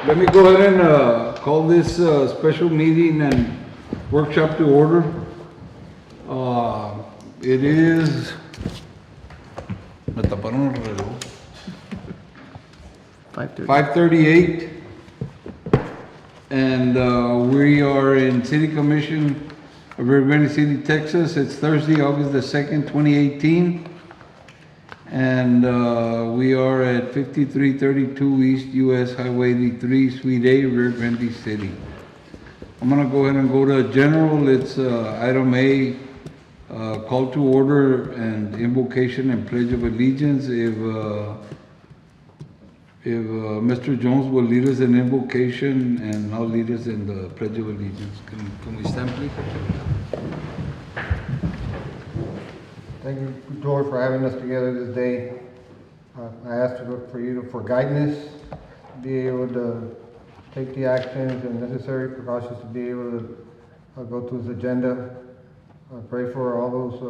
Let me go ahead and call this special meeting and workshop to order. It is... Me taparon el reloj. 5:38. And we are in City Commission of Rio Grande City, Texas. It's Thursday, August the 2nd, 2018. And we are at 5332 East US Highway 83, Suite A, Rio Grande City. I'm gonna go ahead and go to general. It's item A, call to order and invocation and pledge of allegiance. If Mr. Jones will lead us in invocation and I'll lead us in the pledge of allegiance. Can we stand, please? Thank you, Lord, for having us together this day. I ask for you for guidance, to be able to take the actions and necessary precautions to be able to go to this agenda. I pray for all those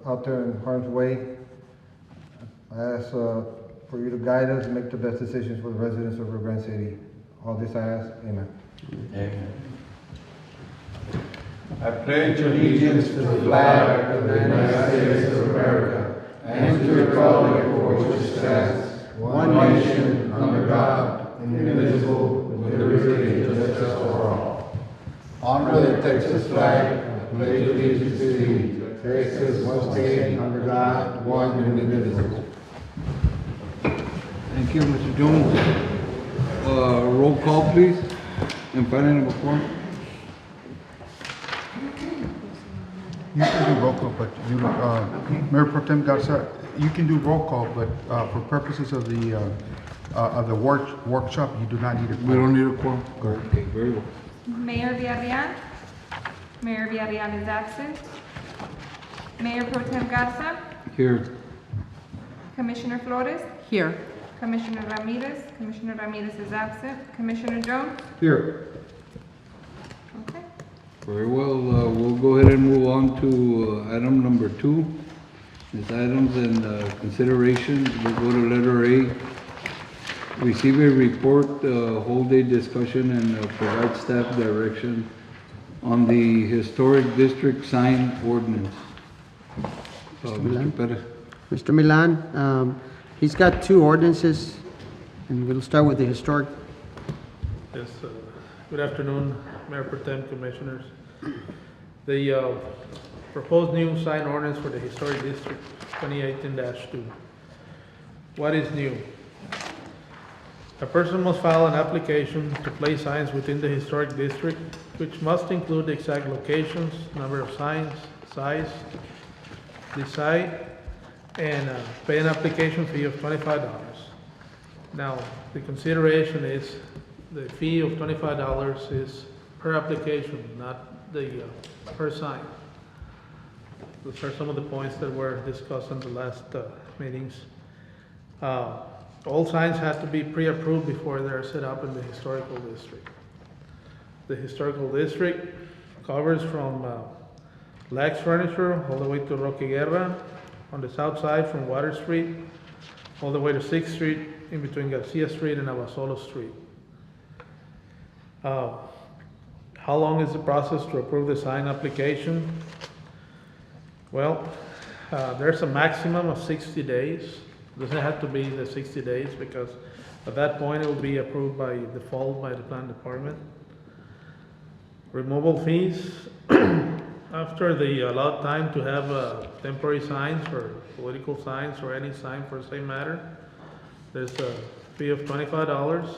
out there in harm's way. I ask for you to guide us and make the best decisions for the residents of Rio Grande City. All this I ask, amen. Amen. I pledge allegiance to the flag of the United States of America and to the republic for which it stands, one nation, under God, indivisible, with liberty and justice for all. Honor the Texas flag, and pledge allegiance to thee, Texas, one state, under God, one and indivisible. Thank you, Mr. Jones. Roll call, please. And final number 4. You can do roll call, but you, Mayor Pro Tem Garza, you can do roll call, but for purposes of the workshop, you do not need a quorum. We don't need a quorum? Okay, very well. Mayor Villarreal. Mayor Villarreal is absent. Mayor Pro Tem Garza. Here. Commissioner Flores. Here. Commissioner Ramirez. Commissioner Ramirez is absent. Commissioner Jones. Here. Okay. Very well, we'll go ahead and move on to item number 2. This items and consideration. We'll go to letter A. Receive a report, hold a discussion and provide staff direction on the historic district sign ordinance. Mr. Perez. Mr. Milan, he's got 2 ordinances, and we'll start with the historic. Yes, good afternoon, Mayor Pro Tem, Commissioners. The proposed new sign ordinance for the Historic District 2018-2. What is new? A person must file an application to place signs within the Historic District, which must include the exact locations, number of signs, size, the site, and pay an application fee of $25. Now, the consideration is the fee of $25 is per application, not the per sign. Those are some of the points that were discussed in the last meetings. All signs have to be pre-approved before they're set up in the historical district. The historical district covers from Lax Furniture all the way to Roque Guerra, on the south side from Water Street, all the way to 6th Street, in between Garcia Street and Abasolo Street. How long is the process to approve the sign application? Well, there's a maximum of 60 days. It doesn't have to be the 60 days because at that point it will be approved by default by the plan department. Removal fees, after the allowed time to have temporary signs or political signs or any sign for the same matter, there's a fee of $25.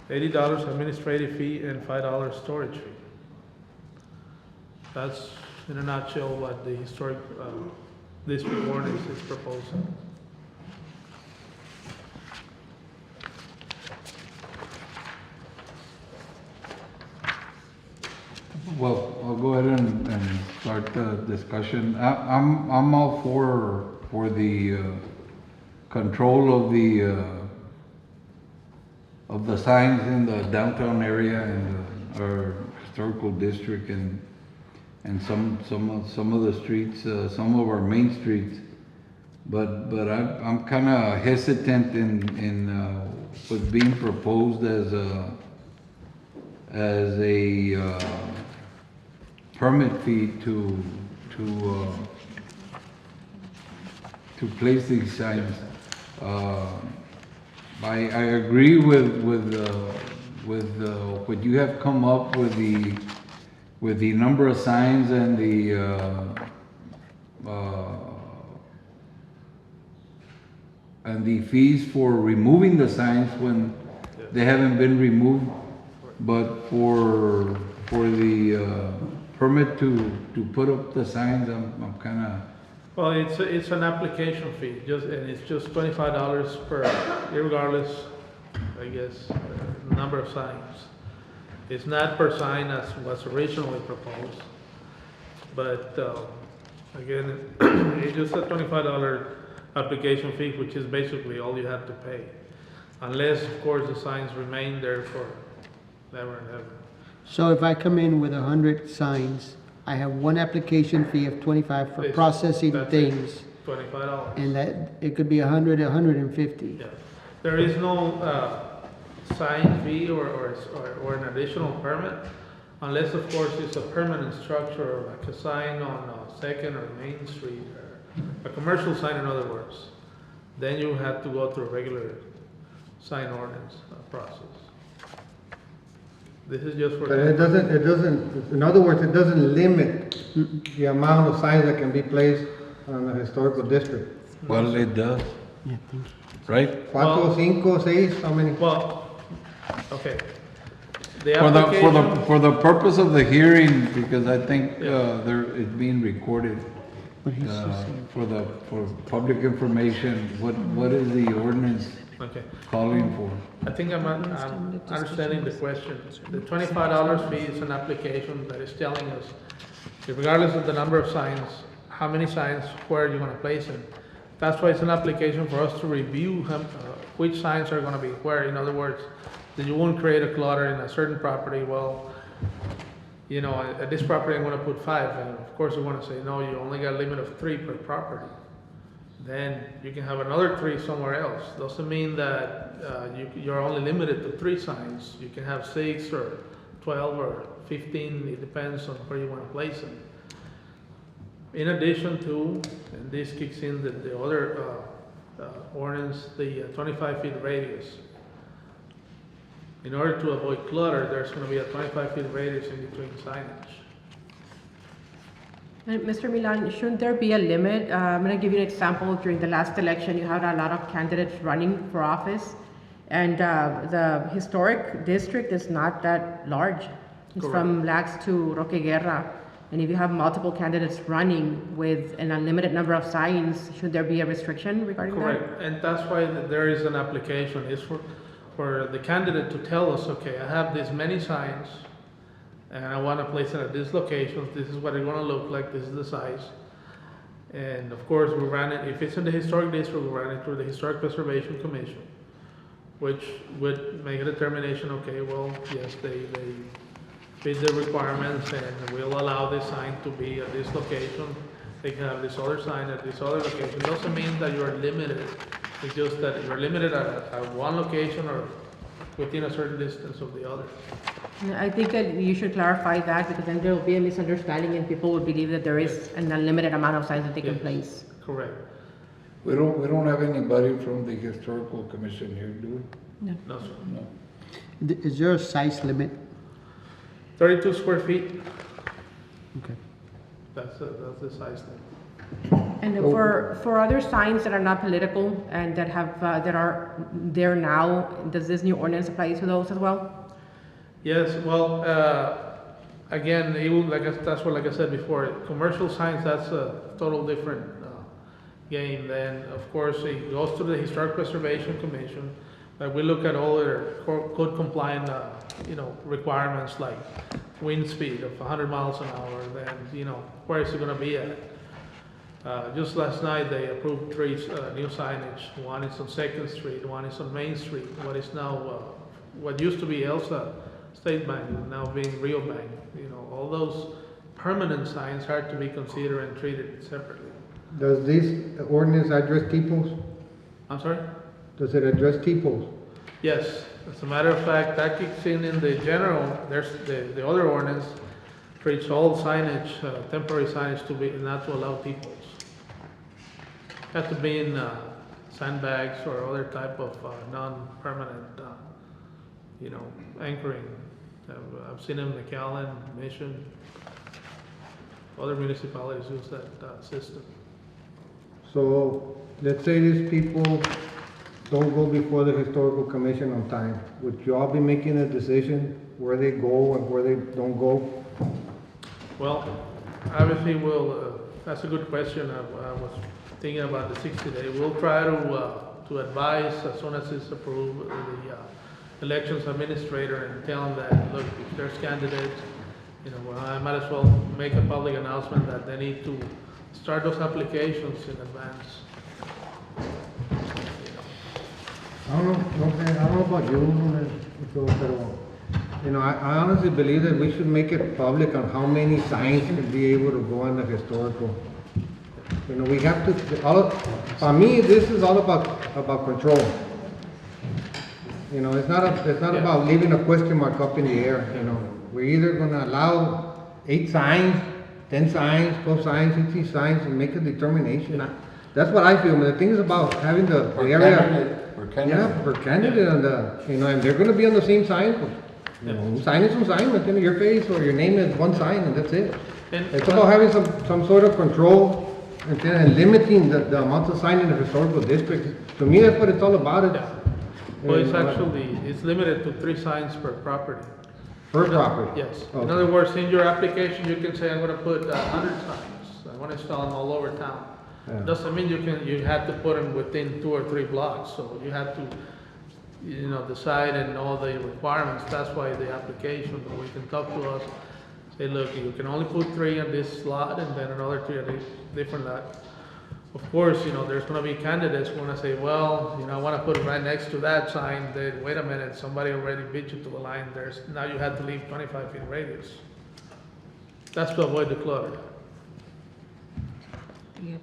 $80 administrative fee and $5 storage fee. That's in a nutshell what the historic district ordinance is proposing. Well, I'll go ahead and start the discussion. I'm all for the control of the signs in the downtown area and our historical district and some of the streets, some of our main streets. but I'm kind of hesitant in what's being proposed as a permit fee to place these signs. I agree with what you have come up with the number of signs and the fees for removing the signs when they haven't been removed, but for the permit to put up the signs, I'm kind of. Well, it's an application fee, and it's just $25 per, regardless, I guess, number of signs. It's not per sign as was originally proposed, but again, it's just a $25 application fee, which is basically all you have to pay, unless, of course, the signs remain there for never and ever. So if I come in with 100 signs, I have one application fee of 25 for processing That's things, $25. and that, it could be 100, 150. Yeah, there is no sign fee or an additional permit, unless of course it's a permanent structure, like a sign on Second or Main Street, or a commercial sign, in other words. Then you have to go through a regular sign ordinance process. This is just for. But it doesn't, in other words, it doesn't limit the amount of signs that can be placed on a historical district. Well, it does, Yeah, thank you. right? Cuatro, cinco, seis, how many? Well, okay. The For the, application. for the purpose of the hearing, because I think, Yeah. it's being recorded, But he's just saying, for public information, what is the ordinance Okay. calling for? I think I'm understanding the question. The $25 fee is an application that is telling us, regardless of the number of signs, how many signs, where you're gonna place them. That's why it's an application for us to review which signs are gonna be where. In other words, that you won't create a clutter in a certain property. Well, you know, at this property I'm gonna put 5, and of course you wanna say, no, you only got a limit of 3 per property. Then you can have another 3 somewhere else. Doesn't mean that you're only limited to 3 signs. You can have 6 or 12 or 15, it depends on where you want to place them. In addition to, and this kicks in the other ordinance, the 25 feet radius. In order to avoid clutter, there's going to be a 25 feet radius in between signage. And Mr. Milan, shouldn't there be a limit? I'm going to give you an example. During the last election, you had a lot of candidates running for office, and the historic district is not that large. It's from Lax to Roque Guerra. And if you have multiple candidates running with an unlimited number of signs, should there be a restriction regarding that? Correct, and that's why there is an application. It's for the candidate to tell us, okay, I have this many signs, and I want to place it at this location. This is what it's going to look like. This is the size. And of course, we ran it. If it's in the historic district, we ran it through the Historic Preservation Commission, which would make a determination. Okay, well, yes, they fit the requirements, and we'll allow this sign to be at this location. They can have this other sign at this other location. It doesn't mean that you're limited. It's just that you're limited at one location or within a certain distance of the other. I think that you should clarify that, because then there will be a misunderstanding and people will believe that there is an unlimited amount of signs that they can Yes. place. Correct. We don't have anybody from the historical commission here, do we? No, sir. No. Is there a size limit? 32 square feet. Okay. That's the size limit. And for other signs that are not political and that have, that are there now, does this new ordinance apply to those as well? Yes, well, again, even like I said before, commercial signs, that's a total different game. Then, of course, it goes to the Historic Preservation Commission. But we look at all their code compliant, requirements like wind speed of 100 miles an hour. Then, where is it going to be at? Just last night, they approved 3 new signage. One is on 2nd Street, one is on Main Street. What is now, what used to be Elsa State Bank, now being Rio Bank. All those permanent signs are to be considered and treated separately. Does this ordinance address T-posts? I'm sorry? Does it address T-posts? Yes, as a matter of fact, that kicks in the general, there's the other ordinance treats all signage, temporary signage to be, not to allow T-posts. Have to be in sandbags or other type of non-permanent, anchoring. I've seen in McAllen, Mission, other municipalities use that system. So, let's say these people don't go before the historical commission on time. Would you all be making a decision where they go and where they don't go? Well, obviously, that's a good question. I was thinking about the 60-day. We'll try to advise as soon as it's approved, the elections administrator, and tell them that, look, if there's candidates, I might as well make a public announcement that they need to start those applications in advance. I don't know about you, but I honestly believe that we should make it public on how many signs can be able to go on the historical. We have to, for me, this is all about control. It's not about leaving a question mark up in the air, We're either gonna allow 8 signs, 10 signs, 12 signs, 15 signs, and make a determination. That's what I feel. The thing is about having the area. Yeah, per candidate on and they're gonna be on the same sign. Sign is some sign, your face or your name is one sign, and that's it. It's about having some sort of control and limiting the amount of sign in the historical district. To me, that's what it's all about. Well, it's limited to 3 signs per property. Per property? Yes. Okay. In other words, in your application, you can say, I'm gonna put 100 signs. I wanna install them all over town. Yeah. Doesn't mean you have to put them within 2 or 3 blocks, so you have to, decide and all the requirements. That's why the application, but we can talk to us, say, look, you can only put 3 on this lot and then another 3 on a different lot. Of course, there's gonna be candidates who wanna say, well, I wanna put it right next to that sign. Then wait a minute, somebody already beat you to the line. Now you have to leave 25 feet radius. That's to avoid the clutter.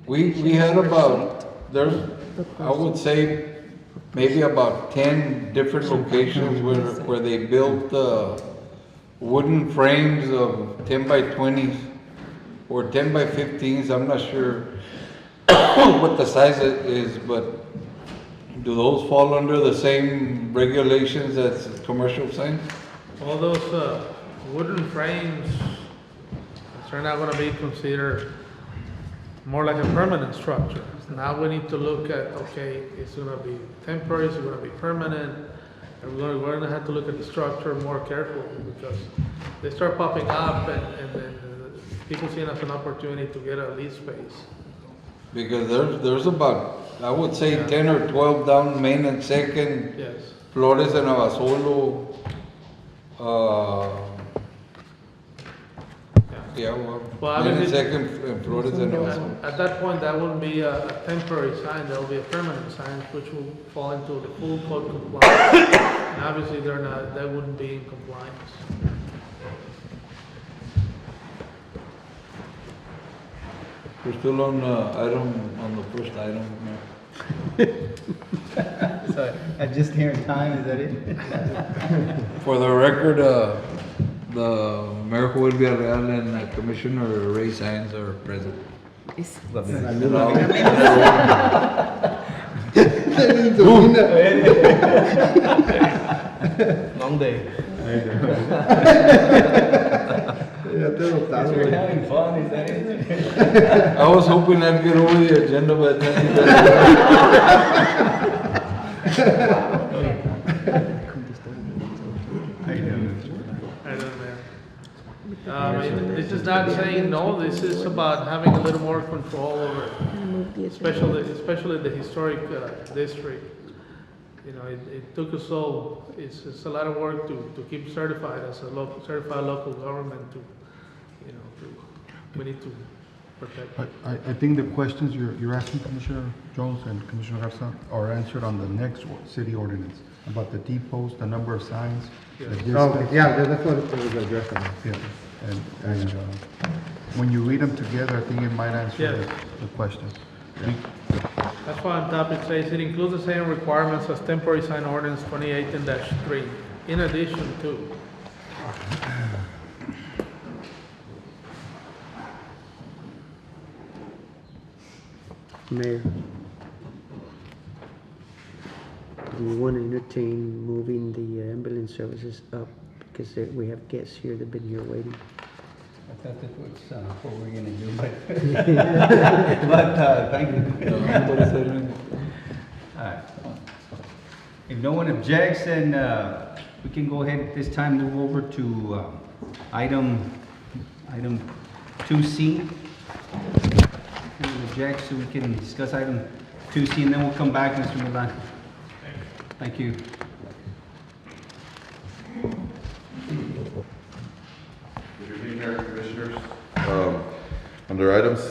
We had I would say, maybe about 10 different locations where they built wooden frames of 10 by 20s or 10 by 15s. I'm not sure what the size is, but do those fall under the same regulations as commercial signs? All those wooden frames, they're not gonna be considered more like a permanent structure. Now we need to look at, okay, it's gonna be temporary, it's gonna be permanent, and we're gonna have to look at the structure more carefully, because they start popping up and then people see it as an opportunity to get a lease space. Because there's about, I would say 10 or 12 down Main and Second, Yes. Flores and Abasolo. Well, Main and obviously- Second and Flores and Abasolo. At that point, that wouldn't be a temporary sign, that will be a permanent sign, which will fall into the full code compliance. And obviously, they wouldn't be in compliance. We're still on the first item. So, at just here in time, is that it? For the record, the Mayor Joel Villarreal and Commissioner Ray Saenz are present. Long day. We're having fun, is that it? I was hoping I'd get over the agenda, but then I don't know. This is not saying no, this is about having a little more control over it, especially the historic district. It took us it's a lot of work to keep certified as a certified local government we need to protect. I think the questions you're asking, Commissioner Jones and Commissioner Garza, are answered on the next city ordinance, about the T-post, the number of signs, the distance. Okay, yeah, that's what it was addressing. Yeah, and when you read them together, I think it might answer Yes. the question. That's why on top it says it includes the same requirements as temporary sign ordinance 2018-3, in addition to. Mayor, do you want to entertain moving the ambulance services up? Because we have guests here that have been here waiting. I thought that was what we're gonna do, but thank you. All right. If no one objects, then we can go ahead at this time, move over to item 2C. Anyone objects, so we can discuss item 2C, and then we'll come back, Mr. Milan. Thank you. Good evening, Mayor and Commissioners. Under items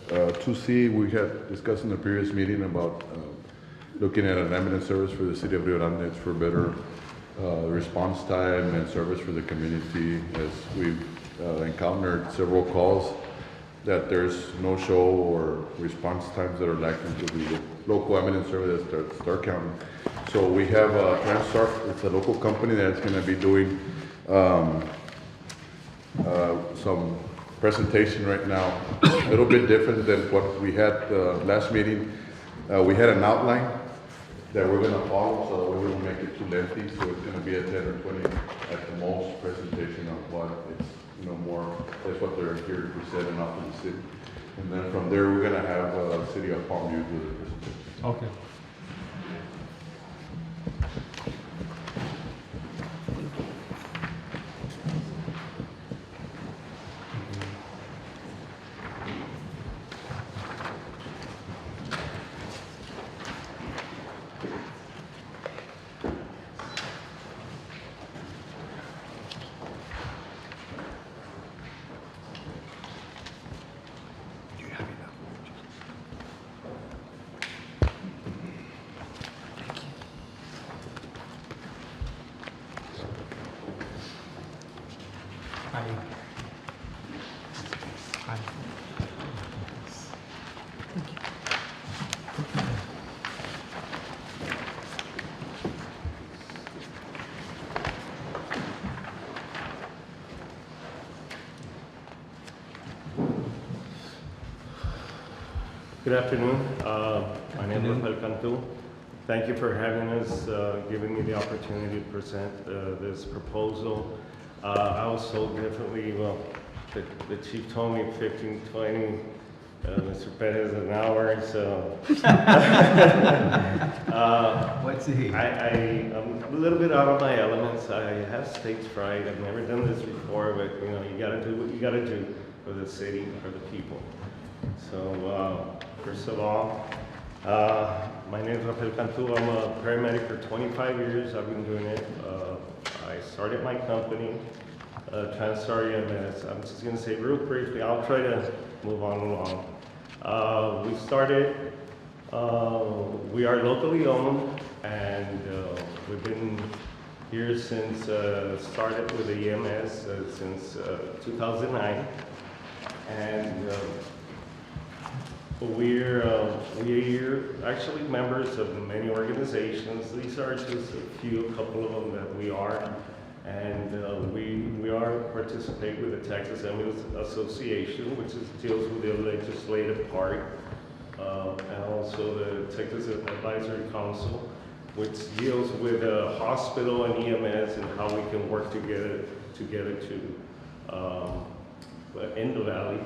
2C, we had discussed in the previous meeting about looking at an ambulance service for the city of Rio Grande. It's for better response time and service for the community, as we've encountered several calls that there's no show or response times that are lacking to the local ambulance service at Stark County. So we have Transtar, it's a local company that's going to be doing some presentation right now, a little bit different than what we had last meeting. We had an outline that we're going to follow, so we won't make it too lengthy. So it's going to be a 10 or 20 at the most presentation of what it's, more, that's what they're here to present and not to the city. And then from there, we're going to have City of Palm View do the presentation. Okay. Good afternoon. My name is Rafael Cantu. Thank you for having us, giving me the opportunity to present this proposal. I was told differently, well, the chief told me 15, 20, Mr. Perez an hour, so. What's he? I'm a little bit out of my elements. I have stage fright. I've never done this before, but you gotta do what you gotta do for the city, for the people. So, first of all, my name is Rafael Cantu. I'm a paramedic for 25 years. I've been doing it. I started my company, Transtar EMS. I'm just going to say real briefly, I'll try to move on along. We started, we are locally owned, and we've been here since, started with the EMS since 2009. And we're actually members of many organizations. These are just a couple of them that we are. And we are participate with the Texas Ambulance Association, which deals with the legislative part, and also the Texas Advisory Council, which deals with hospital and EMS and how we can work together to in the valley.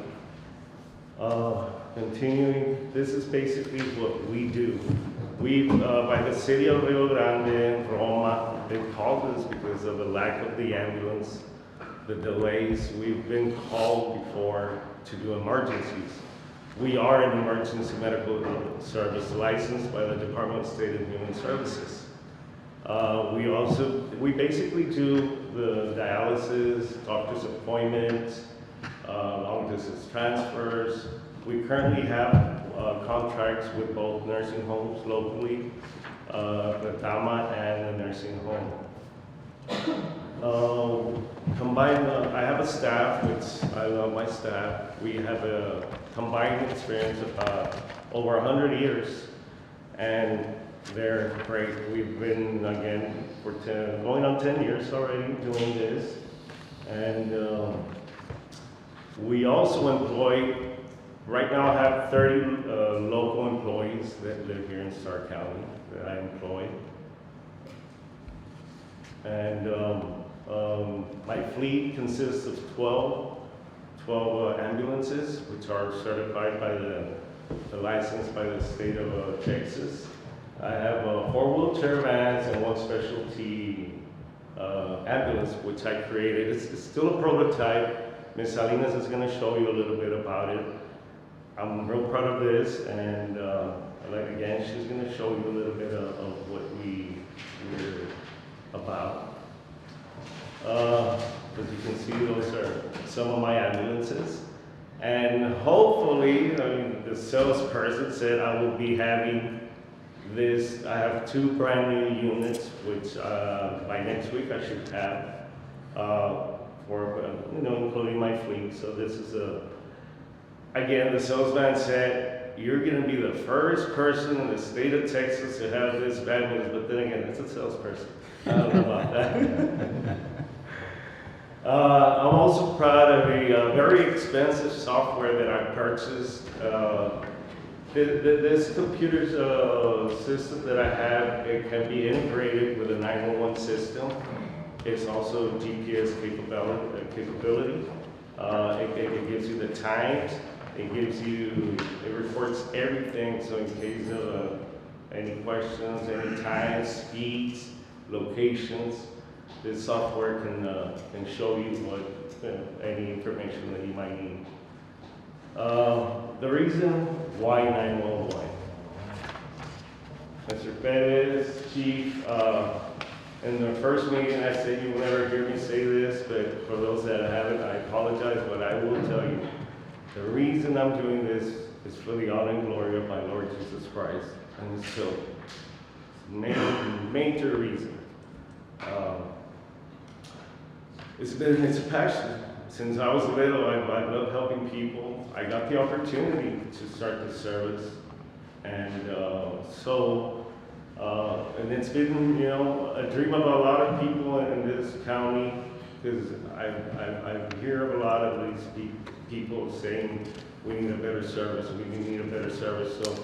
Continuing, this is basically what we do. We, by the city of Rio Grande, Roma, they called us because of the lack of the ambulance, the delays. We've been called before to do emergencies. We are an emergency medical service licensed by the Department of State and Human Services. We basically do the dialysis, doctor's appointments, long distance transfers. We currently have contracts with both nursing homes locally, the Tama and the nursing home. Combined, I have a staff which I love my staff. We have a combined experience of over 100 years, and they're great. We've been, again, for going on 10 years already doing this, and we also employ, right now I have 30 local employees that live here in Starr County that I employ. And my fleet consists of 12 ambulances, which are certified by the license by the state of Texas. I have 4 wheelchair vans and 1 specialty ambulance, which I created. It's still a prototype. Ms. Salinas is going to show you a little bit about it. I'm real proud of this, and again, she's going to show you a little bit of what we're about. As you can see, those are some of my ambulances. And hopefully, I mean, the salesperson said I will be having this. I have 2 brand new units, which by next week I should have, for, including my fleet. So this is again, the salesman said, you're going to be the first person in the state of Texas to have this bad news. But then again, it's a salesperson. I don't know about that. I'm also proud of a very expensive software that I purchased. This computer system that I have, it can be integrated with a 911 system. It's also GPS capability. It gives you the times. It reports everything. So in case of any questions, any times, speeds, locations, this software can show you any information that you might need. The reason why 911. Mr. Perez, Chief, in the first meeting I said you will never hear me say this, but for those that haven't, I apologize, but I will tell you. The reason I'm doing this is for the honor and glory of my Lord Jesus Christ. And so, major reason. It's a passion. Since I was little, I love helping people. I got the opportunity to start this service, and and it's been, a dream of a lot of people in this county, because I hear of a lot of these people saying we need a better service, we need a better service. So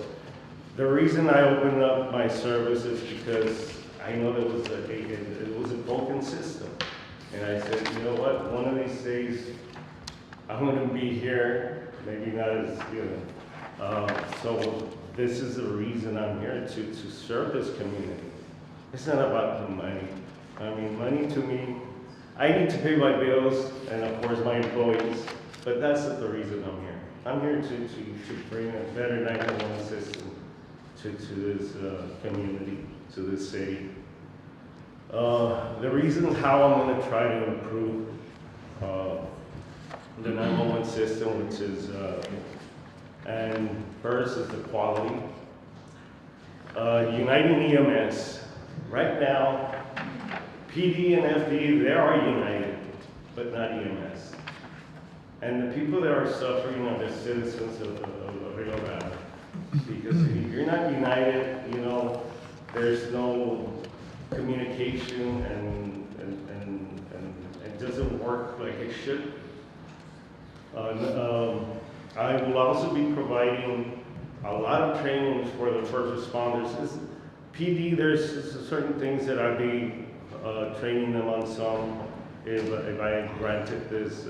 the reason I opened up my service is because I know there was it was a broken system. And I said, you know what, one of these days, I'm going to be here, maybe not as, so this is the reason I'm here, to serve this community. It's not about the money. I mean, money to me, I need to pay my bills, and of course my employees, but that's not the reason I'm here. I'm here to bring a better 911 system to this community, to this city. The reason how I'm going to try to improve the 911 system, which is, and first is the quality. Uniting EMS. Right now, PD and FD, they are united, but not EMS. And the people that are suffering are the citizens of Rio Grande. Because if you're not united, there's no communication, and it doesn't work like it should. I will also be providing a lot of training for the first responders. PD, there's certain things that I'll be training them on some if I granted this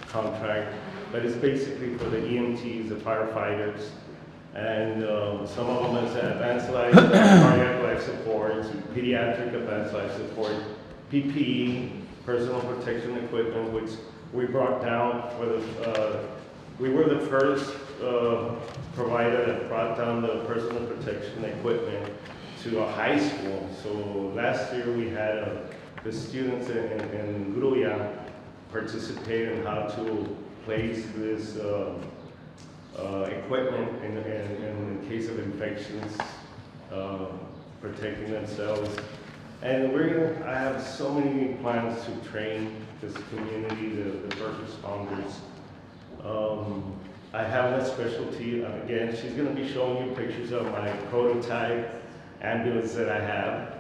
contract, but it's basically for the EMTs, the firefighters, and some of them is advanced life, cardiac life support, pediatric advanced life support, PPE, personal protection equipment, which we brought down for the, we were the first provider that brought down the personal protection equipment to a high school. So last year we had the students in Gruya participate in how to place this equipment in case of infections, protecting themselves. And I have have so many plans to train this community, the first responders. I have a specialty, again, she's gonna be showing you pictures of my prototype ambulance that I have.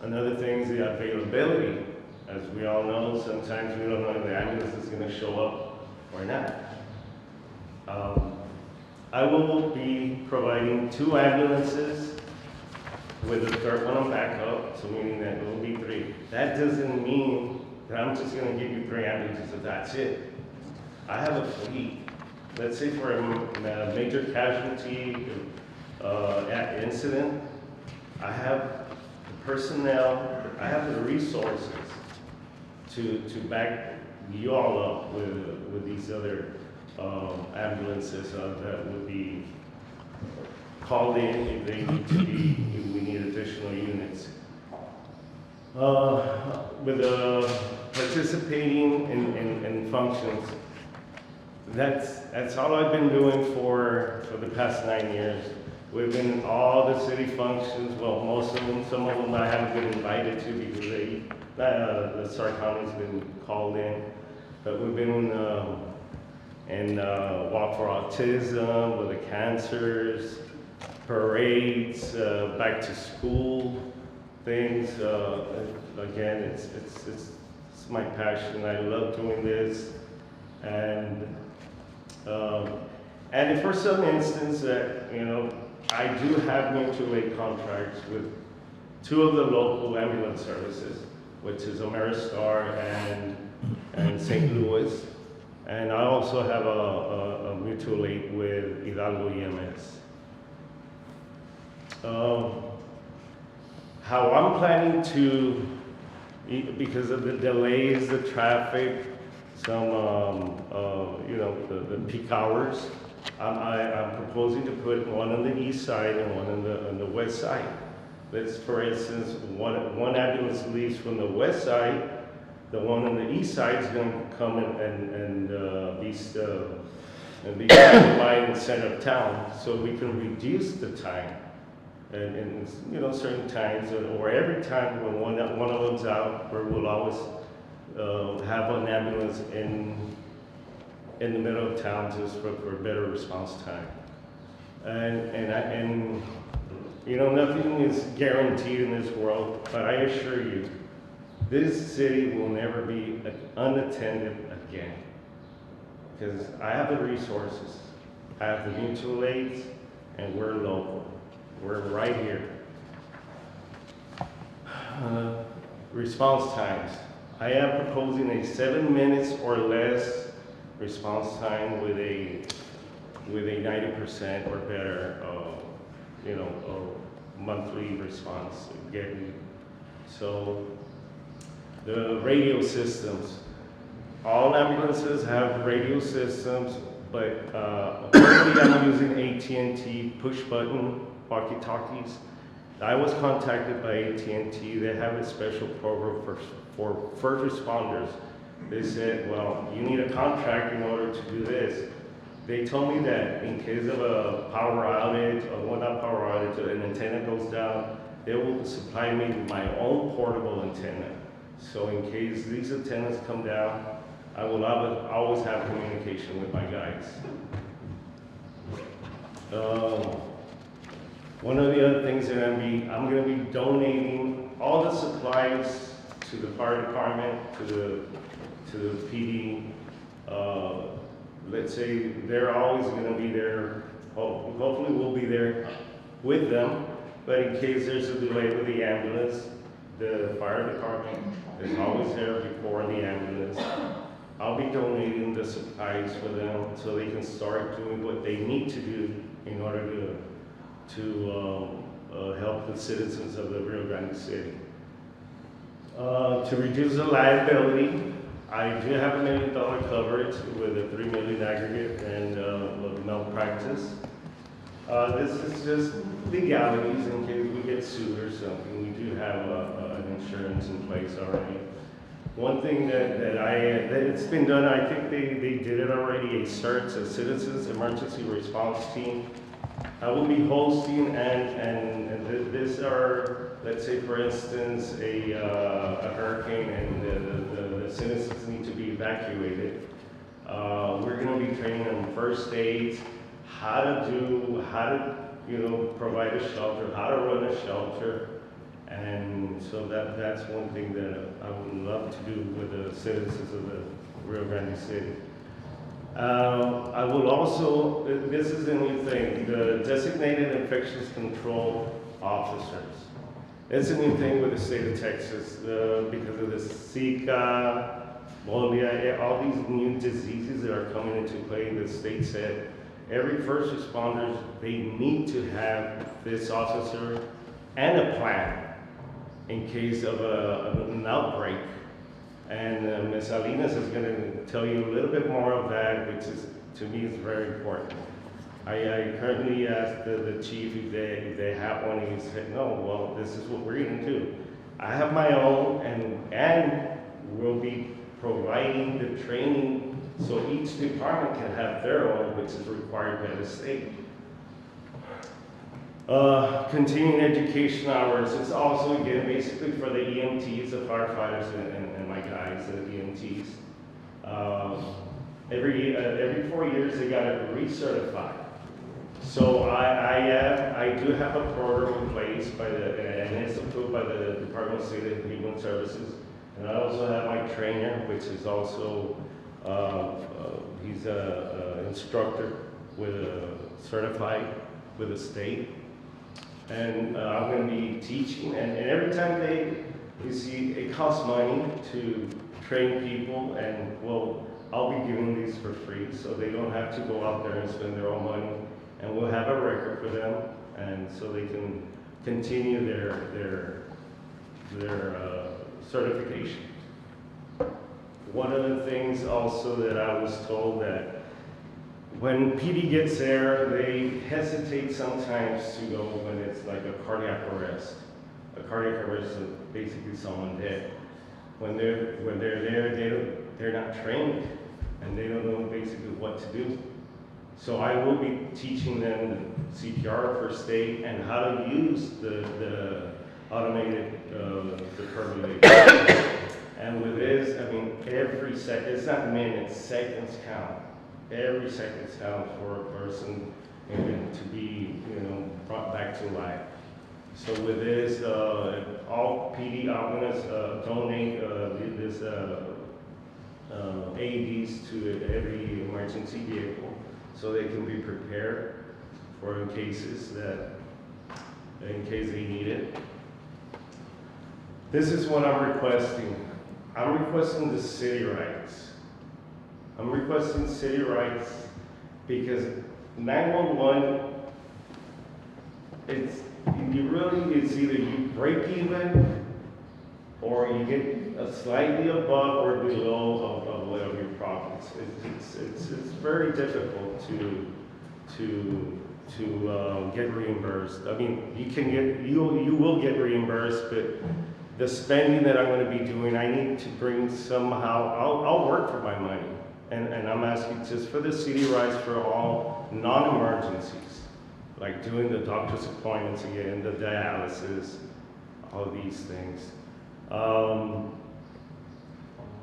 Another thing is the availability. As we all know, sometimes we don't know if the ambulance is gonna show up or not. I will be providing 2 ambulances with a third one on backup, so meaning that it will be 3. That doesn't mean that I'm just gonna give you 3 ambulances and that's it. I have a fleet. Let's say for a major casualty incident, I have the personnel, I have the resources to back you all up with these other ambulances that would be called in if they need to be, if we need additional units. With participating in functions, that's all I've been doing for the past 9 years. We've been in all the city functions, well, most of them, some of them I haven't been invited to because the Stark County's been called in. But we've been in Walk for Autism, with the cancers, parades, back to school things. Again, it's my passion. I love doing this. And for some instance that, you know, I do have mutual aid contracts with 2 of the local ambulance services, which is Ameristar and St. Louis. And I also have a mutual aid with Hidalgo EMS. How I'm planning to, because of the delays, the traffic, some, you know, the peak hours, I'm proposing to put one on the east side and one on the west side. Let's, for instance, one ambulance leaves from the west side, the one on the east side is going to come and be by in the center of town, so we can reduce the time. And you know, certain times, or every time when one of them's out, where we'll always have an ambulance in the middle of town just for better response time. And you know, nothing is guaranteed in this world, but I assure you, this city will never be unattended again. Because I have the resources, I have the mutual aids, and we're local. We're right here. Response times. I am proposing a 7 minutes or less response time with a 90% or better, you know, monthly response. So the radio systems. All ambulances have radio systems, but currently I'm using AT&T push button walkie-talkies. I was contacted by AT&T. They have a special program for first responders. They said, well, you need a contract in order to do this. They told me that in case of a power outage, or well, not power outage, an antenna goes down, they will supply me with my own portable antenna. So in case these antennas come down, I will always have communication with my guys. One of the other things that I'm going to be donating all the supplies to the fire department, to the PD. Let's say they're always going to be there. Hopefully we'll be there with them. But in case there's a delay with the ambulance, the fire department is always there before the ambulance. I'll be donating the supplies for them so they can start doing what they need to do in order to help the citizens of the Rio Grande City. To reduce the liability, I do have $1 million coverage with a $3 million aggregate and malpractice. This is just legalities in case we get sued or something. We do have an insurance in place already. One thing that it's been done, I think they did it already, a CERTS, a Citizens Emergency Response Team. I will be hosting, and let's say for instance, a hurricane and the citizens need to be evacuated, we're gonna be training them first aid, how to, you know, provide a shelter, how to run a shelter. And so that's one thing that I would love to do with the citizens of the Rio Grande City. I will also, this is a new thing, the designated infectious control officers. It's a new thing with the state of Texas because of the Zika, Ebola, all these new diseases that are coming into play. The state said every first responders, they need to have this officer and a plan in case of an outbreak. And Ms. Salinas is going to tell you a little bit more of that, which is, to me, is very important. I currently asked the chief if they have one, and he said, no, well, this is what we're going to do. I have my own, and we'll be providing the training so each department can have their own, which is required by the state. Continuing education hours, it's also, again, basically for the EMTs, the firefighters, and my guys, the EMTs. Every 4 years, they got to recertify. So I do have a program in place and it's approved by the Department of State and Human Services. And I also have my trainer, which is also, he's an instructor certified with the state. And I'm going to be teaching, and every time you see, it costs money to train people, and well, I'll be giving these for free, so they don't have to go out there and spend their own money, and we'll have a record for them, and so they can continue their certification. One of the things also that I was told that when PD gets there, they hesitate sometimes to go when it's like a cardiac arrest. A cardiac arrest is basically someone dead. When they're there, they're not trained, and they don't know basically what to do. So I will be teaching them CPR, first aid, and how to use the automated defibrillator. And with this, I mean, every second, it's not minutes, seconds count. Every second counts for a person to be, you know, brought back to life. So with this, all PD, I'm gonna donate this AEDs to every emergency vehicle so they can be prepared for in case they need it. This is what I'm requesting. I'm requesting the city rights. I'm requesting city rights because 911, it's either you break even or you get slightly above or below of whatever your profits. It's very difficult to get reimbursed. I mean, you will get reimbursed, but the spending that I'm going to be doing, I need to bring somehow. I'll work for my money. And I'm asking just for the city rights for all non-emergencies, like doing the doctor's appointments again, the dialysis, all these things.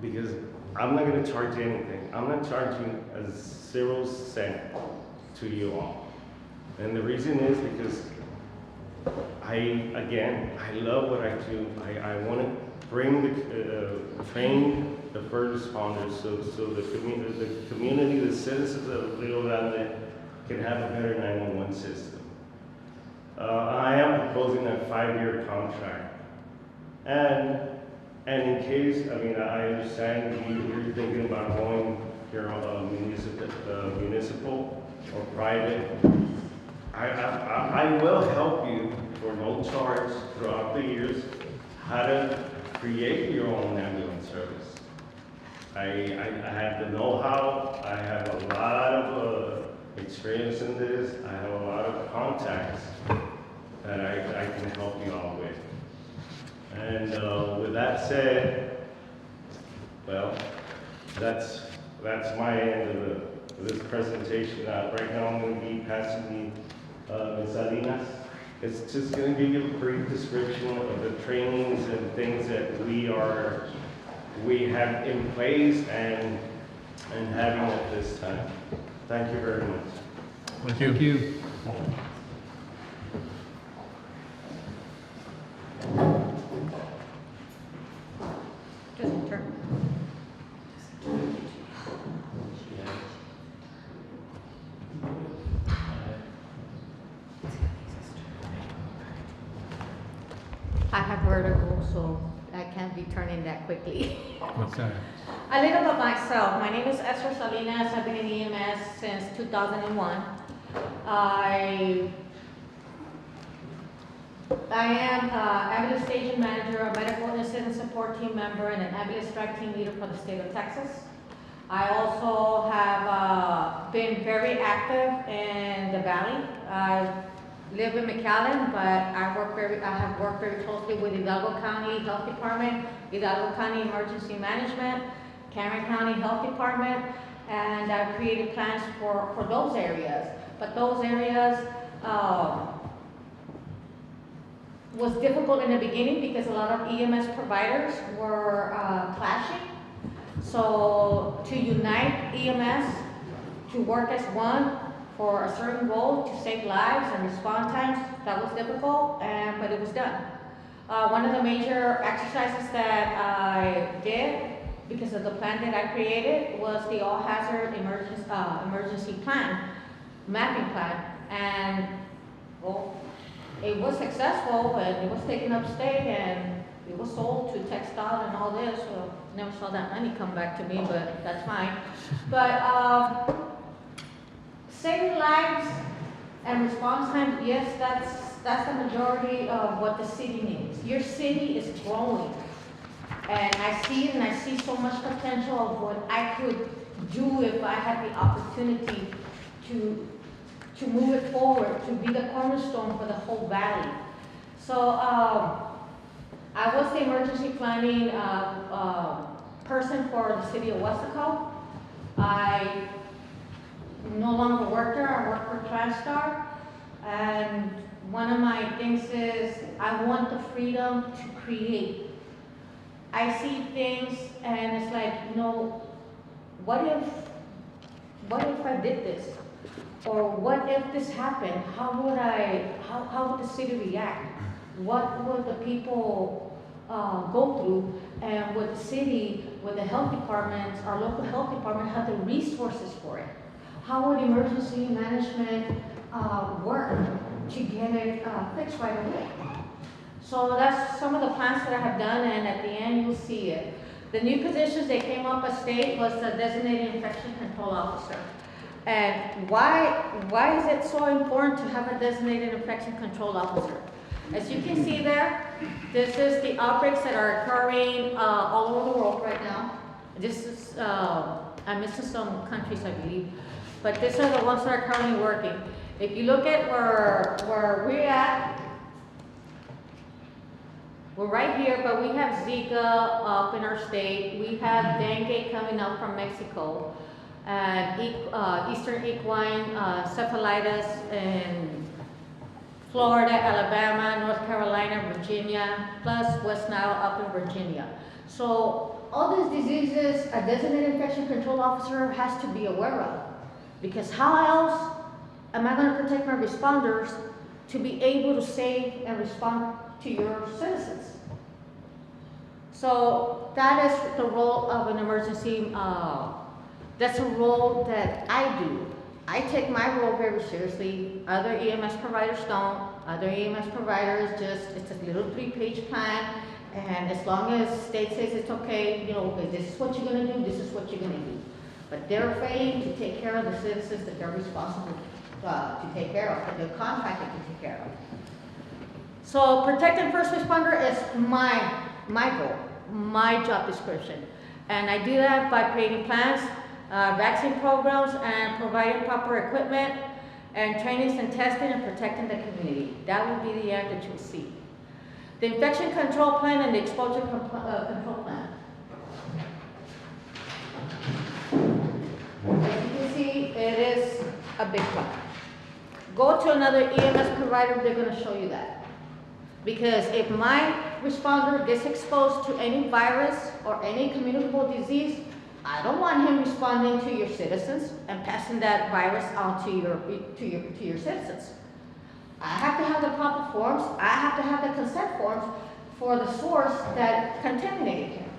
Because I'm not going to charge anything. I'm not charging a 0 cent to you all. And the reason is because I love what I do. I want to bring train the first responders so the community, the citizens of Rio Grande can have a better 911 system. I am proposing a 5-year contract. And in case, I mean, I understand you're thinking about going here municipal or private. I will help you for no charge throughout the years how to create your own ambulance service. I have the know-how, I have a lot of experience in this, I have a lot of contacts that I can help you all with. And with that said, well, that's my end of this presentation. Right now I'm going to be passing Ms. Salinas It's just gonna give you a brief description of the trainings and things that we have in place and having at this time. Thank you very much. Thank you. Just turn. I have vertigo, so I can't be turning that quickly. Sorry. A little about myself. My name is Esther Salinas. I've been in EMS since 2001. I am ambulance station manager, a medical incident support team member, and an ambulance strike team leader for the state of Texas. I also have been very active in the Valley. I live in McAllen, but I have worked very closely with Hidalgo County Health Department, Hidalgo County Emergency Management, Cameron County Health Department, and I've created plans for those areas. But those areas was difficult in the beginning because a lot of EMS providers were clashing. So to unite EMS, to work as one for a certain goal, to save lives and respond times, that was difficult, but it was done. One of the major exercises that I did because of the plan that I created was the all-hazard emergency plan, mapping plan, and well, it was successful, but it was taken upstate and it was sold to TxDOT and all this, so never saw that money come back to me, but that's fine. But saving lives and response time, yes, that's the majority of what the city needs. Your city is growing, and I see it, and I see so much potential of what I could do if I had the opportunity to move it forward, to be the cornerstone for the whole valley. So I was the emergency planning person for the city of Westaco. I no longer work there, I work for TransStar. And one of my things is I want the freedom to create. I see things and it's like, you know, what if I did this? Or what if this happened? How would the city react? What would the people go through? And would the city, would the health department, our local health department have the resources for it? How would emergency management work to get it fixed right away? So that's some of the plans that I have done, and at the end you'll see it. The new positions that came up at state was the designated infection control officer. And why is it so important to have a designated infection control officer? As you can see there, this is the outbreaks that are occurring all over the world right now. This is, I'm missing some countries, I believe, but these are the ones that are currently working. If you look at where we're at, we're right here, but we have Zika up in our state. We have dengue coming up from Mexico. And Eastern equine cephalitis in Florida, Alabama, North Carolina, Virginia, plus West Nile up in Virginia. So all these diseases, a designated infection control officer has to be aware of. Because how else am I going to protect my responders to be able to save and respond to your citizens? So that is the role of an emergency. That's a role that I do. I take my role very seriously. Other EMS providers don't. Other EMS providers it's a little 3-page plan, and as long as state says it's okay, you know, this is what you're gonna do, this is what you're gonna do. But they're afraid to take care of the citizens that they're responsible to take care of, that they're contracted to take care of. So protecting first responder is my goal, my job description. And I do that by creating plans, vaccine programs, and providing proper equipment, and trainings and testing and protecting the community. That will be the end that you'll see. The infection control plan and the exposure control plan. As you can see, it is a big plan. Go to another EMS provider, they're gonna show you that. Because if my responder gets exposed to any virus or any communicable disease, I don't want him responding to your citizens and passing that virus on to your citizens. I have to have the proper forms, I have to have the consent forms for the source that contaminated him.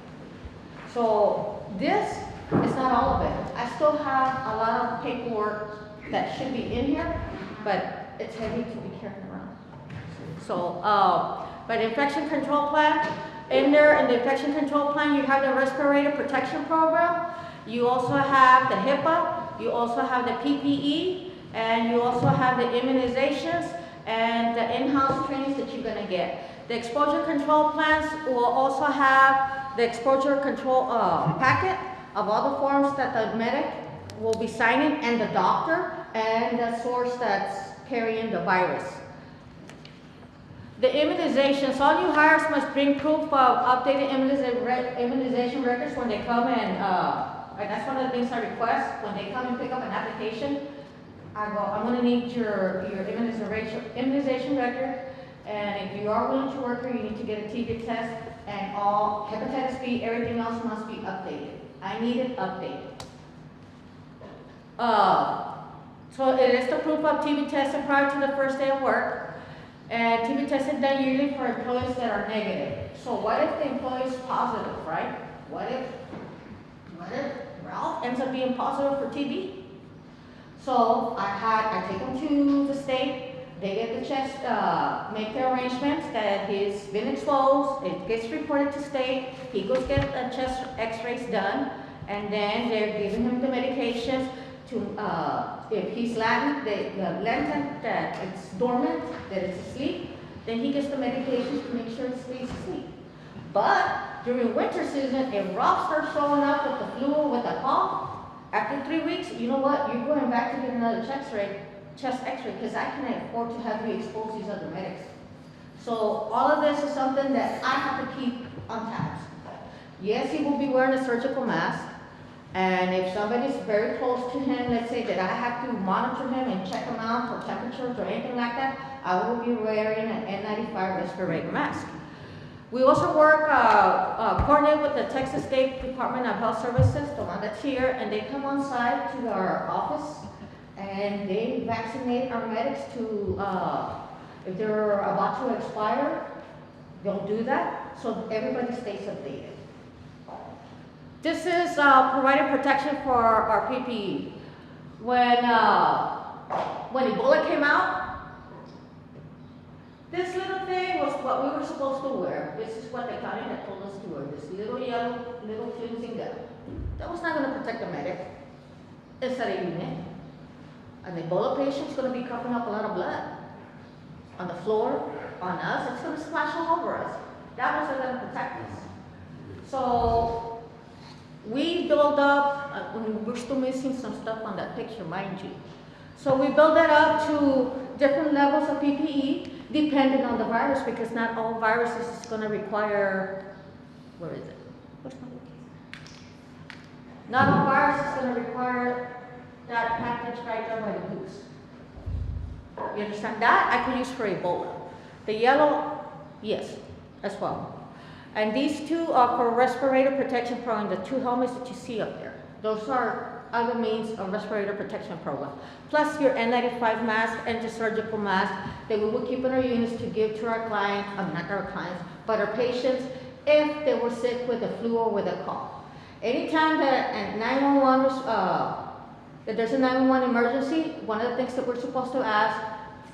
So this is not all of it. I still have a lot of paperwork that should be in here, but it's heavy to be carrying around. So, but infection control plan, in there, in the infection control plan, you have the respirator protection program. You also have the HIPAA, you also have the PPE, and you also have the immunizations and the in-house trainings that you're gonna get. The exposure control plans will also have the exposure control packet of all the forms that the medic will be signing, and the doctor, and the source that's carrying the virus. The immunizations, all new hires must bring proof of updated immunization records when they come and that's one of the things I request. When they come and pick up an application, I go, I'm gonna need your immunization record, and if you are willing to work here, you need to get a TB test, and all hepatitis B, everything else must be updated. I need it updated. So it is the proof of TB tested prior to the first day of work. And TB tested done usually for employees that are negative. So what if the employee is positive, right? What if Ralph ends up being positive for TB? So I take him to the state, they get the chest, make the arrangements that he's been exposed, it gets reported to state, he goes get a chest x-rays done, and then they're giving him the medications to, if he's latent, that it's dormant, that it's asleep, then he gets the medications to make sure he stays asleep. But during winter season, if Ralph starts showing up with the flu or with a cough, after 3 weeks, you know what, you're going back to get another chest x-ray, because I can't afford to have you expose these other medics. So all of this is something that I have to keep on tabs. Yes, he will be wearing a surgical mask. And if somebody's very close to him, let's say that I have to monitor him and check him out for temperatures or anything like that, I will be wearing an N95 respirator mask. We also work, coordinate with the Texas State Department of Health Services, the one that's here, and they come on site to our office and they vaccinate our medics to, if they're about to expire, they'll do that, so everybody stays updated. This is providing protection for our PPE. When Ebola came out, this little thing was what we were supposed to wear. This is what the county had told us to wear. This little yellow, little fusing gun. That was not going to protect the medic. It's not a unit. An Ebola patient's going to be coughing up a lot of blood. On the floor, on us, it's going to splash all over us. That wasn't going to protect us. So we build up, we're still missing some stuff on that picture, mind you. So we build that up to different levels of PPE, depending on the virus, because not all viruses is going to require, where is it? Where's my case? Not all viruses is going to require that package right there by the goose. You understand that? I could use for Ebola. The yellow, yes, as well. And these two are for respirator protection program, the two helmets that you see up there. Those are other means of respirator protection program. Plus your N95 mask and the surgical mask that we will keep in our units to give to our clients, not our clients, but our patients if they were sick with the flu or with a cough. Anytime that 911 that there's a 911 emergency, one of the things that we're supposed to ask,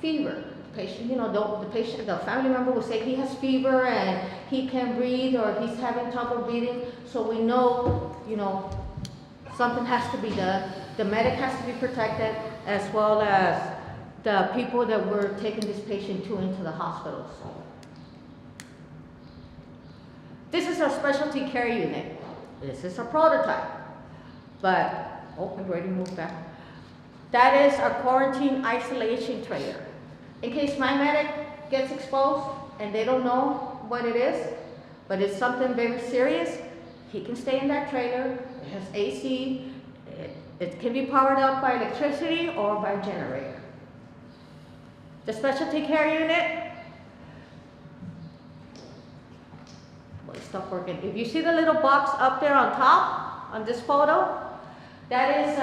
fever. The patient, the family member will say he has fever and he can't breathe or he's having trouble breathing, so we know, something has to be done. The medic has to be protected, as well as the people that we're taking this patient to into the hospitals. This is our specialty care unit. This is a prototype, but I'm ready to move back. That is our quarantine isolation trailer. In case my medic gets exposed and they don't know what it is, but it's something very serious, he can stay in that trailer. It has AC. It can be powered up by electricity or by generator. The specialty care unit, well, it stopped working. If you see the little box up there on top, on this photo, that is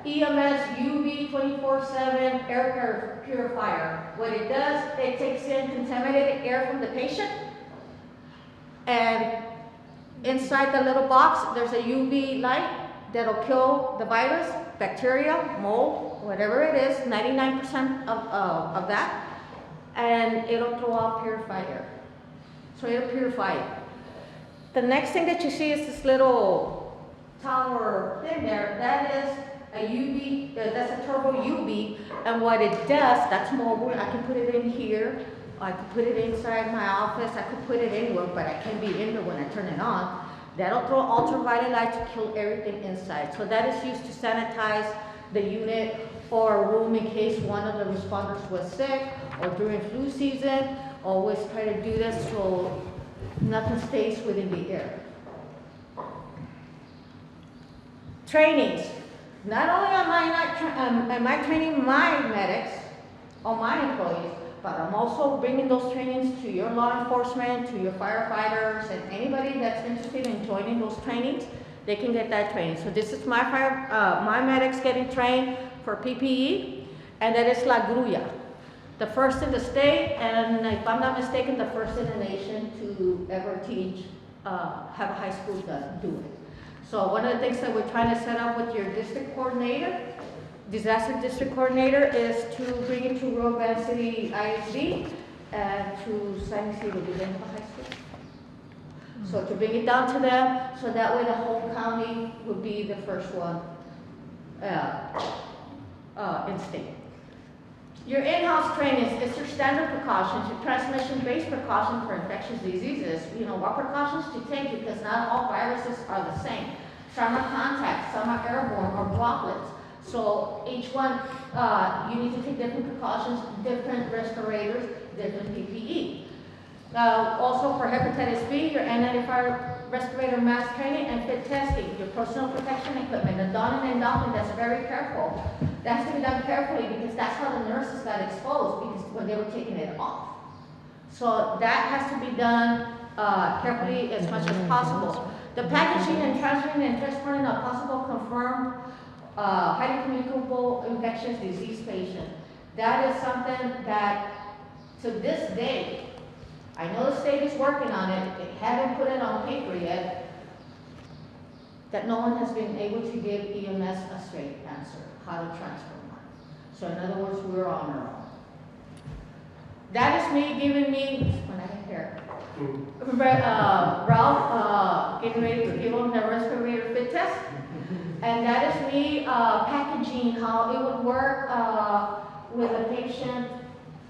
EMS UV 24/7 air purifier. What it does, it takes in contaminated air from the patient, and inside the little box, there's a UV light that'll kill the virus, bacteria, mold, whatever it is, 99% of that, and it'll throw out purified air. So it'll purify it. The next thing that you see is this little tower thing there. That is a UV, that's a turbo UV, and what it does, that's mobile. I can put it in here, I could put it inside my office, I could put it anywhere, but I can't be in there when I turn it on. That'll throw ultraviolet light to kill everything inside. So that is used to sanitize the unit or a room in case one of the responders was sick, or during flu season. Always try to do this so nothing stays within the air. Trainings. Not only am I training my medics or my employees, but I'm also bringing those trainings to your law enforcement, to your firefighters, and anybody that's interested in joining those trainings, they can get that training. So this is my medics getting trained for PPE, and that is La Grulla, the first in the state, and if I'm not mistaken, the first in the nation to ever teach, have a high school do it. So one of the things that we're trying to set up with your district coordinator, disaster district coordinator, is to bring it to Rio Grande City ISD and to San Isidro, the high school. So to bring it down to them, so that way the whole county would be the first one in state. Your in-house training is your standard precautions, your transmission-based precautions for infectious diseases. You know, what precautions to take, because not all viruses are the same. Some are contact, some are airborne or droplets. So each one, you need to take different precautions, different respirators, different PPE. Also for hepatitis B, your N95 respirator mask training and fit testing, your personal protection equipment, the donning and doffing, that's very careful. That has to be done carefully because that's how the nurses got exposed, because when they were taking it off. So that has to be done carefully as much as possible. The packaging and transferring and transporting of possible confirmed highly communicable infectious disease patient. That is something that, to this day, I know the state is working on it, they haven't put it on paper yet, that no one has been able to give EMS a straight answer, how to transfer one. So in other words, we're on our own. That is me giving me, when I get here, Ralph getting ready to give him the respirator fit test. And that is me packaging how it would work with a patient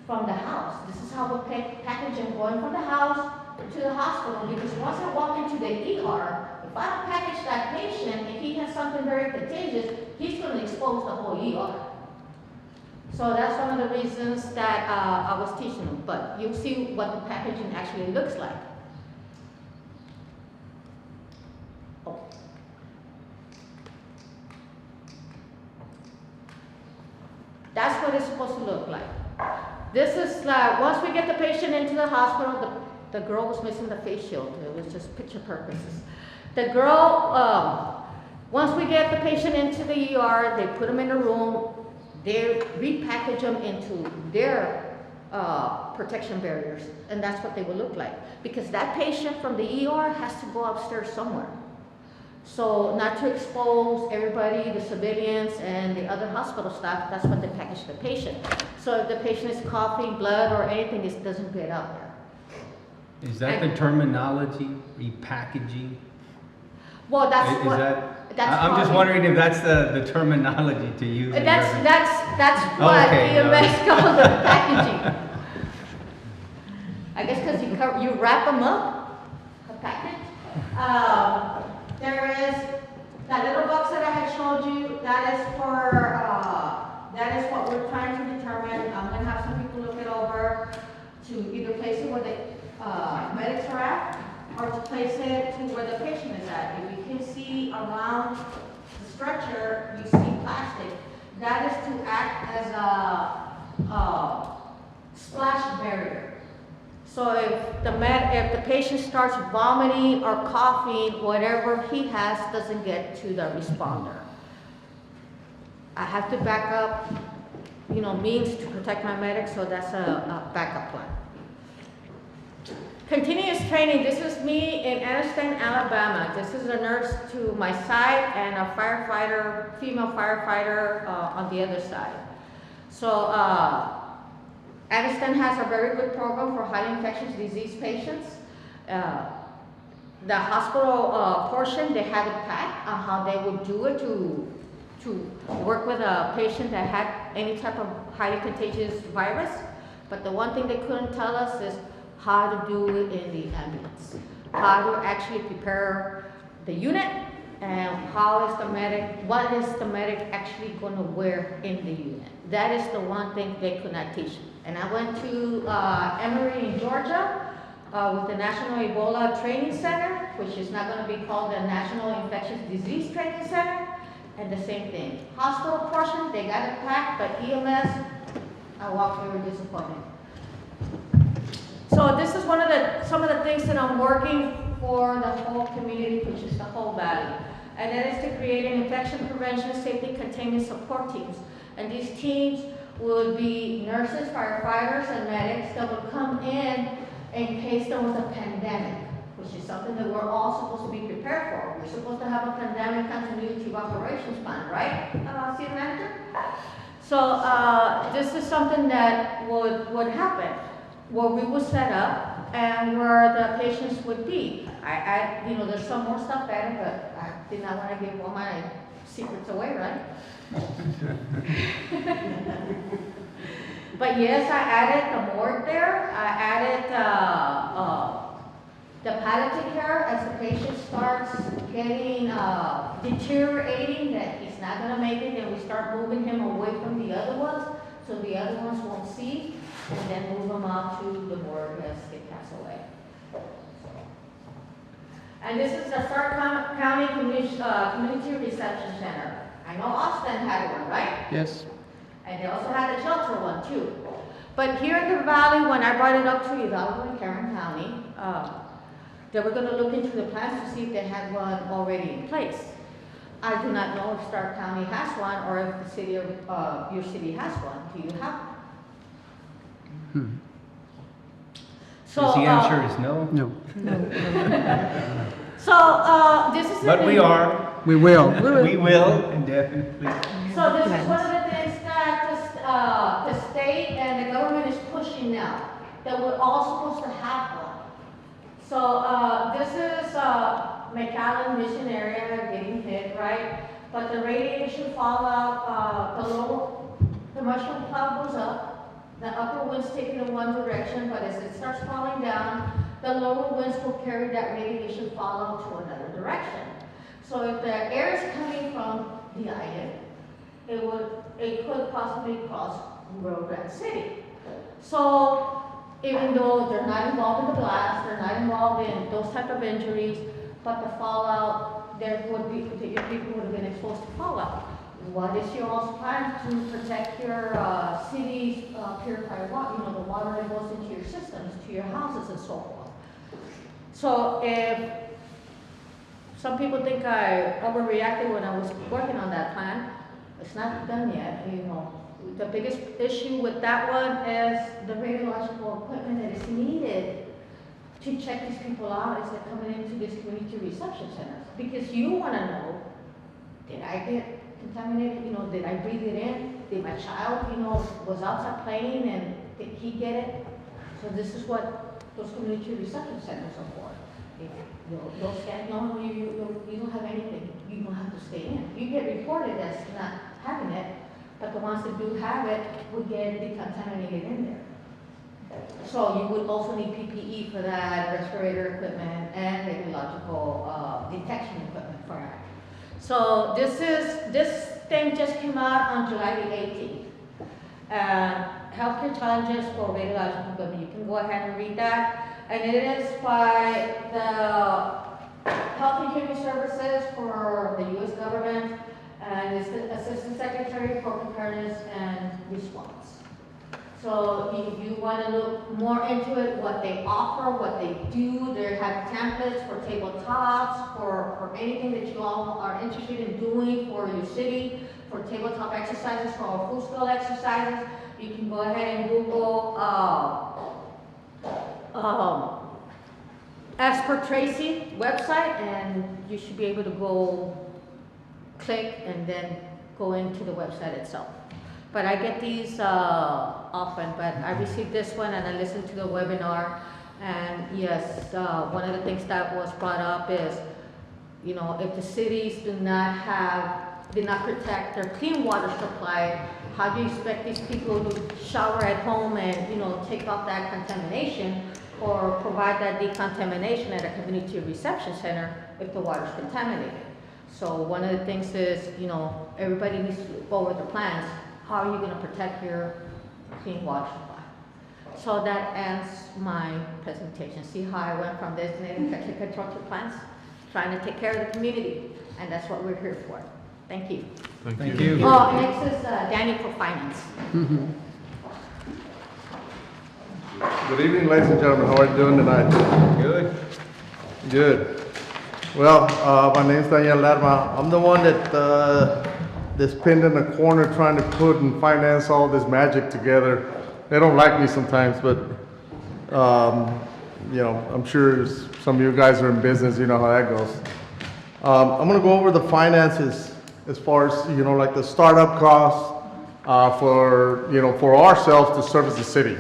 from the house. This is how we package them going from the house to the hospital, because once I walk into the ER, if I don't package that patient, if he has something very contagious, he's going to expose the whole ER. So that's one of the reasons that I was teaching them, but you'll see what the packaging actually looks like. Oh. That's what it's supposed to look like. This is like, once we get the patient into the hospital, the girl was missing the face shield. It was just picture purposes. The girl, once we get the patient into the ER, they put them in a room, they repackage them into their protection barriers, and that's what they will look like. Because that patient from the ER has to go upstairs somewhere. So not to expose everybody, the civilians and the other hospital staff, that's what they package the patient. So if the patient is coughing blood or anything, it doesn't get out there. Is that the terminology, repackaging? Well, that's Is what, that, I'm just wondering if that's the terminology to use. That's what Okay, EMS calls the packaging. I guess because you wrap them up, a package. There is that little box that I had showed you. That is what we're trying to determine. I'm going to have some people look it over to either place it where the medics are at, or to place it to where the patient is at. If you can see around the stretcher, you see plastic. That is to act as a splash barrier. So if the patient starts vomiting or coughing, whatever he has doesn't get to the responder. I have to back up, means to protect my medics, so that's a backup plan. Continuous training, this is me in Anniston, Alabama. This is a nurse to my side and a firefighter, female firefighter on the other side. So Anniston has a very good program for highly infectious disease patients. The hospital portion, they had a pack on how they would do it to work with a patient that had any type of highly contagious virus. But the one thing they couldn't tell us is how to do it in the ambulance, how to actually prepare the unit, and what is the medic actually going to wear in the unit. That is the one thing they could not teach. And I went to Emory in Georgia with the National Ebola Training Center, which is not going to be called the National Infectious Disease Training Center, and the same thing. Hospital portion, they got it packed, but EMS, I walked very disappointed. So this is some of the things that I'm working for the whole community, which is the whole valley. And that is to create an infection prevention, safety, containment support teams. And these teams would be nurses, firefighters, and medics that would come in case there was a pandemic, which is something that we're all supposed to be prepared for. We're supposed to have a pandemic continuity of operations plan, right, City Manager? So this is something that would happen, where we would set up and where the patients would be. There's some more stuff added, but I did not want to give all my secrets away, right? But yes, I added the morgue there. I added the palliative care as the patient starts getting deteriorating, that he's not going to make it, and we start moving him away from the other ones, so the other ones won't see, and then move them out to the morgue as they pass away. And this is the Stark County Community Reception Center. I know Austin had one, right? Yes. And they also had the shelter one too. But here in the valley, when I brought it up to Hidalgo and Cameron County, they were going to look into the plans to see if they had one already in place. I do not know if Stark County has one or if the city of your city has one. Do you have one? So The answer is no. No. So this is the But we thing. are. We will. We will, indefinitely. So this is one of the things that the state and the government is pushing now, that we're all supposed to have one. So this is McAllen Mission area getting hit, right? But the radiation fallout, the mushroom cloud goes up, the upper wind's taking in one direction, but as it starts falling down, the lower winds will carry that radiation fallout to another direction. So if the air is coming from the island, it could possibly cross Rio Grande City. So even though they're not involved in the blast, they're not involved in those type of injuries, but the fallout, people would have been exposed to fallout. What is your all's plan to protect your city's purified water, the water that goes into your systems, to your houses and so forth? So if some people think I overreacted when I was working on that plan, it's not done yet, The biggest issue with that one is the radiological equipment that is needed to check these people out as they're coming into this community reception center. Because you want to know, did I get contaminated? Did I breathe it in? Did my child, was outside playing and did he get it? So this is what those community reception centers are for. Those guys, no, you don't have anything. You don't have to stay in. You get reported as not having it, but the ones that do have it would get decontaminated in there. So you would also need PPE for that, respirator equipment, and radiological detection equipment for that. So this thing just came out on July the 18th. Healthcare challenges for radiological equipment. You can go ahead and read that. And it is by the Health and Human Services for the U.S. government, and it's the Assistant Secretary for Preparedness and Response. So if you want to look more into it, what they offer, what they do, they have templates for tabletops, for anything that you all are interested in doing for your city, for tabletop exercises, for full scale exercises. You can go ahead and Google, as per Tracy website, and you should be able to go click and then go into the website itself. But I get these often, but I received this one and I listened to the webinar. And yes, one of the things that was brought up is, you know, if the cities did not protect their clean water supply, how do you expect these people to shower at home and, you know, take off that contamination or provide that decontamination at a community reception center if the water's contaminated? So one of the things is, you know, everybody needs to go over the plans. How are you going to protect your clean water supply? So that ends my presentation. See how I went from designated infection control to plans? Trying to take care of the community, and that's what we're here for. Thank you. Thank you. Oh, next is Danny for finance. Good evening, ladies and gentlemen. How are you doing tonight? Good. Good. Well, my name's Daniel Lerma. I'm the one that's pinned in the corner trying to put and finance all this magic together. They don't like me sometimes, but you know, I'm sure some of you guys are in business, you know how that goes. I'm gonna go over the finances as far as, you know, like the startup costs for, you know, for ourselves to service the city.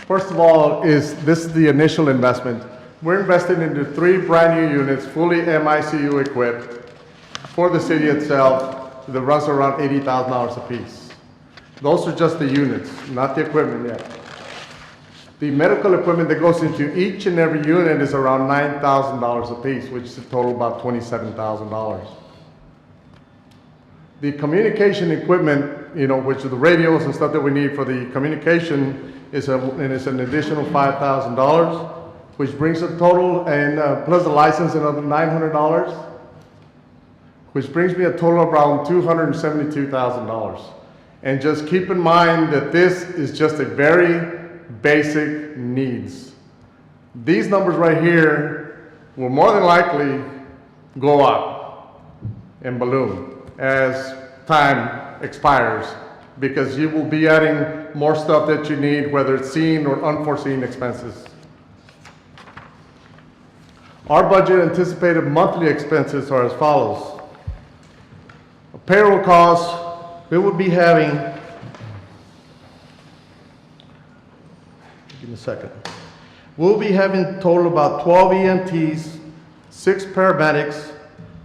First of all, this is the initial investment. We're investing into 3 brand new units, fully MICU equipped for the city itself that runs around $80,000 a piece. Those are just the units, not the equipment yet. The medical equipment that goes into each and every unit is around $9,000 a piece, which is a total about $27,000. The communication equipment, you know, which are the radios and stuff that we need for the communication, is an additional $5,000, which brings the total, and plus the license, another $900, which brings me a total of around $272,000. And just keep in mind that this is just a very basic needs. These numbers right here will more than likely go up and balloon as time expires, because you will be adding more stuff that you need, whether it's seen or unforeseen expenses. Our budget anticipated monthly expenses are as follows. A payroll costs, we would be having, give me a second. We'll be having a total about 12 EMTs, 6 paramedics,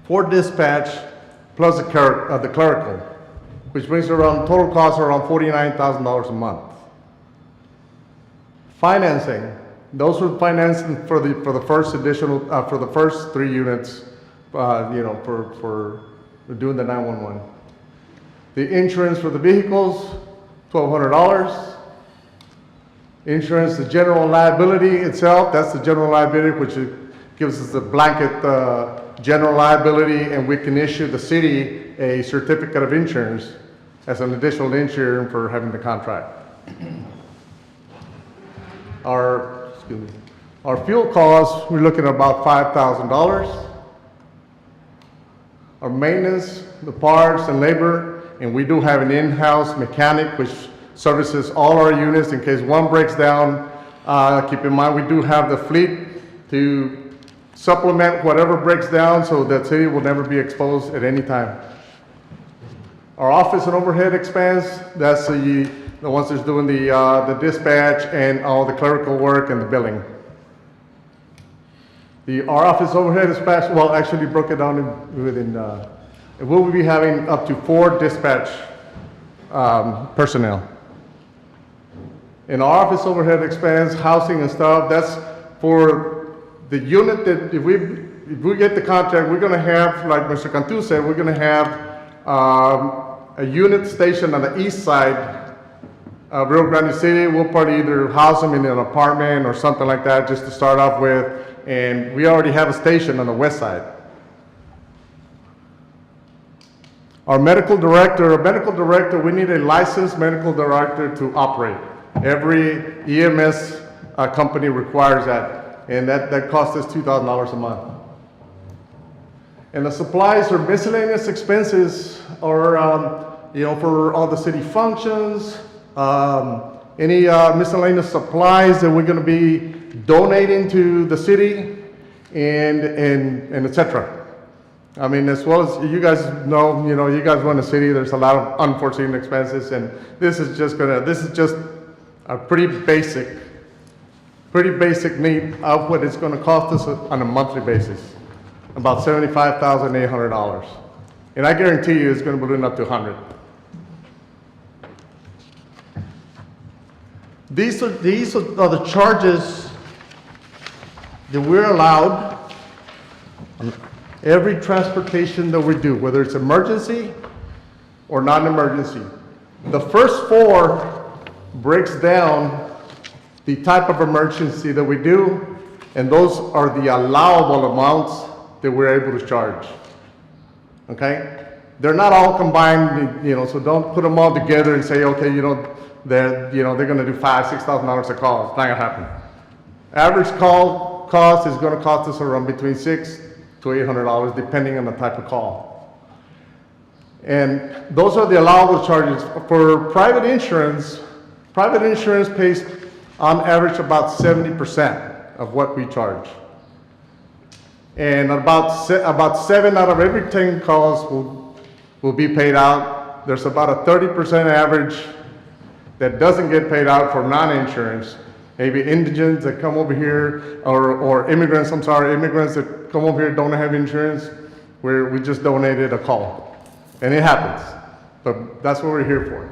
4 dispatch, plus the clerical, which brings around total costs around $49,000 a month. Financing, those were financing for the first additional, for the first 3 units, you know, for doing the 911. The insurance for the vehicles, $1,200. Insurance, the general liability itself, that's the general liability, which gives us a blanket general liability, and we can issue the city a certificate of insurance as an additional insurance for having the contract. Our fuel costs, we're looking at about $5,000. Our maintenance, the parts and labor, and we do have an in-house mechanic which services all our units in case one breaks down. Keep in mind, we do have the fleet to supplement whatever breaks down so that city will never be exposed at any time. Our office and overhead expense, that's the ones that's doing the dispatch and all the clerical work and the billing. Our office overhead expense, well, actually broke it down within, we'll be having up to 4 dispatch personnel. In our office overhead expense, housing and stuff, that's for the unit that if we get the contract, we're gonna have, like Mr. Cantu said, we're gonna have a unit station on the east side of Rio Grande City. We'll probably either house them in an apartment or something like that just to start off with. And we already have a station on the west side. Our medical director, we need a licensed medical director to operate. Every EMS company requires that, and that costs us $2,000 a month. And the supplies or miscellaneous expenses are, for all the city functions, any miscellaneous supplies that we're gonna be donating to the city, and et cetera. I mean, as well as you guys know, you guys run a city, there's a lot of unforeseen expenses, and this is just a pretty basic need of what it's gonna cost us on a monthly basis, about $75,800. And I guarantee you it's gonna balloon up to 100. These are the charges that we're allowed on every transportation that we do, whether it's emergency or non-emergency. The first four breaks down the type of emergency that we do, and those are the allowable amounts that we're able to charge. Okay? They're not all combined, so don't put them all together and say, okay, they're gonna do $5,000-$6,000 a call. It's not gonna happen. Average call cost is gonna cost us around between $600 to $800, depending on the type of call. And those are the allowable charges. For private insurance pays on average about 70% of what we charge. And about 7 out of every 10 calls will be paid out. There's about a 30% average that doesn't get paid out for non-insurance. Maybe indigents that come over here, or immigrants that come over here don't have insurance, where we just donated a call. And it happens, but that's what we're here for.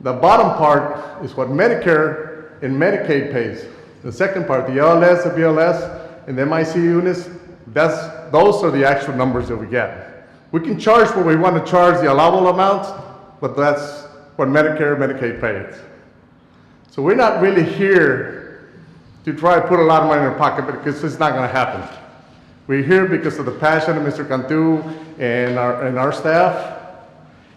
The bottom part is what Medicare and Medicaid pays. The second part, the LLS, the BLS, and the MIC units, those are the actual numbers that we get. We can charge what we want to charge, the allowable amounts, but that's what Medicare and Medicaid pays. So we're not really here to try to put a lot of money in our pocket, because it's not going to happen. We're here because of the passion of Mr. Cantu and our staff,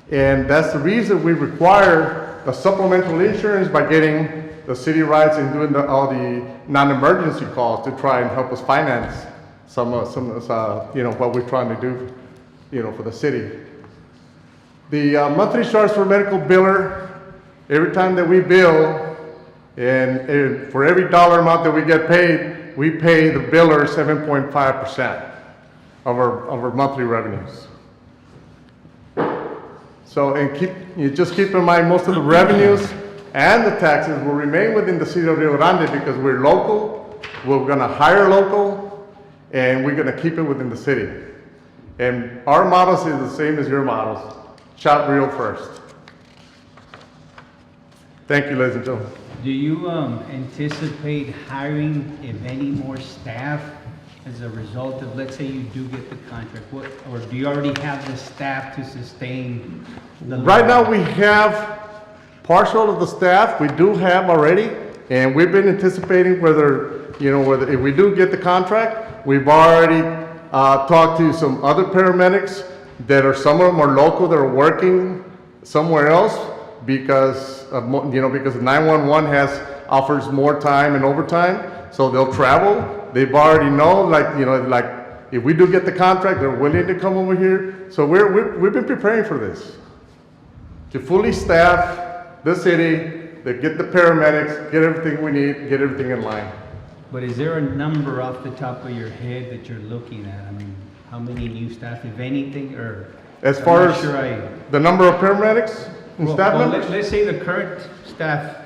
and that's the reason we require the supplemental insurance by getting the city rights and doing all the non-emergency calls to try and help us finance some of what we're trying to do, for the city. The monthly charge for medical biller, every time that we bill, and for every dollar amount that we get paid, we pay the biller 7.5% of our monthly revenues. So, and just keep in mind, most of the revenues and the taxes will remain within the city of Rio Grande, because we're local, we're gonna hire local, and we're gonna keep it within the city. And our models is the same as your models. Shop real first. Thank you, ladies and gentlemen. Do you anticipate hiring, if any, more staff as a result of, let's say you do get the contract? Or do you already have the staff to sustain the? Right now we have partial of the staff we do have already, and we've been anticipating whether if we do get the contract, we've already talked to some other paramedics some of them are local, that are working somewhere else, because because 911 offers more time and overtime, so they'll travel. They've already know, if we do get the contract, they're willing to come over here. So we've been preparing for this, to fully staff the city, to get the paramedics, get everything we need, get everything in line. But is there a number off the top of your head that you're looking at? I mean, how many new staff, if anything, or? As far as the number of paramedics and staff members? Let's say the current staff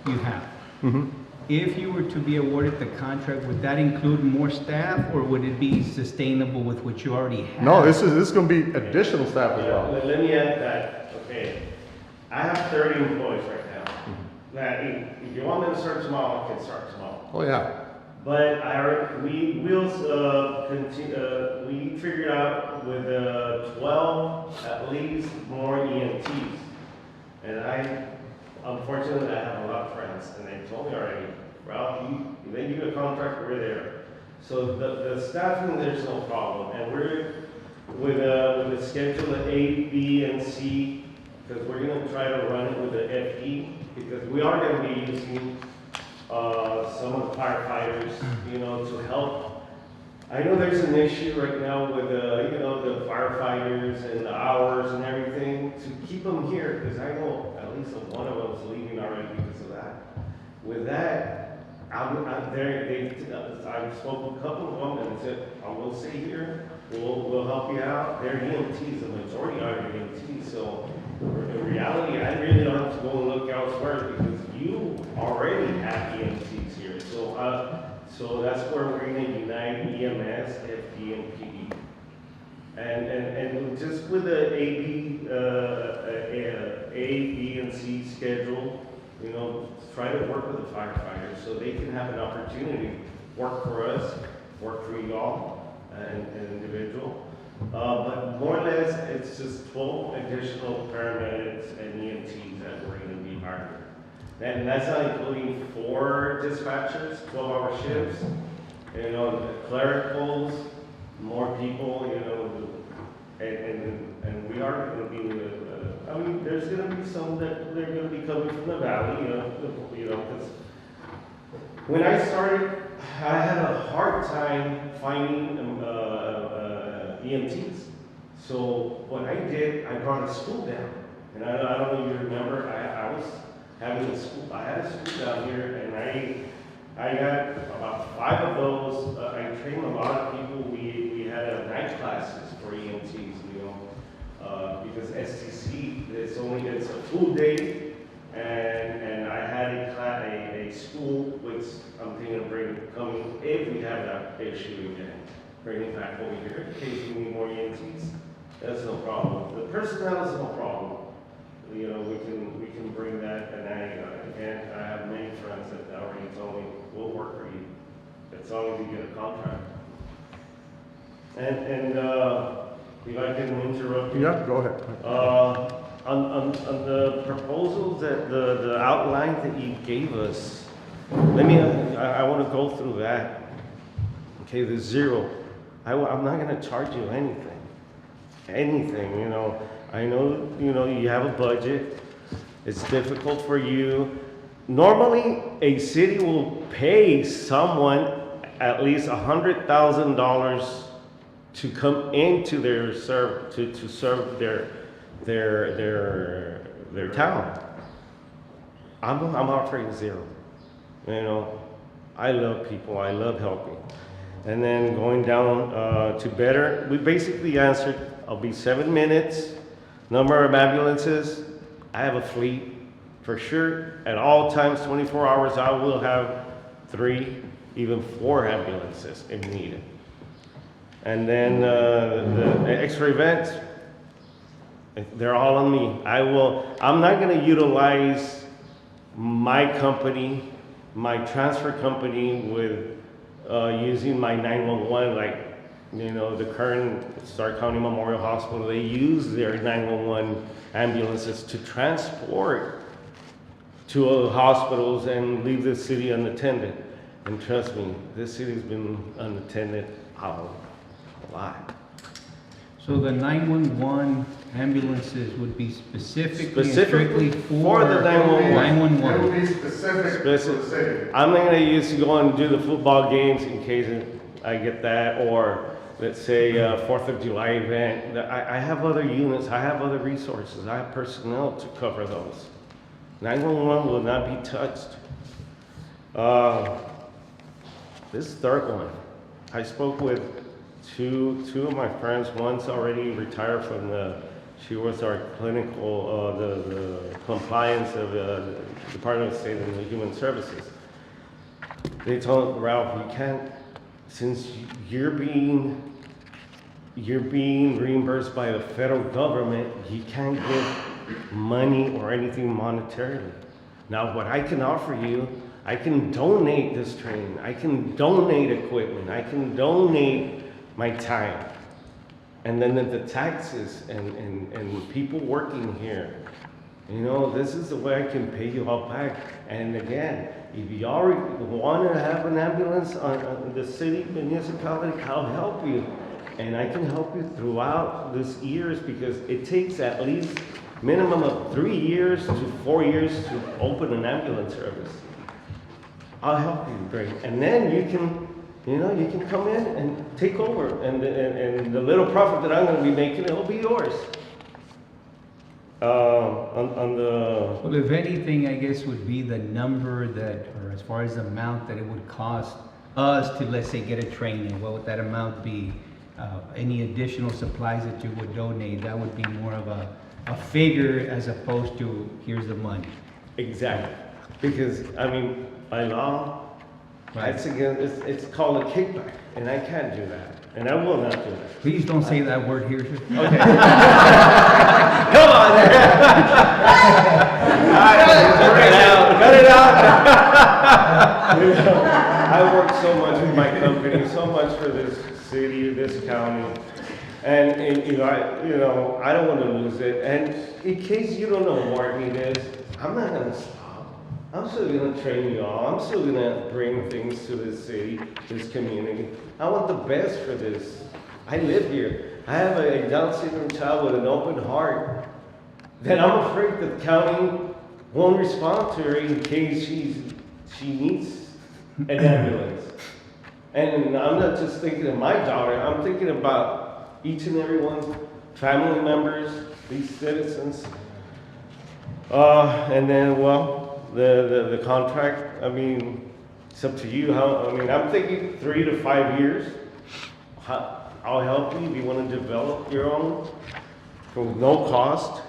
you have. Mm-hmm. If you were to be awarded the contract, would that include more staff, or would it be sustainable with what you already have? No, this is going to be additional staff as well. Let me add that, okay. I have 30 employees right now. That if you want me to start small, I can start small. Oh, yeah. But we will continue. We figured out with 12 at least more EMTs, and unfortunately I have a lot of friends, and they told me already, Ralph, they give you a contract, we're there. So the staffing, there's no problem, and with a schedule of A, B, and C, because we're gonna try to run it with the FE, because we are gonna be using, some of the firefighters, you know, to help. I know there's an issue right now with, you know, the firefighters and the hours and everything, to keep them here, because I know at least one of them is leaving already because of that. With that, I spoke with a couple of them and said, I will stay here, we'll help you out. They're EMTs, the majority are EMTs, so in reality, I really don't have to go and look elsewhere because you already have EMTs here. So that's where we're gonna unite EMS, FD, and PD. And just with the A, B, and C schedule, you know, try to work with the firefighters so they can have an opportunity, work for us, work for y'all, and individual. But more or less, it's just 12 additional paramedics and EMTs that we're gonna be hiring. And that's not including 4 dispatchers, 12-hour shifts, you know, clericals, more people, you know, and we are gonna be, I mean, there's gonna be some that they're gonna be coming from the valley, you know, because when I started, I had a hard time finding EMTs. So what I did, I brought a school down, and I don't know if you remember, I was having a school. I had a school down here, and I got about 5 of those. I trained a lot of people. We had night classes for EMTs, you know, because STC it's a full day, and I had a school which I'm thinking of coming if we have that issue again, bring it back over here in case we need more EMTs. That's no problem. The personnel is no problem. You know, we can bring that, and I have many friends that already told me, we'll work for you, as long as you get a contract. And if I can interrupt you. Yeah, go ahead. On the proposals that, the outline that you gave us, I want to go through that. Okay, the 0. I'm not gonna charge you anything, you know. I know, you know, you have a budget. It's difficult for you. Normally, a city will pay someone at least $100,000 to come into their to serve their town. I'm offering 0. You know, I love people. I love helping. And then going down to better, we basically answered. I'll be 7 minutes. Number of ambulances, I have a fleet for sure. At all times, 24 hours, I will have 3, even 4 ambulances if needed. And then the extra events, they're all on me. I'm not gonna utilize my company, my transfer company with using my 911 like, you know, the current Stark County Memorial Hospital, they use their 911 ambulances to transport to hospitals and leave the city unattended. And trust me, this city's been unattended a lot. So the 911 ambulances would be specifically and Specifically strictly for the 911. It will 911. be specific to the city. I'm not gonna use to go and do the football games in case I get that, or let's say 4th of July event. I have other units, I have other resources, I have personnel to cover those. 911 will not be touched. This third one, I spoke with two of my friends. One's already retired from she was our clinical, the compliance of the Department of State and Human Services. They told Ralph, you can't, since you're being reimbursed by the federal government, you can't give money or anything monetarily. Now, what I can offer you, I can donate this training, I can donate equipment, I can donate my time. And then the taxes and people working here, you know, this is the way I can pay you all back. And again, if you already want to have an ambulance on the city municipality, I'll help you. and I can help you throughout these years because it takes at least minimum of 3 years to 4 years to open an ambulance service. I'll help you bring, and then you can, you can come in and take over, and the little profit that I'm going to be making, it'll be yours. On the Well, if anything, I guess would be the number that, or as far as the amount that it would cost us to, let's say, get a training, what would that amount be? Any additional supplies that you would donate, that would be more of a figure as opposed to, here's the money. Exactly, because I mean, by law, Right. it's called a kickback, and I can't do that, and I will not do that. Please don't say that word here. Okay. Come on. Cut it out. I work so much with my company, so much for this city, this county, and I don't want to lose it. And in case you don't know what it is, I'm not gonna stop. I'm still gonna train you all. I'm still gonna bring things to this city, this community. I want the best for this. I live here. I have a Down syndrome child with an open heart that I'm afraid the county won't respond to her in case she needs an ambulance. And I'm not just thinking of my daughter, I'm thinking about each and every one's family members, these citizens. And then, well, the contract, I mean, it's up to you. I'm thinking 3 to 5 years. I'll help you if you want to develop your own for no cost.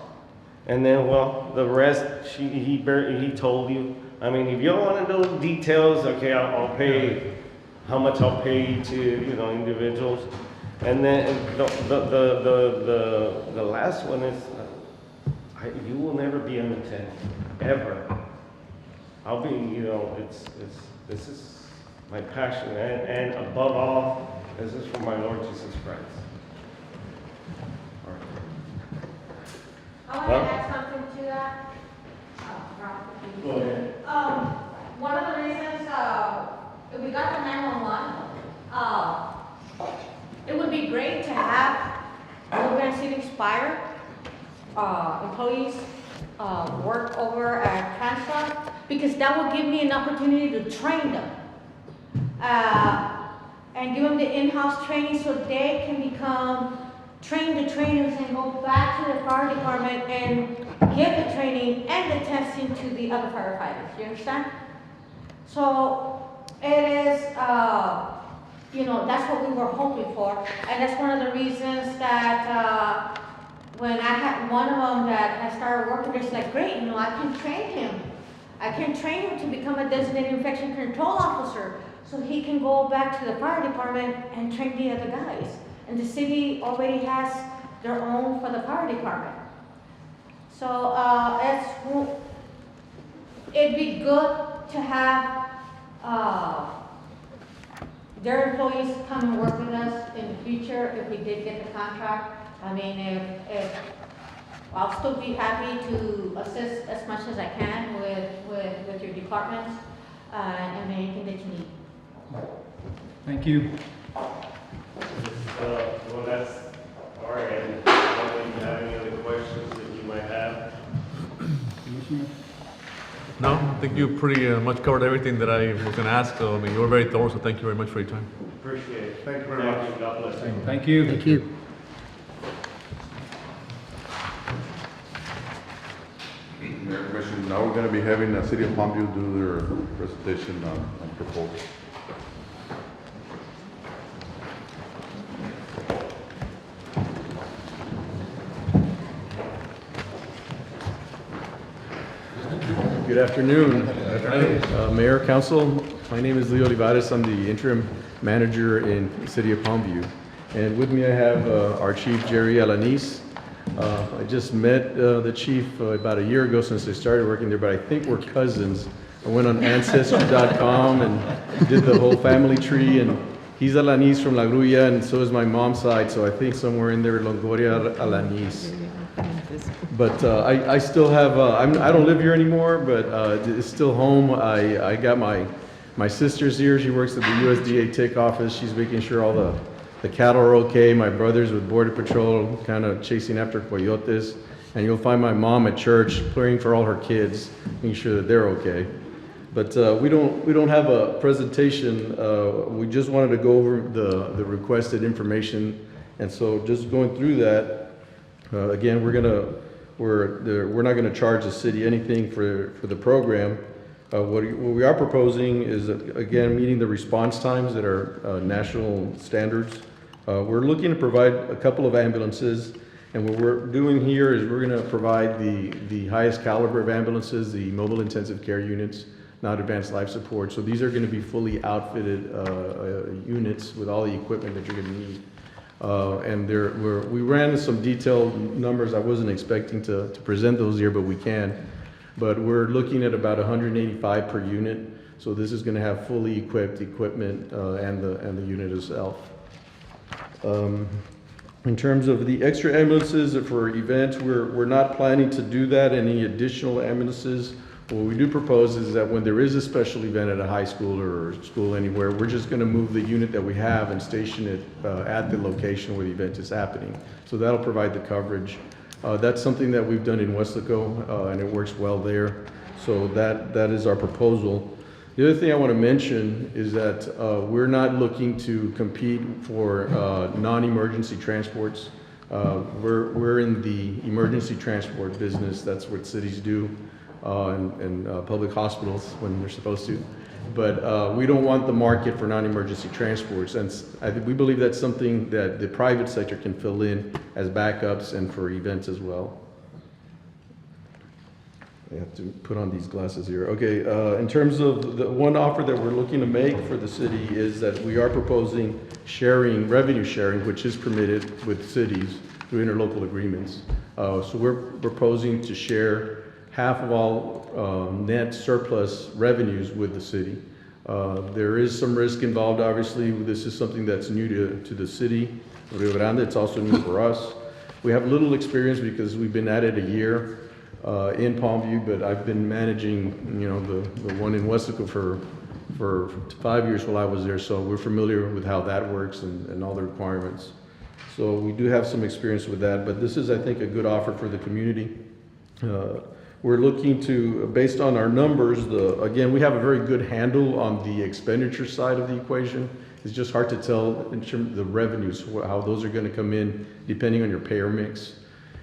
And then, well, the rest, he told you. I mean, if you don't want to know details, okay, I'll pay how much I'll pay to, individuals. And then the last one is, you will never be unattended, ever. I'll be, this is my passion, and above all, this is for my Lord Jesus Christ. All right. I want to add something to that. Go ahead. One of the reasons we got the 911, it would be great to have Rio Grande City Inspire employees work over at Transtar, because that will give me an opportunity to train them and give them the in-house training so they can become trained trainers and go back to the fire department and give the training and the testing to the other firefighters. You understand? So it is, that's what we were hoping for, and that's one of the reasons that when I had one of them that had started working, they're like, great, I can train him. I can train him to become a designated infection control officer so he can go back to the fire department and train the other guys. And the city already has their own for the fire department. So it'd be good to have their employees come and work with us in the future if we did get the contract. I mean, if I'll still be happy to assist as much as I can with your departments and anything that you need. Thank you. Well, that's all right. I don't know if you have any other questions that you might have. Commissioner? No, I think you pretty much covered everything that I was going to ask. So, you were very thorough, so thank you very much for your time. Appreciate it. Thank you very much. God bless you. Thank you. Thank you. Mayor, Commissioner, now we're going to be having the City of Palmview do their presentation on proposal. Good afternoon. Mayor, Council, my name is Leo Olivares. I'm the interim manager in the City of Palmview. And with me I have our chief, Jerry Alanis. I just met the chief about a year ago since I started working there, but I think we're cousins. I went on Ancestry.com and did the whole family tree, and he's Alanis from La Grulla, and so is my mom's side, so I think somewhere in there, Longoria Alanis. But I still have, I don't live here anymore, but it's still home. I got my sister's here. She works at the USDA TIC office. She's making sure all The cattle are okay. My brother's with Border Patrol, kind of chasing after coyotes. And you'll find my mom at church praying for all her kids, making sure that they're okay. But we don't have a presentation. We just wanted to go over the requested information. And so just going through that, again, we're not gonna charge the city anything for the program. What we are proposing is, again, meeting the response times that are national standards. We're looking to provide a couple of ambulances, and what we're doing here is we're gonna provide the highest caliber of ambulances, the mobile intensive care units, not advanced life support. So these are gonna be fully outfitted units with all the equipment that you're gonna need. And we ran some detailed numbers. I wasn't expecting to present those here, but we can. But we're looking at about 185 per unit. So this is gonna have fully equipped equipment and the unit itself. In terms of the extra ambulances for events, we're not planning to do that, any additional ambulances. What we do propose is that when there is a special event at a high school or school anywhere, we're just gonna move the unit that we have and station it at the location where the event is happening. So that'll provide the coverage. That's something that we've done in Westlaco, and it works well there. So that is our proposal. The other thing I want to mention is that we're not looking to compete for non-emergency transports. We're in the emergency transport business. That's what cities do, and public hospitals when they're supposed to. But we don't want the market for non-emergency transports, and we believe that's something that the private sector can fill in as backups and for events as well. I have to put on these glasses here. Okay, in terms of the one offer that we're looking to make for the city is that we are proposing revenue sharing, which is permitted with cities through interlocal agreements. So we're proposing to share half of all net surplus revenues with the city. There is some risk involved, obviously. This is something that's new to the city, Rio Grande. It's also new for us. We have little experience because we've been at it a year in Palmview, but I've been managing, the one in Westlaco for 5 years while I was there, so we're familiar with how that works and all the requirements. So we do have some experience with that, but this is, I think, a good offer for the community. We're looking to, based on our numbers, again, we have a very good handle on the expenditure side of the equation. It's just hard to tell in terms of the revenues, how those are going to come in depending on your payer mix.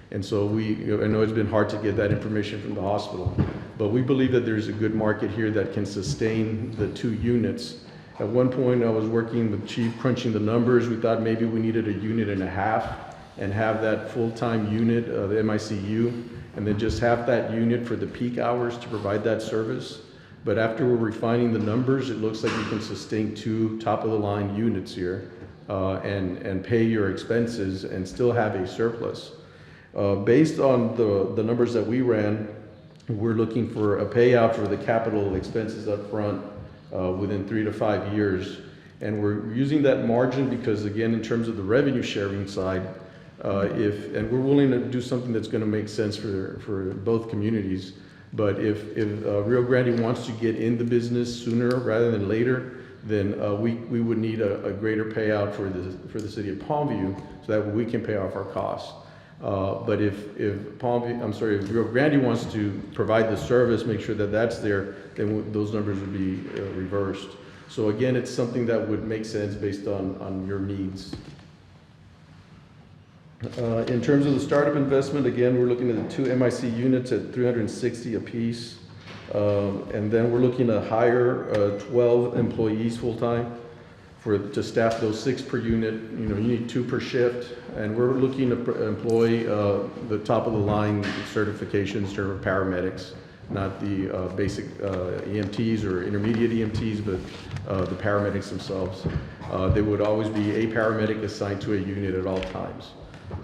And so I know it's been hard to get that information from the hospital, but we believe that there's a good market here that can sustain the 2 units. At one point, I was working with Chief crunching the numbers. We thought maybe we needed a unit and a half and have that full-time unit, the MICU, and then just have that unit for the peak hours to provide that service. But after we're refining the numbers, it looks like we can sustain 2 top-of-the-line units here and pay your expenses and still have a surplus. Based on the numbers that we ran, we're looking for a payout for the capital expenses up front within 3 to 5 years. And we're using that margin because, again, in terms of the revenue sharing side, and we're willing to do something that's going to make sense for both communities. But if Rio Grande wants to get in the business sooner rather than later, then we would need a greater payout for the city of Palmview so that we can pay off our costs. But if Rio Grande wants to provide the service, make sure that that's there, then those numbers would be reversed. So again, it's something that would make sense based on your needs. In terms of the startup investment, again, we're looking at the 2 MIC units at $360 apiece. And then we're looking to hire 12 employees full-time to staff those 6 per unit. You need 2 per shift. And we're looking to employ the top-of-the-line certifications for paramedics, not the basic EMTs or intermediate EMTs, but the paramedics themselves. They would always be a paramedic assigned to a unit at all times.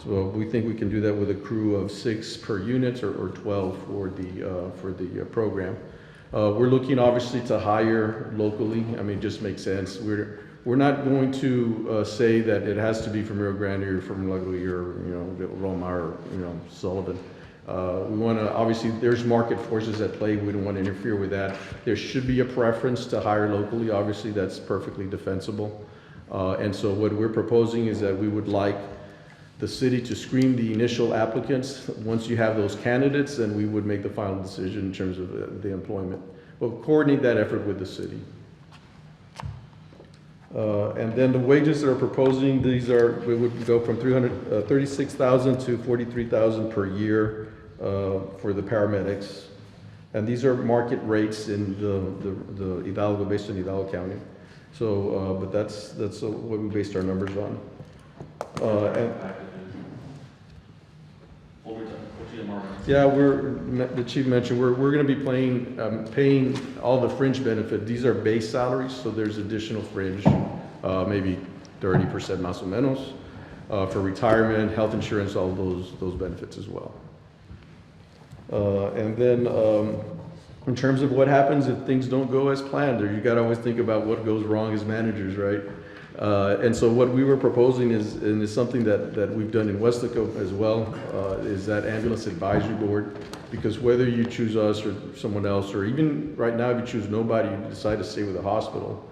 So we think we can do that with a crew of 6 per unit or 12 for the program. We're looking obviously to hire locally. I mean, it just makes sense. We're not going to say that it has to be from Rio Grande or from Lugly or Roma or Sullivan. We want to, obviously there's market forces at play. We don't want to interfere with that. There should be a preference to hire locally. Obviously that's perfectly defensible. And so what we're proposing is that we would like the city to screen the initial applicants. Once you have those candidates, then we would make the final decision in terms of the employment. We'll coordinate that effort with the city. And then the wages that are proposing, these are, we would go from 36,000 to 43,000 per year for the paramedics. And these are market rates in the Hidalgo, based on Hidalgo County. So, but that's what we based our numbers on. And yeah, the chief mentioned, we're going to be paying all the fringe benefit. These are base salaries, so there's additional fringe, maybe 30% más o menos, for retirement, health insurance, all those benefits as well. And then in terms of what happens if things don't go as planned, or you got to always think about what goes wrong as managers, right? And so what we were proposing is, and it's something that we've done in Westlaco as well, is that ambulance advisory board. Because whether you choose us or someone else, or even right now if you choose nobody, you decide to stay with the hospital,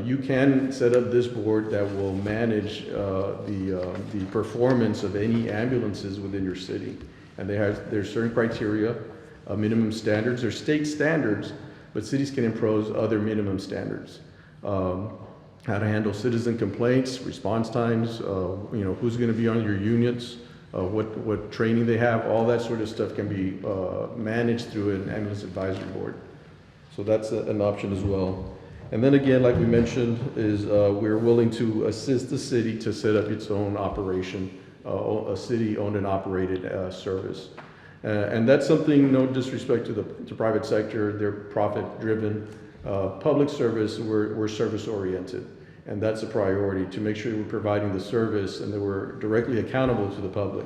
you can set up this board that will manage the performance of any ambulances within your city. And there's certain criteria, minimum standards. There's state standards, but cities can impose other minimum standards. How to handle citizen complaints, response times, who's going to be on your units, what training they have, all that sort of stuff can be managed through an ambulance advisory board. So that's an option as well. And then again, like we mentioned, is we're willing to assist the city to set up its own operation, a city-owned and operated service. And that's something, no disrespect to the private sector, they're profit-driven. Public service, we're service-oriented, and that's a priority, to make sure we're providing the service and that we're directly accountable to the public.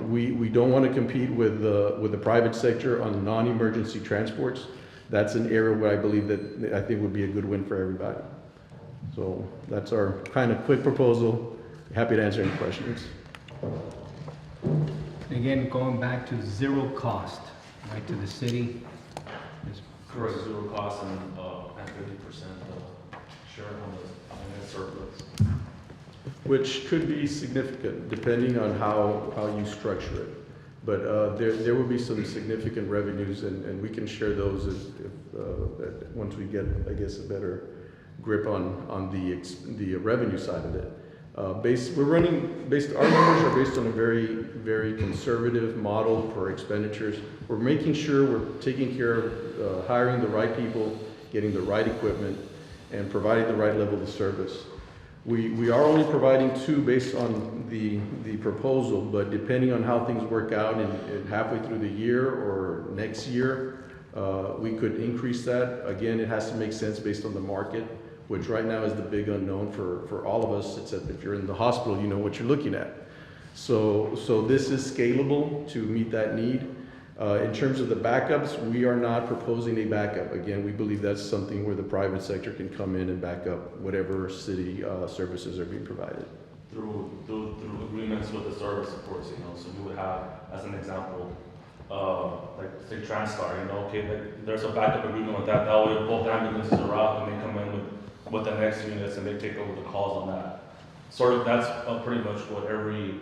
We don't want to compete with the private sector on non-emergency transports. That's an area where I believe that I think would be a good win for everybody. So that's our kind of quick proposal. Happy to answer any questions. Again, going back to zero cost, right, to the city. Correct, zero cost and 50% share on the surplus. Which could be significant depending on how you structure it. But there will be some significant revenues, and we can share those once we get, I guess, a better grip on the revenue side of it. Our numbers are based on a very, very conservative model for expenditures. We're making sure we're taking care of hiring the right people, getting the right equipment, and providing the right level of service. We are only providing 2 based on the proposal, but depending on how things work out in halfway through the year or next year, we could increase that. Again, it has to make sense based on the market, which right now is the big unknown for all of us. It's that if you're in the hospital, you know what you're looking at. So this is scalable to meet that need. In terms of the backups, we are not proposing a backup. Again, we believe that's something where the private sector can come in and back up whatever city services are being provided. Through agreements with the service, of course, so we would have, as an example, like say TransStar, okay, there's a backup agreement with that. That way both ambulances are out and they come in with the next units and they take over the calls on that. Sort of, that's pretty much what every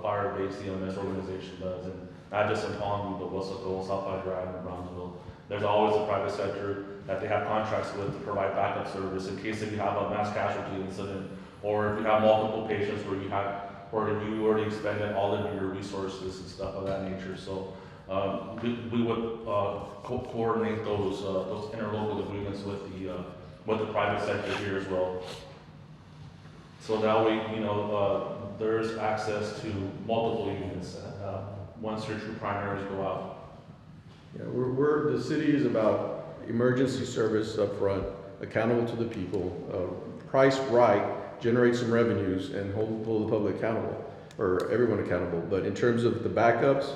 fire-based EMS organization does, and not just in Palmview, but Westlaco, Southside Drive, and Brownsville. There's always a private sector that they have contracts with to provide backup service in case if you have a mass casualty incident, or if you have multiple patients where you already expended all of your resources and stuff of that nature. So we would coordinate those interlocal agreements with the private sector here as well. So that way, there's access to multiple units once your true primaries go out. Yeah, the city is about emergency service up front, accountable to the people, priced right, generate some revenues, and hold the public accountable, or everyone accountable. But in terms of the backups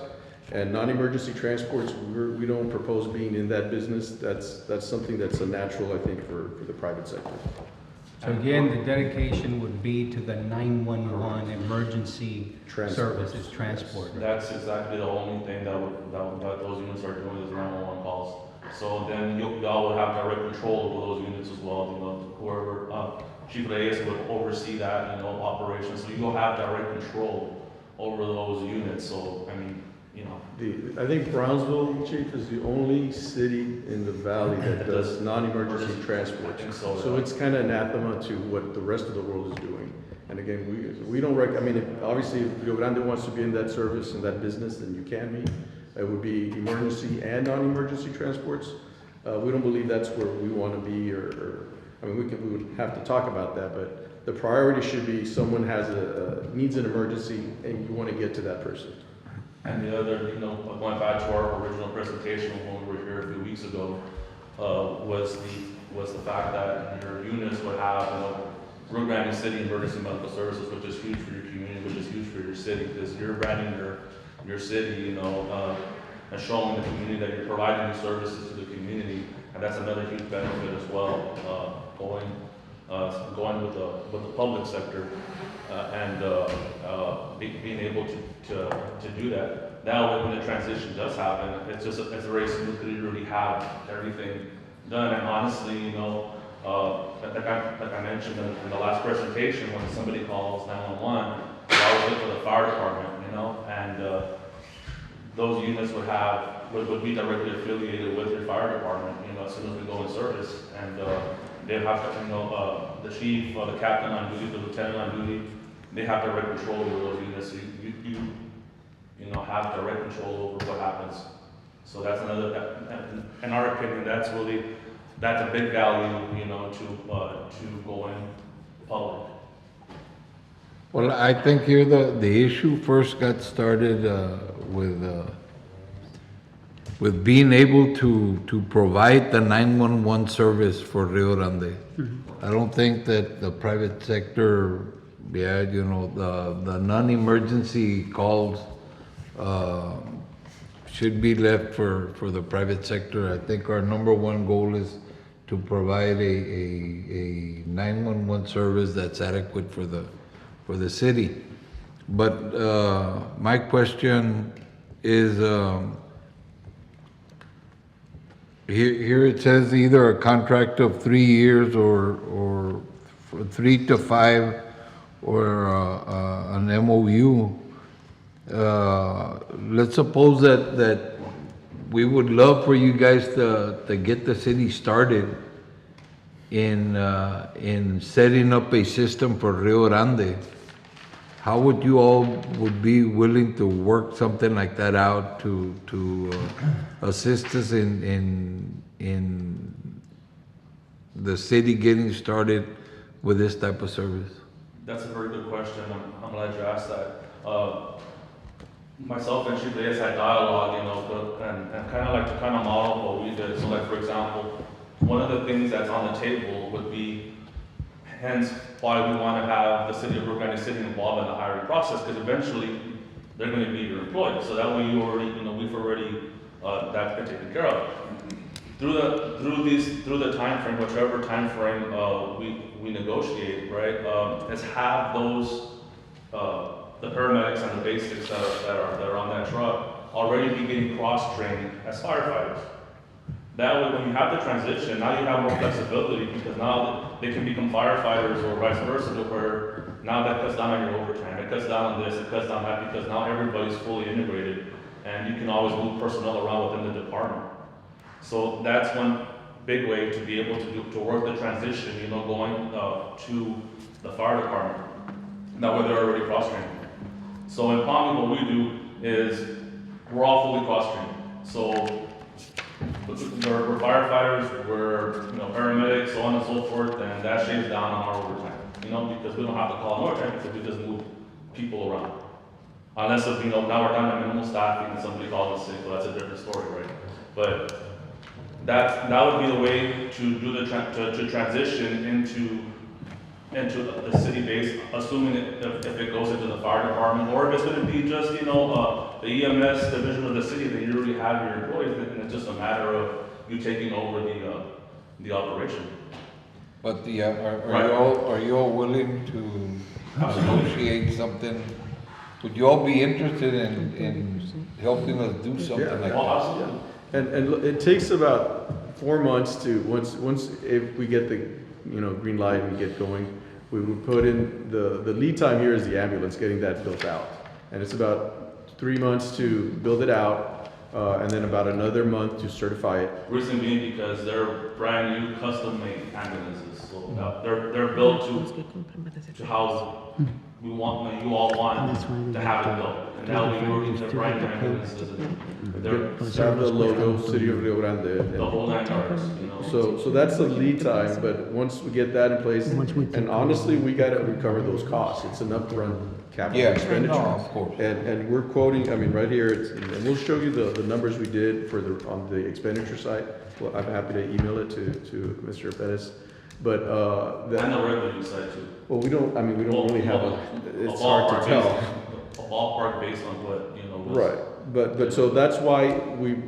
and non-emergency transports, we don't propose being in that business. That's something that's a natural, I think, for the private sector. So again, the dedication would be to the 911 emergency services transport. That's exactly the only thing that those units are doing is 911 calls. So then y'all would have direct control over those units as well. Whoever Chief Reyes would oversee that, operation, so you will have direct control over those units, so, I mean, I think Brownsville, Chief, is the only city in the valley that does non-emergency transport. I think so, So yeah. it's kind of anathema to what the rest of the world is doing. And again, we don't obviously, if Rio Grande wants to be in that service and that business, then you can be. It would be emergency and non-emergency transports. We don't believe that's where we want to be, we would have to talk about that, but the priority should be someone needs an emergency and you want to get to that person. And the other, going back to our original presentation when we were here a few weeks ago, was the fact that your units would have, Rio Grande City Emergency Medical Services, which is huge for your community, which is huge for your city, because you're branding your city, and showing the community that you're providing these services to the community, and that's another huge benefit as well, going with the public sector, and being able to do that. Now, when the transition does happen, it's very smooth because you already have everything done. And honestly, like I mentioned in the last presentation, when somebody calls 911, they always look for the fire department, and those units would be directly affiliated with your fire department, as soon as we go in service, and they have to, the chief, the captain on duty, the lieutenant on duty, they have direct control over those units. So you have direct control over what happens. So that's another, in our opinion, that's a big value, to go in public. Well, I think here the issue first got started with being able to provide the 911 service for Rio Grande. I don't think that the private sector, the non-emergency calls should be left for the private sector. I think our number one goal is to provide a 911 service that's adequate for the city. But my question is, here it says either a contract of 3 years or 3 to 5 or an MOU. Let's suppose that we would love for you guys to get the city started in setting up a system for Rio Grande. How would you all be willing to work something like that out to assist us in the city getting started with this type of service? That's a very good question. I'm glad you asked that. Myself and Chief Reyes had dialogue, and kind of model what we did. So, like, for example, one of the things that's on the table would be, hence why we want to have the city of Rio Grande City involved in the hiring process, because eventually they're going to be your employees. So that way we've already that's been taken care of. Through the time frame, whichever time frame we negotiate, right, is have those the paramedics and the basics that are on that truck already be getting cross-trained as firefighters. That way, when you have the transition, now you have more flexibility, because now they can become firefighters or vice versa, where now that cuts down on your overtime, it cuts down on this, it cuts down that, because now everybody's fully integrated and you can always move personnel around within the department. So that's one big way to be able to work the transition, going to the fire department. That way they're already cross-trained. So in Palmy, what we do is we're all fully cross-trained. So we're firefighters, we're paramedics, so on and so forth, and that shaves down on our overtime. Because we don't have to call an overtime, because we just move people around. Unless if now we're down to minimal staffing and somebody calls us sick, well, that's a different story, right? But that would be the way to do to transition into the city base, assuming if it goes into the fire department, or if it's going to be just the EMS division of the city that you already have your employees, then it's just a matter of you taking over the operation. But are you all willing to negotiate something? Would you all be interested in helping us do something like that? Absolutely. And it takes about 4 months to once if we get green light and get going. We would put in, the lead time here is the ambulance, getting that built out. And it's about 3 months to build it out, and then about another month to certify it. Reason being because they're brand new custom-made ambulances, so they're built to house, you all want to have it built. And now we already have brand new ambulances, and they're Have the logo, City of Rio Grande. and- the whole 9 yards, So that's the lead time, but once we get that in place, and honestly, we gotta recover those costs. It's an upfront capital Yeah, expenditure. no, of course. And we're quoting, I mean, right here, and we'll show you the numbers we did on the expenditure side. Well, I'm happy to email it to Mr. Perez, but, and the revenue side too. well, we don't really have it's hard to tell. A ballpark based on what, was. Right, but so that's why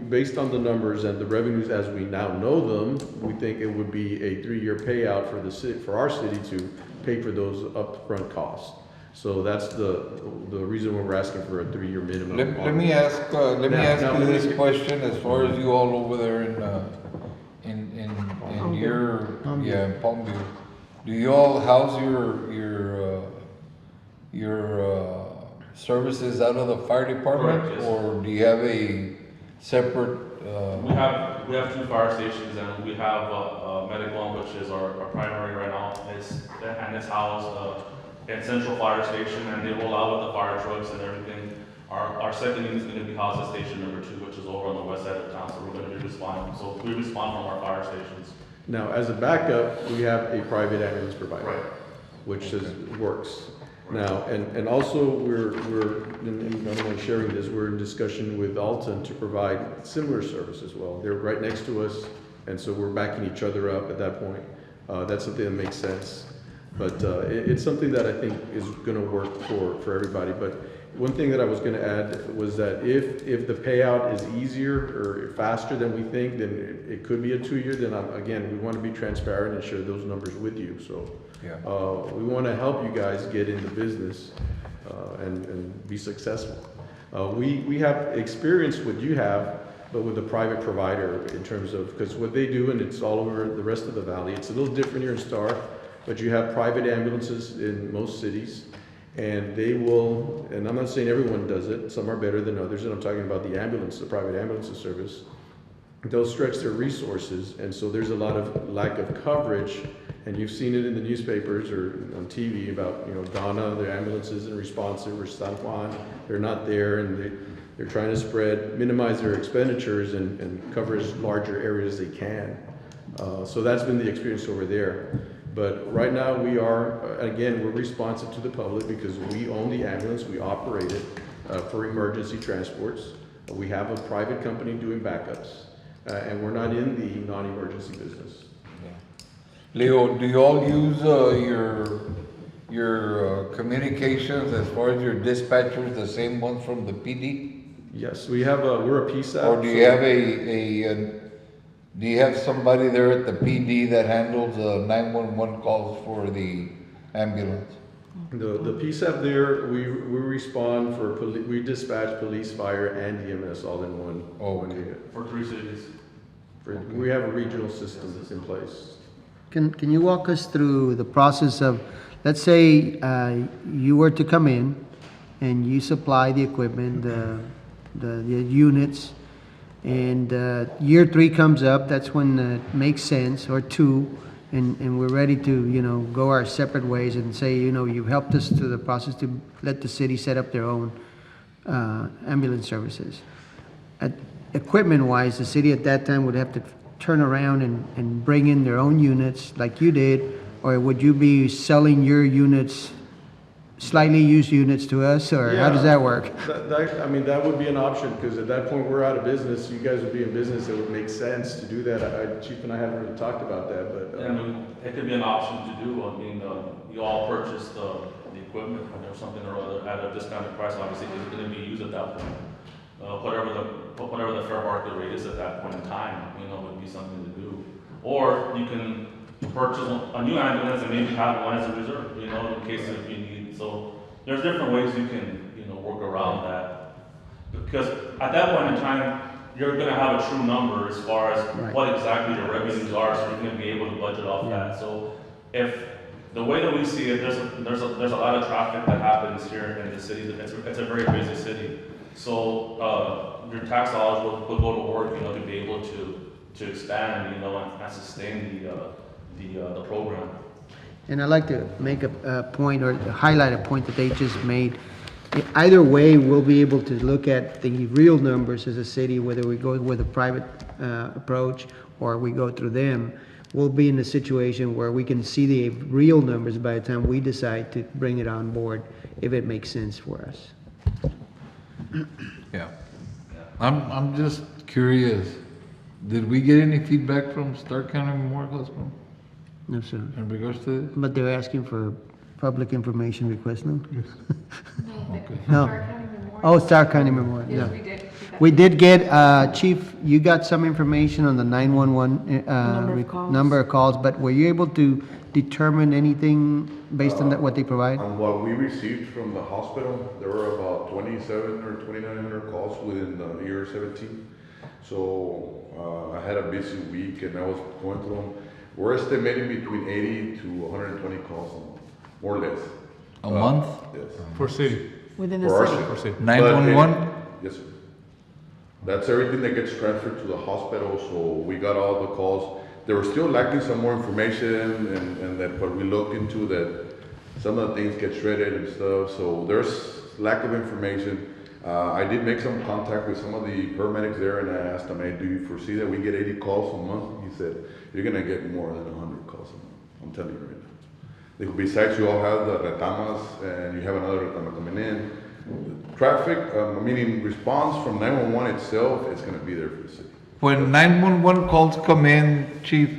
based on the numbers and the revenues as we now know them, we think it would be a 3-year payout for the city, for our city to pay for those upfront costs. So that's the reason why we're asking for a 3-year minimum. Let me ask Now, you this question as far as you all over there in Palmview. Do you all house your services out of the fire department? Correct, yes. Or do you have a separate, We have 2 fire stations, and we have Medical One, which is our primary right now. It's housed at Central Fire Station, and they roll out with the fire trucks and everything. Our second unit is going to be housed at station number 2, which is over on the west side of town. So we're going to be responding. So we respond from our fire stations. Now, as a backup, we have a private ambulance provider, Right. which works. Now, and also we're and I'm only sharing this, we're in discussion with Alton to provide similar service as well. They're right next to us, and so we're backing each other up at that point. That's something that makes sense. But it's something that I think is gonna work for everybody. But one thing that I was gonna add was that if the payout is easier or faster than we think, then it could be a 2-year, then again, we wanna be transparent and share those numbers with you, so. Yeah. We want to help you guys get into business and be successful. We have experience what you have, but with a private provider in terms of, because what they do, and it's all over the rest of the valley, it's a little different here in Star, but you have private ambulances in most cities, and they will, and I'm not saying everyone does it, some are better than others, and I'm talking about the private ambulance service. They'll stretch their resources, and so there's a lot of lack of coverage. And you've seen it in the newspapers or on TV about, Donna, their ambulances and responsive, or San Juan, they're not there, and they're trying to minimize their expenditures and cover as larger areas as they can. So that's been the experience over there. But right now we're responsive to the public because we own the ambulance, we operate it for emergency transports. We have a private company doing backups, and we're not in the non-emergency business. Leo, do you all use your communications as far as your dispatchers, the same ones from the PD? Yes, we're a PSAP. Or do you have do you have somebody there at the PD that handles 911 calls for the ambulance? The PSAP there, we respond we dispatch police, fire, and EMS all in one. Oh, okay. unit. For 3 cities. We have a regional system that's in place. Can you walk us through the process of, let's say, you were to come in and you supply the equipment, the units, and year 3 comes up, that's when it makes sense, or 2, and we're ready to, go our separate ways and say, you've helped us through the process to let the city set up their own ambulance services. Equipment-wise, the city at that time would have to turn around and bring in their own units like you did, or would you be selling your units, slightly used units to us, or how does that work? That would be an option, because at that point, we're out of business, you guys would be in business, it would make sense to do that. Chief and I haven't really talked about that, but. It could be an option to do. You all purchased the equipment or something or other at a discounted price, obviously, because it's gonna be used at that point. Whatever the fair market rate is at that point in time, would be something to do. Or you can purchase a new ambulance and maybe have one as a reserve, in case if you need. So there's different ways you can, work around that. Because at that point in time, you're gonna have a true number as far as what exactly your revenues are, so you're gonna be able to budget off that. So if the way that we see it, there's a lot of traffic that happens here in the city. It's a very busy city. So your tax dollars will go to work, you know, to be able to expand, you know, and sustain the program. And I'd like to make a point or highlight a point that they just made. Either way, we'll be able to look at the real numbers as a city, whether we go with a private approach or we go through them. We'll be in a situation where we can see the real numbers by the time we decide to bring it on board, if it makes sense for us. Yeah. I'm just curious, did we get any feedback from Stark County Memorial Hospital No, sir. in regards to this? But they're asking for public information request, no? Okay. No. Stark County Memorial. Oh, Stark County Memorial, Yes, no. we did. We did get, Chief, you got some information on the 911 number of calls, but were you able to determine anything based on what they provide? On what we received from the hospital, there were about 27 or 2,900 calls within the year 17. So I had a busy week and I was going through them. We're estimating between 80 to 120 calls a month, more or less. A month? Yes. For city. Within the For our city. city. 911? Yes, sir. That's everything that gets transferred to the hospital, so we got all the calls. They were still lacking some more information and that, but we looked into that some of the things get shredded and stuff, so there's lack of information. I did make some contact with some of the paramedics there and I asked them, hey, do you foresee that we get 80 calls a month? He said, you're gonna get more than 100 calls a month, I'm telling you right now. Besides, you all have the retamas and you have another retama coming in. Traffic, meaning response from 911 itself is gonna be there for the city. When 911 calls come in, Chief,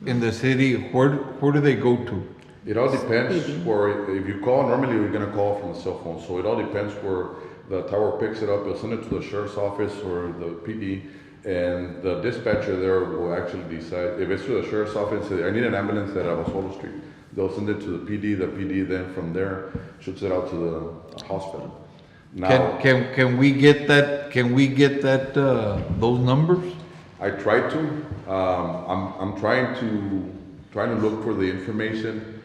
in the city, where do they go to? It all depends where, if you call, normally you're gonna call from the cell phone, so it all depends where the tower picks it up, they'll send it to the sheriff's office or the PD, and the dispatcher there will actually decide, if it's to the sheriff's office, I need an ambulance at Abasolo Street, they'll send it to the PD then from there shoots it out to the hospital. Now, Can we get that, those numbers? I tried to, I'm trying to look for the information.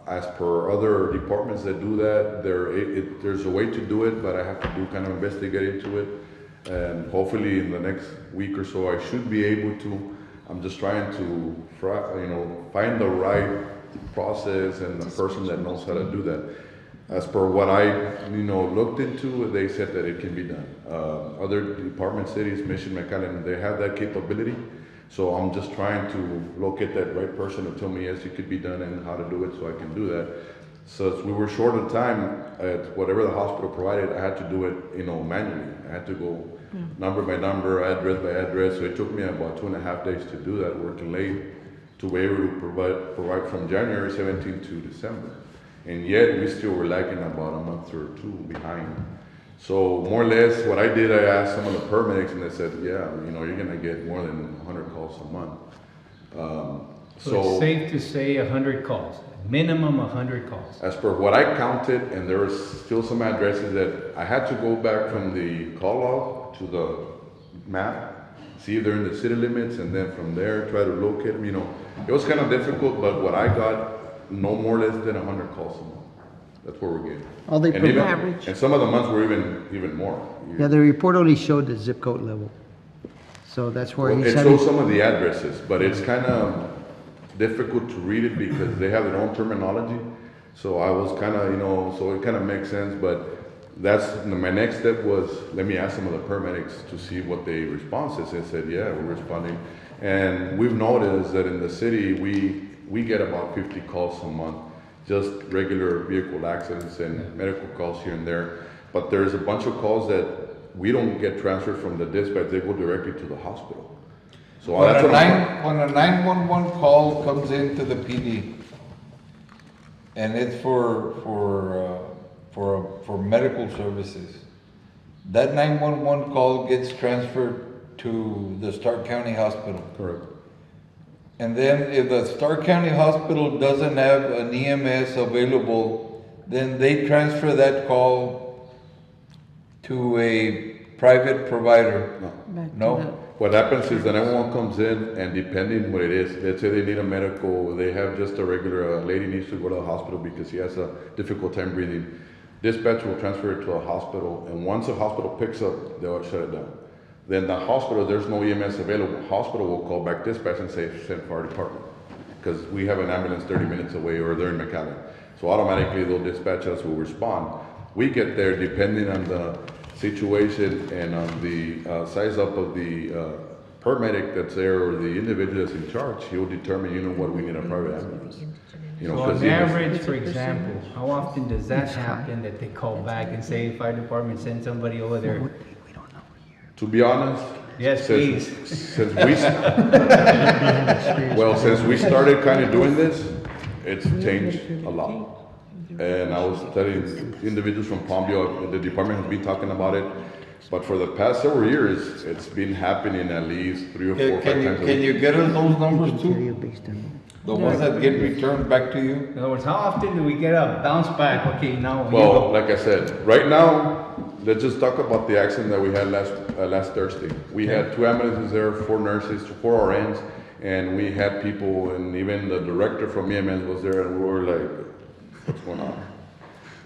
As per other departments that do that, there's a way to do it, but I have to do kind of investigate into it. And hopefully in the next week or so, I should be able to. I'm just trying to, find the right process and the person that knows how to do that. As per what I, looked into, they said that it can be done. Other department cities, Mission, McAllen, they have that capability. So I'm just trying to locate that right person to tell me, yes, it could be done and how to do it so I can do that. So we were short of time at whatever the hospital provided, I had to do it, manually. I had to go number by number, address by address. So it took me about 2.5 days to do that, working late to be able to provide from January 17 to December. And yet we still were lagging about a month or two behind. So more or less what I did, I asked some of the paramedics and they said, yeah, you're gonna get more than 100 calls a month. So it's safe to say 100 calls, minimum 100 calls. As per what I counted, and there was still some addresses that I had to go back from the call log to the map, see if they're in the city limits, and then from there try to locate them. It was kind of difficult, but what I got, no more or less than 100 calls a month. That's what we're getting. All they And even- average. And some of the months were even more. Yeah, the report only showed the zip code level. So that's where Well, he it said. shows some of the addresses, but it's kind of difficult to read it because they have their own terminology. So I was kind of, so it kind of makes sense, but my next step was, let me ask some of the paramedics to see what they respond is. They said, yeah, we're responding. And we've noticed that in the city, we get about 50 calls a month, just regular vehicle accidents and medical calls here and there. But there's a bunch of calls that we don't get transferred from the dispatch, they go directly to the hospital. So When that's a what I'm. when a 911 call comes into the PD, and it's for medical services, that 911 call gets transferred to the Stark County Hospital. Correct. And then if the Stark County Hospital doesn't have an EMS available, then they transfer that call to a private provider. Back to No? the what happens is that everyone comes in and depending what it is, let's say they need a medical, they have just a regular, lady needs to go to the hospital because she has a difficult time breathing. Dispatch will transfer it to a hospital, and once the hospital picks up, they'll shut it down. Then the hospital, there's no EMS available, hospital will call back dispatch and say, send fire department. Because we have an ambulance 30 minutes away or they're in McAllen. So automatically they'll dispatch us, will respond. We get there depending on the situation and on the size up of the paramedic that's there or the individual that's in charge. He'll determine, you know what, we need a private ambulance. You know, So 'cause on the EMS average, for example, how often does that happen that they call back and say, fire department, send somebody over there? To be honest, Yes, since, please. since we, well, since we started kind of doing this, it's changed a lot. And I was telling individuals from Palmview, the department has been talking about it, but for the past several years, it's been happening at least 3 or 4 or 5 times a Can week. you get us those numbers too? The ones that get returned back to you? In other words, how often do we get a bounce back? Okay, now you Well, go. like I said, right now, let's just talk about the accident that we had last Thursday. We had 2 ambulances there, 4 nurses, 4 RNs, and we had people, and even the director from EMS was there, and we were like, what's going on?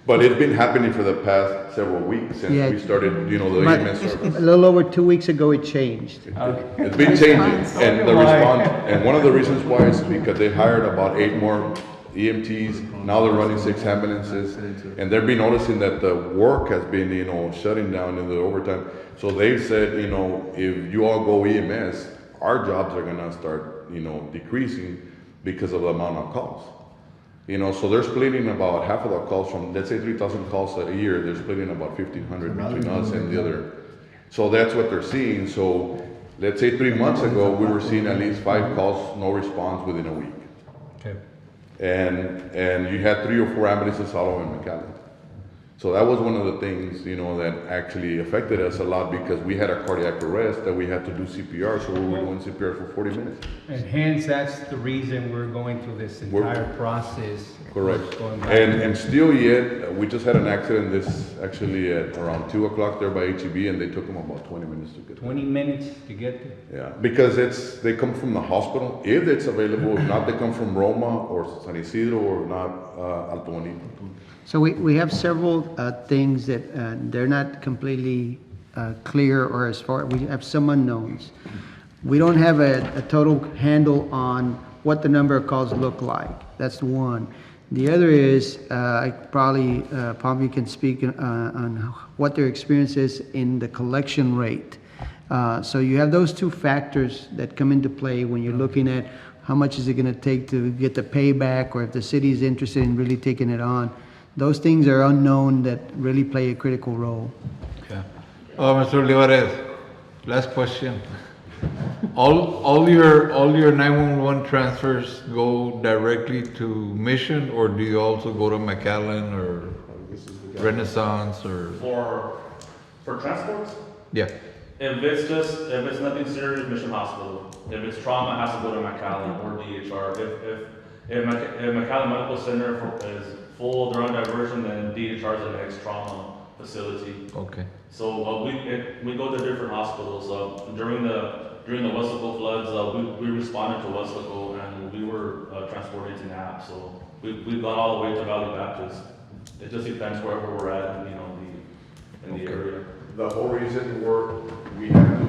But it's been happening for the past several weeks since Yeah. we started, you know, the But EMS service. a little over 2 weeks ago, it changed. It's been changing, and the response, and one of the reasons why is because they hired about 8 more EMTs, now they're running 6 ambulances, and they've been noticing that the work has been, you know, shutting down in the overtime. So they've said, you know, if you all go EMS, our jobs are gonna start, you know, decreasing because of the amount of calls. You know, so they're splitting about half of the calls from, let's say 3,000 calls a year, they're splitting about 1,500 between us and the other. So that's what they're seeing. So let's say 3 months ago, we were seeing at least 5 calls, no response within a week. Okay. And you had 3 or 4 ambulances all over McAllen. So that was one of the things, you know, that actually affected us a lot because we had a cardiac arrest that we had to do CPR, so we were doing CPR for 40 minutes. And hence, that's the reason we're going through this entire process. Correct. Going back. And still yet, we just had an accident this, actually at around 2 o'clock there by HEB, and they took them about 20 minutes to get there. 20 minutes to get there. Yeah, because they come from the hospital, if it's available, if not, they come from Roma or San Isidro or not, Alto Bonito. So we have several things that they're not completely clear, or as far, we have some unknowns. We don't have a total handle on what the number of calls look like. That's one. The other is, probably you can speak on what their experience is in the collection rate. So you have those 2 factors that come into play when you're looking at how much is it gonna take to get the payback, or if the city is interested in really taking it on. Those things are unknown that really play a critical role. Yeah. Mr. Olivares, last question. All your 911 transfers go directly to Mission, or do you also go to McAllen or Renaissance or? For transports, Yeah. if it's nothing serious, Mission Hospital. If it's trauma, it has to go to McAllen or DHR. If McAllen Medical Center is full, they're on diversion, then DHR is the next trauma facility. Okay. So we go to different hospitals. During the Wesco floods, we responded to Wesco and we were transported to NAP. So we've gone all the way to Valley Baptist. It just depends wherever we're at, you know, in the area. The whole reason we have to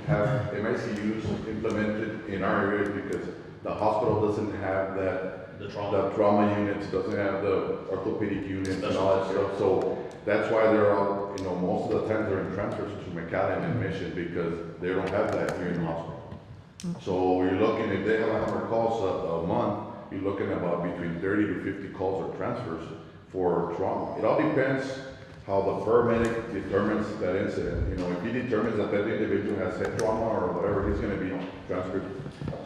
have MICUs implemented in our area because the hospital doesn't have that, the trauma units, doesn't have the orthopedic units and all that stuff. So that's why they're all, you know, most of the time they're in transfers to McAllen and Mission because they don't have that here in the hospital. So you're looking, if they have 100 calls a month, you're looking about between 30 to 50 calls or transfers for trauma. It all depends how the paramedic determines that incident. You know, if he determines that that individual has head trauma or whatever, he's going to be transferred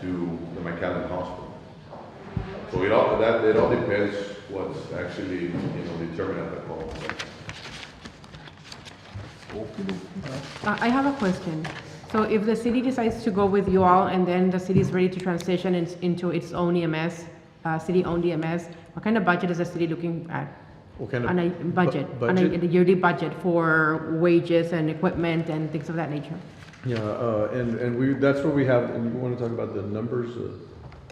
to the McAllen Hospital. So it all depends what's actually, you know, determined at the call. I have a question. So if the city decides to go with you all and then the city is ready to transition into its own EMS, city-owned EMS, what kind of budget is the city looking at? What kind of On a budget, on a yearly budget for wages and equipment and things of that nature? Yeah, that's where we have, and you want to talk about the numbers?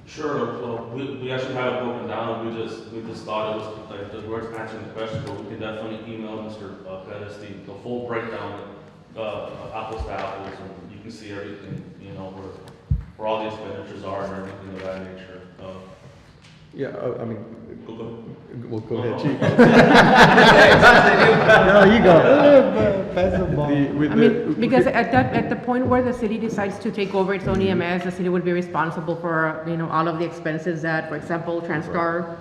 Sure, well, we actually have it broken down, we just thought it was, like, the words answering the question, but we can definitely email Mr. Pettis the full breakdown, apples to apples, and you can see everything, you know, where all the expenditures are and everything of that nature. Yeah, I mean, Go well, go ahead, Chief. No, you go. Pass the ball. I mean, because at the point where the city decides to take over its own EMS, the city would be responsible for, you know, all of the expenses that, for example, Transtar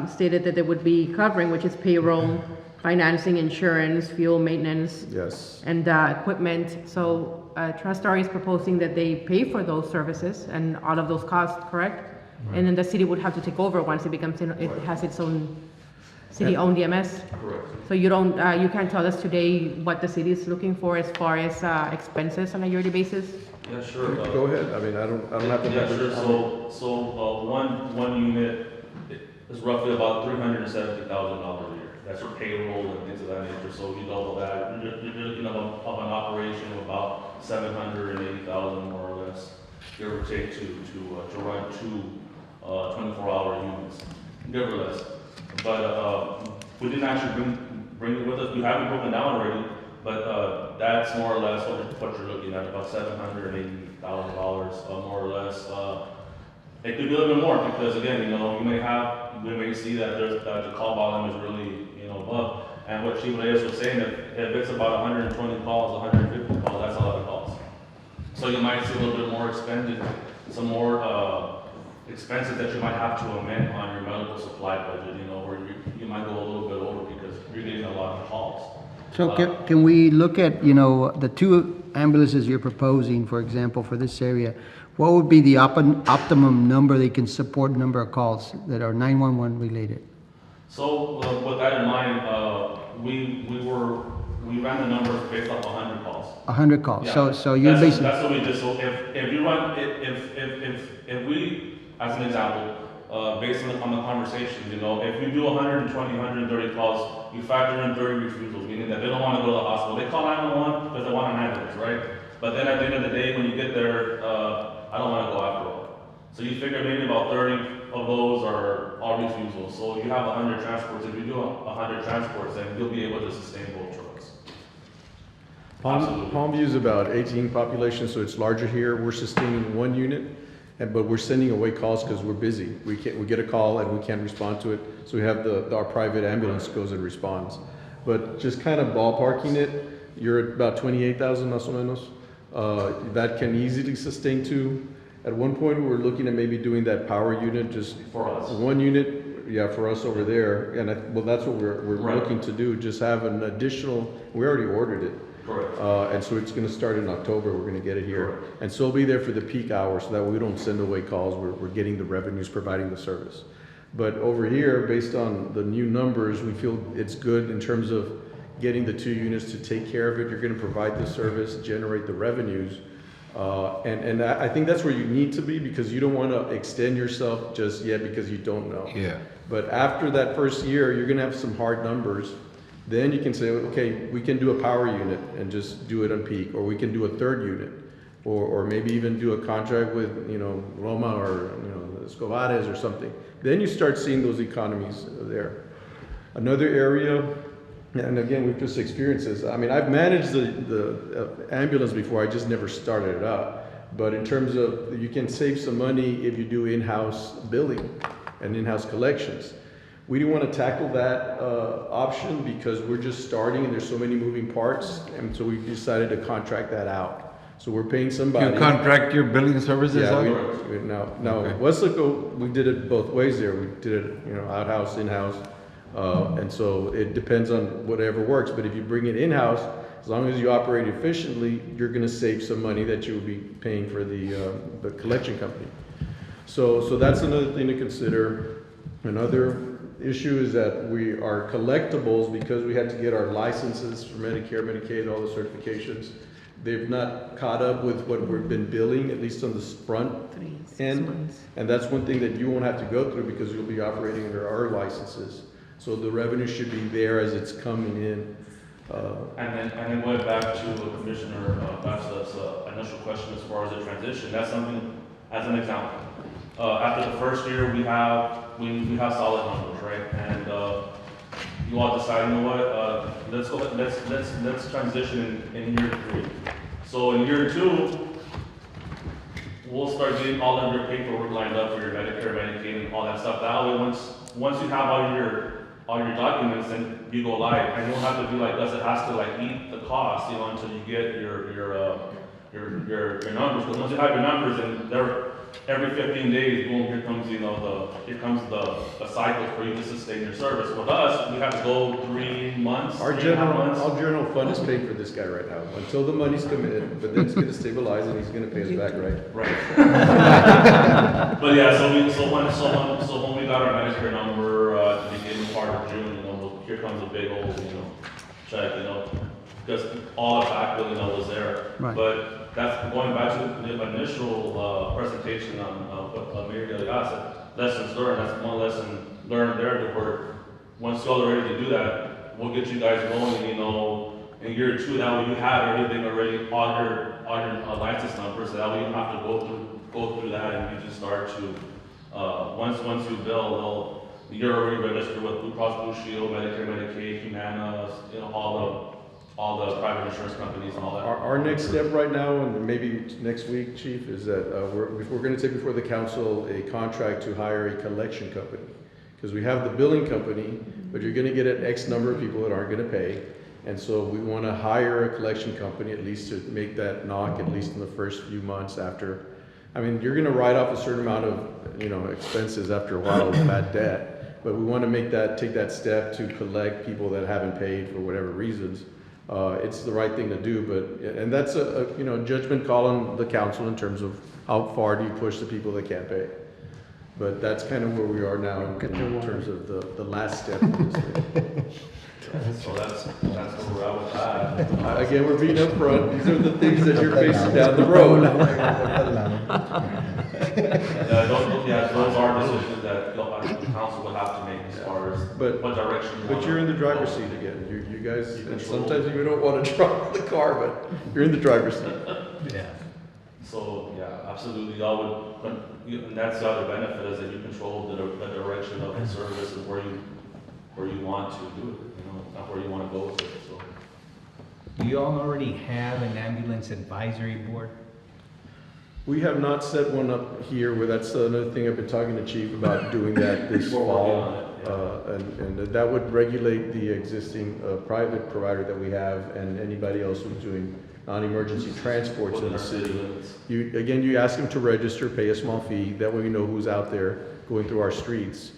stated that they would be covering, which is payroll, financing, insurance, fuel maintenance. Yes. And equipment. So Transtar is proposing that they pay for those services and all of those costs, correct? And then the city would have to take over once it becomes, it has its own city-owned EMS. Correct. So you don't, you can't tell us today what the city is looking for as far as expenses on a yearly basis? Yeah, sure. Go ahead, I mean, I don't have to. Yeah, sure, so one unit is roughly about $370,000 a year. That's for payroll and things of that nature, so you double that, you're looking of an operation of about $780,000 more or less, give or take, to run two 24-hour units, give or less. But we didn't actually bring it with us. We have it broken down already, but that's more or less what you're looking at, about $780,000 more or less. It could be a little bit more because, again, you know, we may see that the call volume is really, you know, above. And what Chief Reyes was saying, if it's about 120 calls, 150 calls, that's a lot of calls. So you might see a little bit more expended, some more expenses that you might have to amend on your medical supply budget, you know, where you might go a little bit over because you're getting a lot of calls. So can we look at, you know, the two ambulances you're proposing, for example, for this area? What would be the optimum number they can support, number of calls that are 911 related? So with that in mind, we ran the numbers based off 100 calls. 100 calls. Yeah. So you're basically. That's what we did. So if you run, if we, as an example, based on the conversations, you know, if you do 120, 130 calls, you factor in 30 refusals, meaning that they don't want to go to the hospital. They call 911 because they want an ambulance, right? But then at the end of the day, when you get there, I don't want to go after all. So you figure maybe about 30 of those are all refusals. So you have 100 transports. If you do 100 transports, then you'll be able to sustain both trucks. Palmview is about 18 population, so it's larger here. We're sustaining one unit, but we're sending away calls because we're busy. We get a call and we can't respond to it, so we have our private ambulance goes and responds. But just kind of ballparking it, you're at about 28,000 más o menos. That can easily sustain two. At one point, we were looking at maybe doing that power unit, just for us. One unit, yeah, for us over there. And well, that's what we're Right. looking to do. Just have an additional. We already ordered it. Correct. And so it's going to start in October. We're going to get it here. Correct. And so it'll be there for the peak hours so that we don't send away calls. We're getting the revenues, providing the service. But over here, based on the new numbers, we feel it's good in terms of getting the two units to take care of it. You're going to provide the service, generate the revenues. And I think that's where you need to be because you don't want to extend yourself just yet because you don't know. Yeah. But after that first year, you're going to have some hard numbers. Then you can say, okay, we can do a power unit and just do it on peak, or we can do a third unit, or maybe even do a contract with, you know, Roma or, you know, Escobares or something. Then you start seeing those economies there. Another area, and again, we've just experienced this. I mean, I've managed the ambulance before, I just never started it up. But in terms of, you can save some money if you do in-house billing and in-house collections. We didn't want to tackle that option because we're just starting and there's so many moving parts, and so we decided to contract that out. So we're paying somebody. You contract your billing services out? Yeah, now Okay. Westlake, we did it both ways there. We did it, you know, outhouse, in-house, and so it depends on whatever works. But if you bring it in-house, as long as you operate efficiently, you're going to save some money that you will be paying for the collection company. So that's another thing to consider. Another issue is that our collectibles, because we had to get our licenses for Medicare, Medicaid, all the certifications, they've not caught up with what we've been billing, at least on the front end. And that's one thing that you won't have to go through because you'll be operating under our licenses. So the revenue should be there as it's coming in. And then going back to Commissioner Garza's initial question as far as the transition, that's something, as an example. After the first year, we have solid numbers, right? And you all decide, you know what, let's transition in year 3. So in year 2, we'll start getting all of your paperwork lined up for your Medicare, Medicaid, and all that stuff. That way, once you have all your documents and you go live, and you don't have to do like us, it has to like eat the cost, you know, until you get your numbers. Because once you have your numbers, and they're every 15 days, boom, here comes the cycle for you to sustain your service. With us, we have to go 3 months. Our general fund is paying for this guy right now, until the money's committed, but then it's gonna stabilize and he's gonna pay us back, right? Right. But yeah, so when we got our Medicare number at the beginning part of June, you know, here comes a big old, you know, check, you know, because all the back billing was there. Right. But that's going back to the initial presentation on what Mayor Delgado said, lessons learned. That's one lesson learned there, to where once y'all are ready to do that, we'll get you guys going, you know, in year 2. That way you have everything already on your license numbers. So that way you don't have to go through that, and you just start to once you bill, you're already registered with Blue Cross Blue Shield, Medicare, Medicaid, Humana, you know, all the private insurance companies and all that. Our next step right now, and maybe next week, Chief, is that we're gonna take before the council a contract to hire a collection company. Because we have the billing company, but you're gonna get an X number of people that aren't gonna pay. And so we wanna hire a collection company, at least to make that knock, at least in the first few months after. I mean, you're gonna write off a certain amount of, you know, expenses after a while of bad debt. But we wanna take that step to collect people that haven't paid for whatever reasons. It's the right thing to do, and that's a you know, judgment call on the council in terms of how far do you push the people that can't pay. But that's kind of where we are now in terms of the last step of this thing. So that's where we're at with that. Again, we're being upfront. These are the things that you're facing down the road. Those are decisions that the council will have to make as far as what direction. But you're in the driver's seat again. You guys, and sometimes you don't want to drive the car, but you're in the driver's seat. Yeah. So, yeah, absolutely, y'all would, and that's the other benefit, is that you control the direction of the service and where you want to do it, you know, not where you want to go with it, so. Do you all already have an ambulance advisory board? We have not set one up here, where that's another thing I've been talking to Chief about doing that this fall. And that would regulate the existing private provider that we have and anybody else who's doing non-emergency transports in the city. You ask them to register, pay a small fee, that way we know who's out there going through our streets,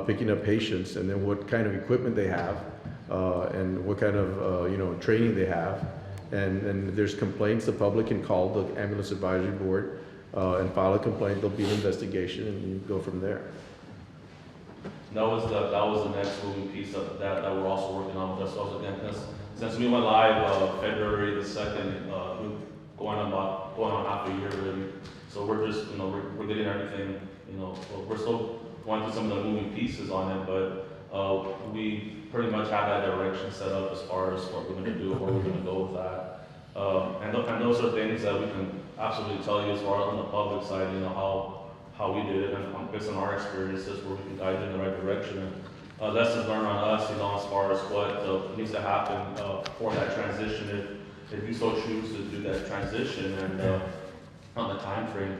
picking up patients, and then what kind of equipment they have, and what kind of, you know, training they have. And if there's complaints, the public can call the ambulance advisory board and file a complaint. There'll be an investigation, and you go from there. That was the next moving piece of that we're also working on with ourselves again. Because since we went live February the 2nd, going on half a year really. So we're just, you know, we're getting everything, you know, we're still going through some of the moving pieces on it, but we pretty much have that direction set up as far as what we're going to do, where we're going to go with that. And those are things that we can absolutely tell you as far as on the public side, you know, how we did it, and based on our experiences, where we can guide you in the right direction. And lessons learned on us, you know, as far as what needs to happen for that transition, if you so choose to do that transition, and on the time frame,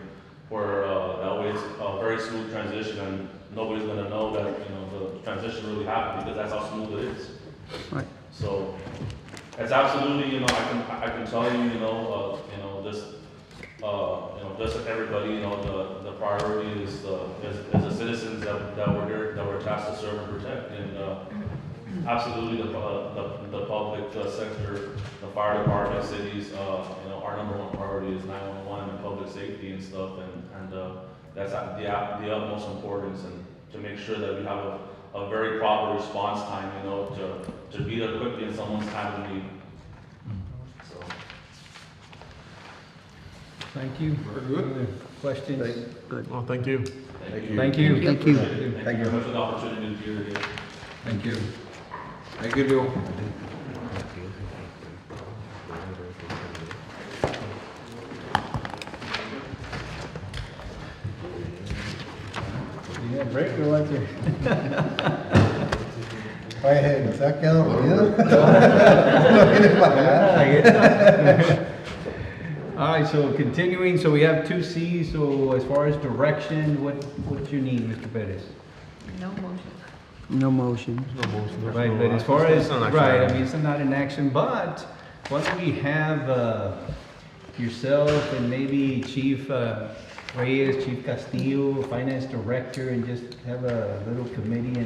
where that way it's a very smooth transition, and nobody's going to know that, you know, the transition really happened, because that's how smooth it is. Right. So it's absolutely, you know, I can tell you, you know, just everybody, you know, the priority is the citizens that we're tasked to serve and protect, and absolutely the public sector, the fire department, cities, you know, our number one priority is 911 and public safety and stuff, and that's the utmost importance, and to make sure that we have a very proper response time, you know, to be there quickly in someone's time of need. So. Thank you. Good. Questions? Good. Well, thank you. Thank you. Thank you. Thank you. Thank you very much for the opportunity to be here today. Thank you. Thank you, Leo. break or what? Oye, ¿se ha quedado dormido? All right, so continuing, so we have 2C, so as far as direction, what do you need, Mr. Perez? No motion. No motion. Right, but as far as, right, I mean, it's not an action, but why don't we have yourself and maybe Chief Reyes, Chief Castillo, Finance Director, and just have a little committee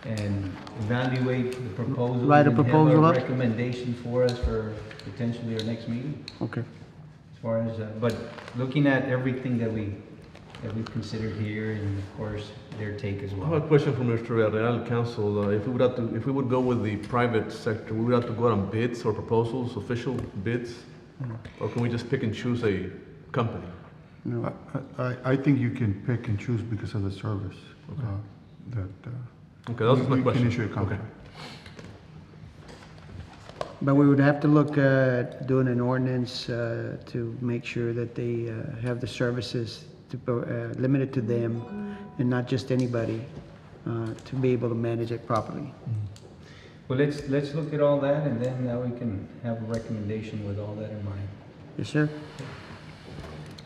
and evaluate the proposal. Write a and proposal have up? a recommendation for us for potentially our next meeting. Okay. As far as, but looking at everything that we've considered here, and of course, their take as I have well. a question for Mr. Real Council. If we would go with the private sector, we would have to go out on bids or proposals, official bids? Or can we just pick and choose a company? No. I think you can pick and choose because of the service. Okay, that was my You question. can issue a contract. But we would have to look at doing an ordinance to make sure that they have the services limited to them and not just anybody to be able to manage it properly. Well, let's look at all that, and then now we can have a recommendation with all that in mind. Yes, sir.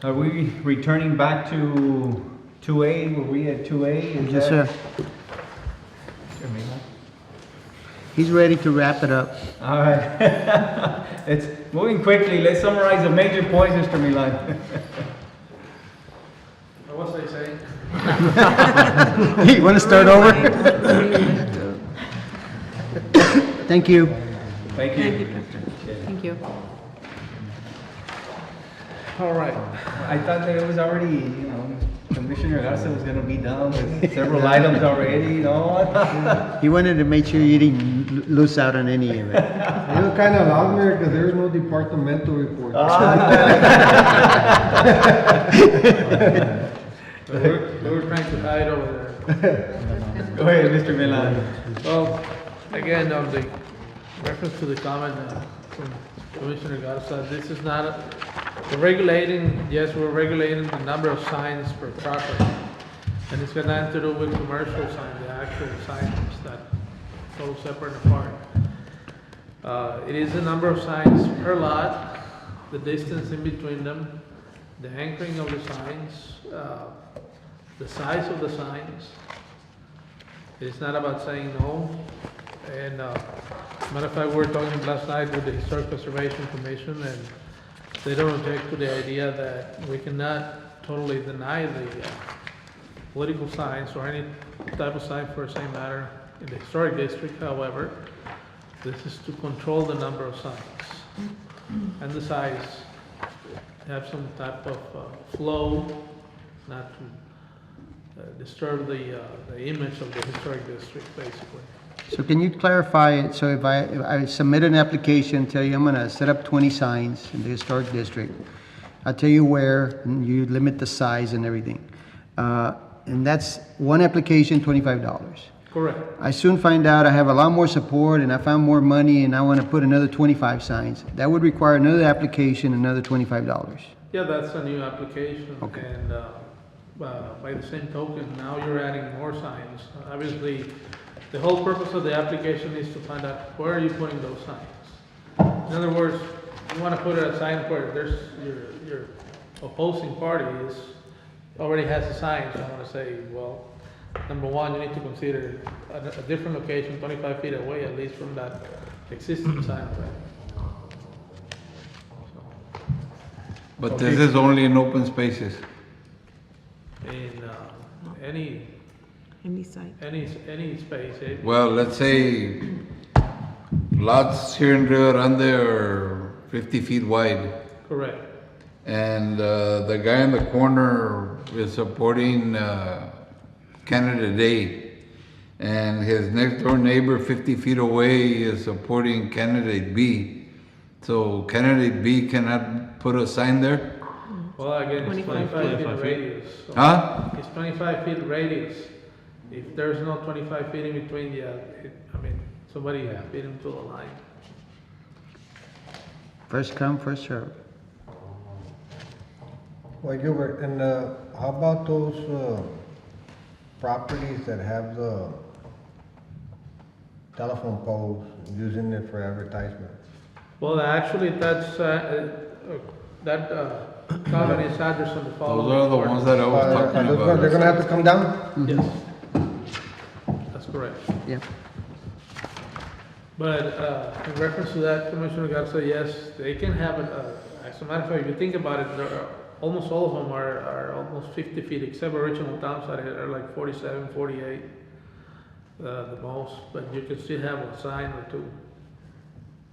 Are we returning back to 2A? Were we at 2A? Is Yes, that- sir. He's ready to wrap it up. All right. It's moving quickly. Let's summarize the major points, Mr. Milan. What was I saying? You want to start over? Thank you. Thank you. Thank you. All right. I thought that it was already, Commissioner Garza was gonna be done with several items already, He wanted to make sure you didn't lose out on any of it. It was kind of loud there because there was no departmental report. We were trying to hide over there. Go ahead, Mr. Milan. Well, again, on the reference to the comment from Commissioner Garza, this is not, we're regulating, yes, we're regulating the number of signs per property. And it's got nothing to do with commercial signs, the actual signs that go separate and apart. It is the number of signs per lot, the distance in between them, the anchoring of the signs, the size of the signs. It's not about saying no. And matter of fact, we were talking last night with the Historic Preservation Commission, and they don't object to the idea that we cannot totally deny the political signs or any type of sign for the same matter in the historic district. However, this is to control the number of signs and the size, have some type of flow, not to disturb the image of the historic district, basically. So can you clarify it? So if I submit an application, tell you I'm gonna set up 20 signs in the historic district, I'll tell you where, and you limit the size and everything. And that's one application, $25. Correct. I soon find out I have a lot more support and I found more money and I wanna put another 25 signs. That would require another application, another $25. Yeah, that's a new application. Okay. And by the same token, now you're adding more signs. Obviously, the whole purpose of the application is to find out where are you putting those signs. In other words, you want to put a sign where there's your opposing party already has a sign. So I want to say, well, number one, you need to consider a different location, 25 feet away at least from that existing sign already. But this is only in open spaces. In any site. any space. Well, let's say lots here in Rio Grande are 50 feet wide. Correct. And the guy in the corner is supporting candidate A. And his next door neighbor 50 feet away is supporting candidate B. So candidate B cannot put a sign there? Well, again, it's 25 feet radius. So Huh? It's 25 feet radius. If there's no 25 feet in between, somebody beat him to the line. First come, first serve. Well, Gilbert, and how about those properties that have the telephone poles, using it for advertisement? Well, actually, that's, that comment is addressed on the following. Those are the ones that I was talking about. They're gonna have to come down? Yes. That's correct. Yeah. But in reference to that, Commissioner Garza, yes, they can have it. As a matter of fact, if you think about it, almost all of them are almost 50 feet, except original townsite are like 47, 48, the most. But you can still have a sign or two.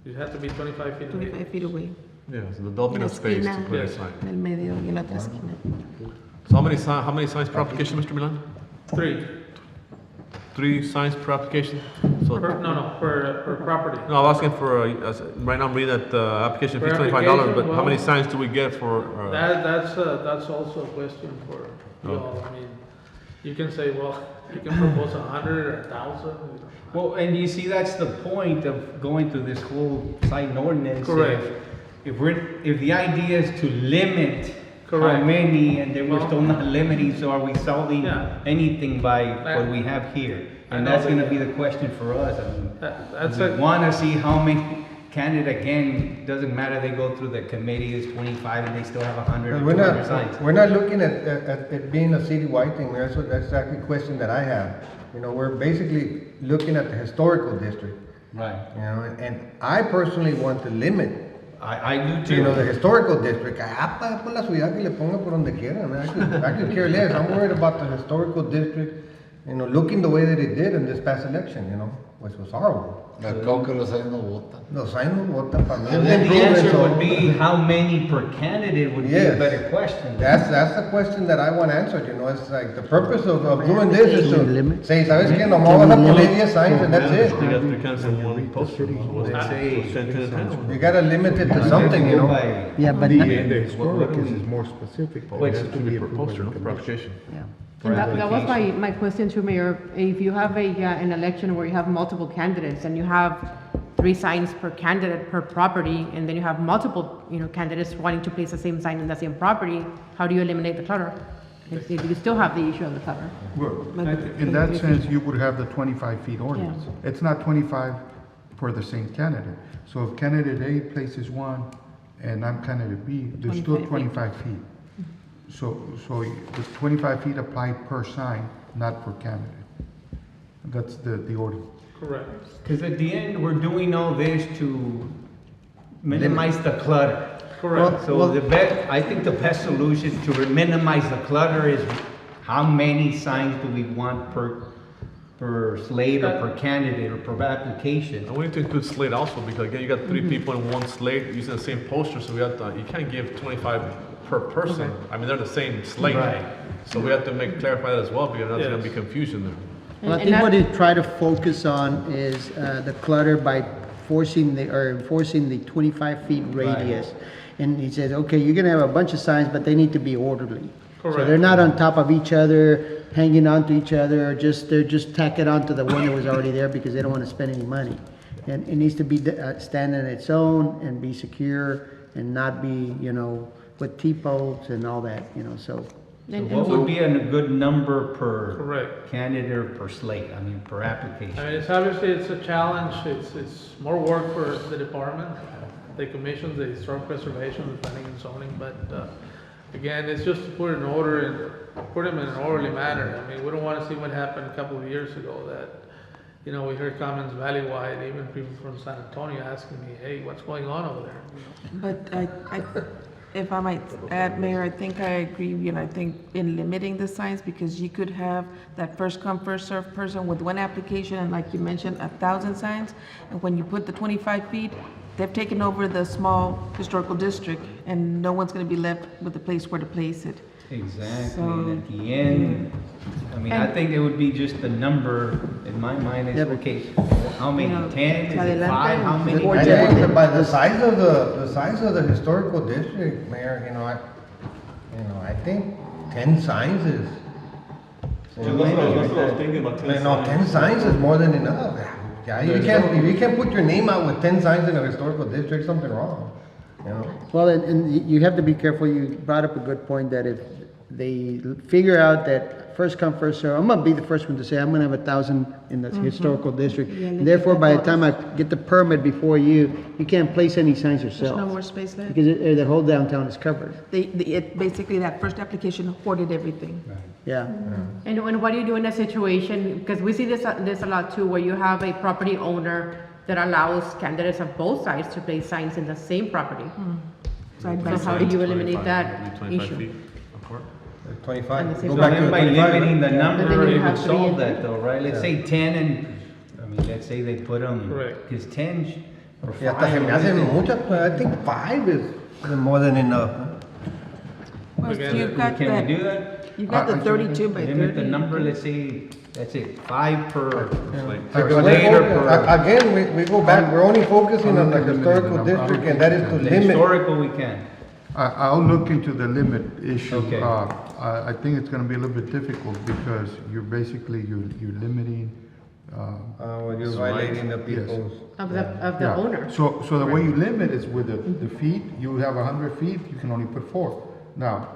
You have to be 25 feet away. 25 feet away. Yeah, so there'll be En no la space to esquina, put a Yes. sign. en el medio y en la otra esquina. So how many signs per application, Mr. Milan? 3. 3 signs per application? So, Per property. no, I'm asking for, right now I'm reading that application fee Per $25, but application, how many well, signs do we get for? That's also a question for you all. I mean, you can say, well, you can propose 100 or 1,000. Well, and you see, that's the point of going through this whole sign ordinance. Correct. If the idea is to limit how Correct. many, and then we're Well- still not limiting, so are we solving Yeah. anything by what we have here? I And know that's that- gonna be the question for us. I mean, That's we a, wanna see how many candidate, again, doesn't matter, they go through the committee, it's 25, and they still have 100 or We're 200 signs. not, we're not looking at it being a citywide thing, that's exactly the question that I have. You know, we're basically looking at the historical district, Right. you know, and I personally want to limit, I do too. you know, the historical district. Por la ciudad que le ponga por donde quiera, I could care less. I'm worried about the historical district, you know, looking the way that it did in this past election, you know, which was horrible. La coca los ahí no votan. Los años votan para mí. And then the answer would be how many per candidate would be a Yes. better question. That's the question that I want answered, you know, it's like, the purpose of doing this is to say, ¿sabes qué? Nomás vas a poner 10 signs and that's it. They got 3 cans and 1 poster. What's that? Say- 10 to the 10. You gotta limit it to something, you know? Yeah, but, The historic is more specific. It has to be per poster, no, per application. yeah. And that was my question to Mayor. If you have an election where you have multiple candidates and you have 3 signs per candidate per property, and then you have multiple, candidates wanting to place the same sign in the same property, how do you eliminate the clutter? You still have the issue of the clutter. Well, in that sense, you would have the 25 feet ordinance. It's not 25 for the same candidate. So if candidate A places 1 and I'm candidate B, there's still 25 feet. So the 25 feet apply per sign, not per candidate. That's the ordinance. correct. Because at the end, we're doing all this to minimize the clutter. Correct. So I think the best solution to minimize the clutter is how many signs do we want per slate or per candidate or per application? And we need to include slate also, because again, you got 3 people in one slate using the same poster, so you can't give 25 per person. I mean, they're the same slate. Right. So we have to clarify that as well, because there's gonna Yes. be confusion there. Well, I And think that- what they try to focus on is the clutter by enforcing the 25 feet radius. And he says, okay, you're gonna have a bunch of signs, but they need to be orderly. So Correct. they're not on top of each other, hanging onto each other, or they're just tacking onto the one that was already there because they don't wanna spend any money. And it needs to be stand on its own and be secure and not be, with T-posts and all that, so. So what would be a good number per Correct. candidate or per slate, per application? I mean, it's a challenge, it's more work for the department, the commissions, the historic preservation, the planning and zoning, but, again, it's just to put in order and put them in an orderly manner. I mean, we don't wanna see what happened a couple of years ago that, we heard comments valley-wide, even people from San Antonio asking me, hey, what's going on over there? But if I might add, Mayor, I think I agree, I think in limiting the signs, because you could have that first come, first served person with one application, and like you mentioned, 1,000 signs. And when you put the 25 feet, they've taken over the small historical district, and no one's gonna be left with a place where to place it. Exactly, So- and at the end, I think it would be just the number, in my mind, is, Yeah, but- okay, how many, 10, is it adelante. 5, how many? Or I just- think that by the size of the historical district, Mayor, I think 10 signs is. That's what I was thinking about, 10 No, 10 signs is more than enough. Yeah, if you can't put your name out with 10 signs in a historical district, something wrong, Well, and you have to be careful, you brought up a good point, that if they figure out that first come, first serve. I'm gonna be the first one to say, I'm gonna have 1,000 in the historical district. Yeah, And therefore, look by at the time I get the permit before you can't place any signs There's no yourself. more space left? Because the whole downtown is covered, Basically, that first application hoarded everything. yeah. And what do you do in a situation, because we see this a lot too, where you have a property owner that allows candidates of both sides to place signs in the same property. Side by So how do side. you eliminate that 25 issue? feet apart. 25. And the same Go So back to then by 25. limiting the But then number, you it have would three solve and that though, right? Let's say 10 and, I mean, let's say they put them, Correct. because 10 or Yeah, hasta se me hace 5. mucho, but I think 5 is more than enough. Well, Again, you've got Can we do that, that? you've got the Actually, 32 by 30. Limit the number, let's say, that's it, 5 per, Because per later per. Again, we go back, we're only focusing on the historical district, and that is to The limit. historical we can. I'll look into the limit issue. Okay. I think it's gonna be a little bit difficult because you're basically, you're limiting, Well, you're violating the people's. Of the yeah. owner. So the way you limit is with the feet, you have 100 feet, you can only put 4. Now,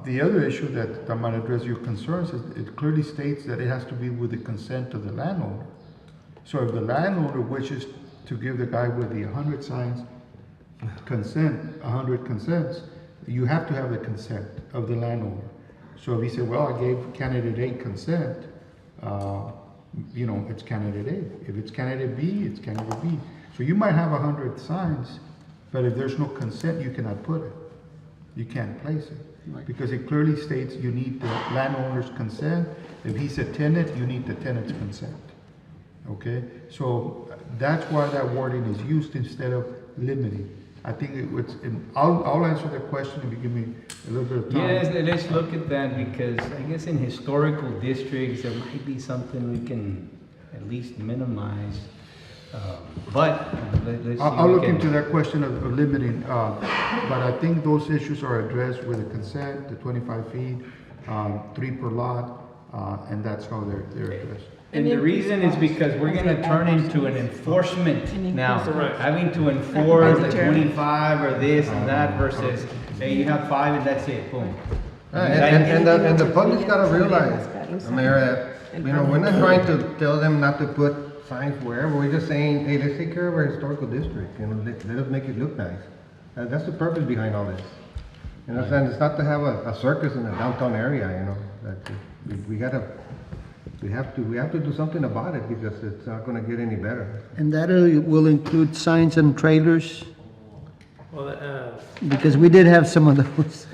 the other issue that might address your concerns is it clearly states that it has to be with the consent of the landowner. So if the landowner wishes to give the guy with the 100 signs consent, 100 consents, you have to have the consent of the landowner. So if he said, well, I gave candidate A consent, it's candidate A. If it's candidate B, it's candidate B. So you might have 100 signs, but if there's no consent, you cannot put it. You can't place it. Because it clearly states you need the landowner's consent. If he's a tenant, you need the tenant's consent. Okay? So that's why that wording is used instead of limiting. I think I'll answer that question if you give me a little bit of time. Yes, let's look at that because I guess in historical districts, there might be something we can at least minimize. But let's see. I'll we look can- into that question of limiting, but I think those issues are addressed with the consent, the 25 feet, 3 per lot, and that's how they're addressed. And the reason is because we're gonna turn into an enforcement now, Correct. having to enforce the 25 or this and that versus, hey, you have 5 and that's it, boom. And the public's gotta realize, Mayor, that, we're not trying to tell them not to put signs wherever, we're just saying, hey, let's take care of our historical district, let us make it look nice. That's the purpose behind all this. And it's not to have a circus in the downtown area, that we have to do something about it because it's not gonna get any better. And that will include signs and trailers, Well, because we did have some of those.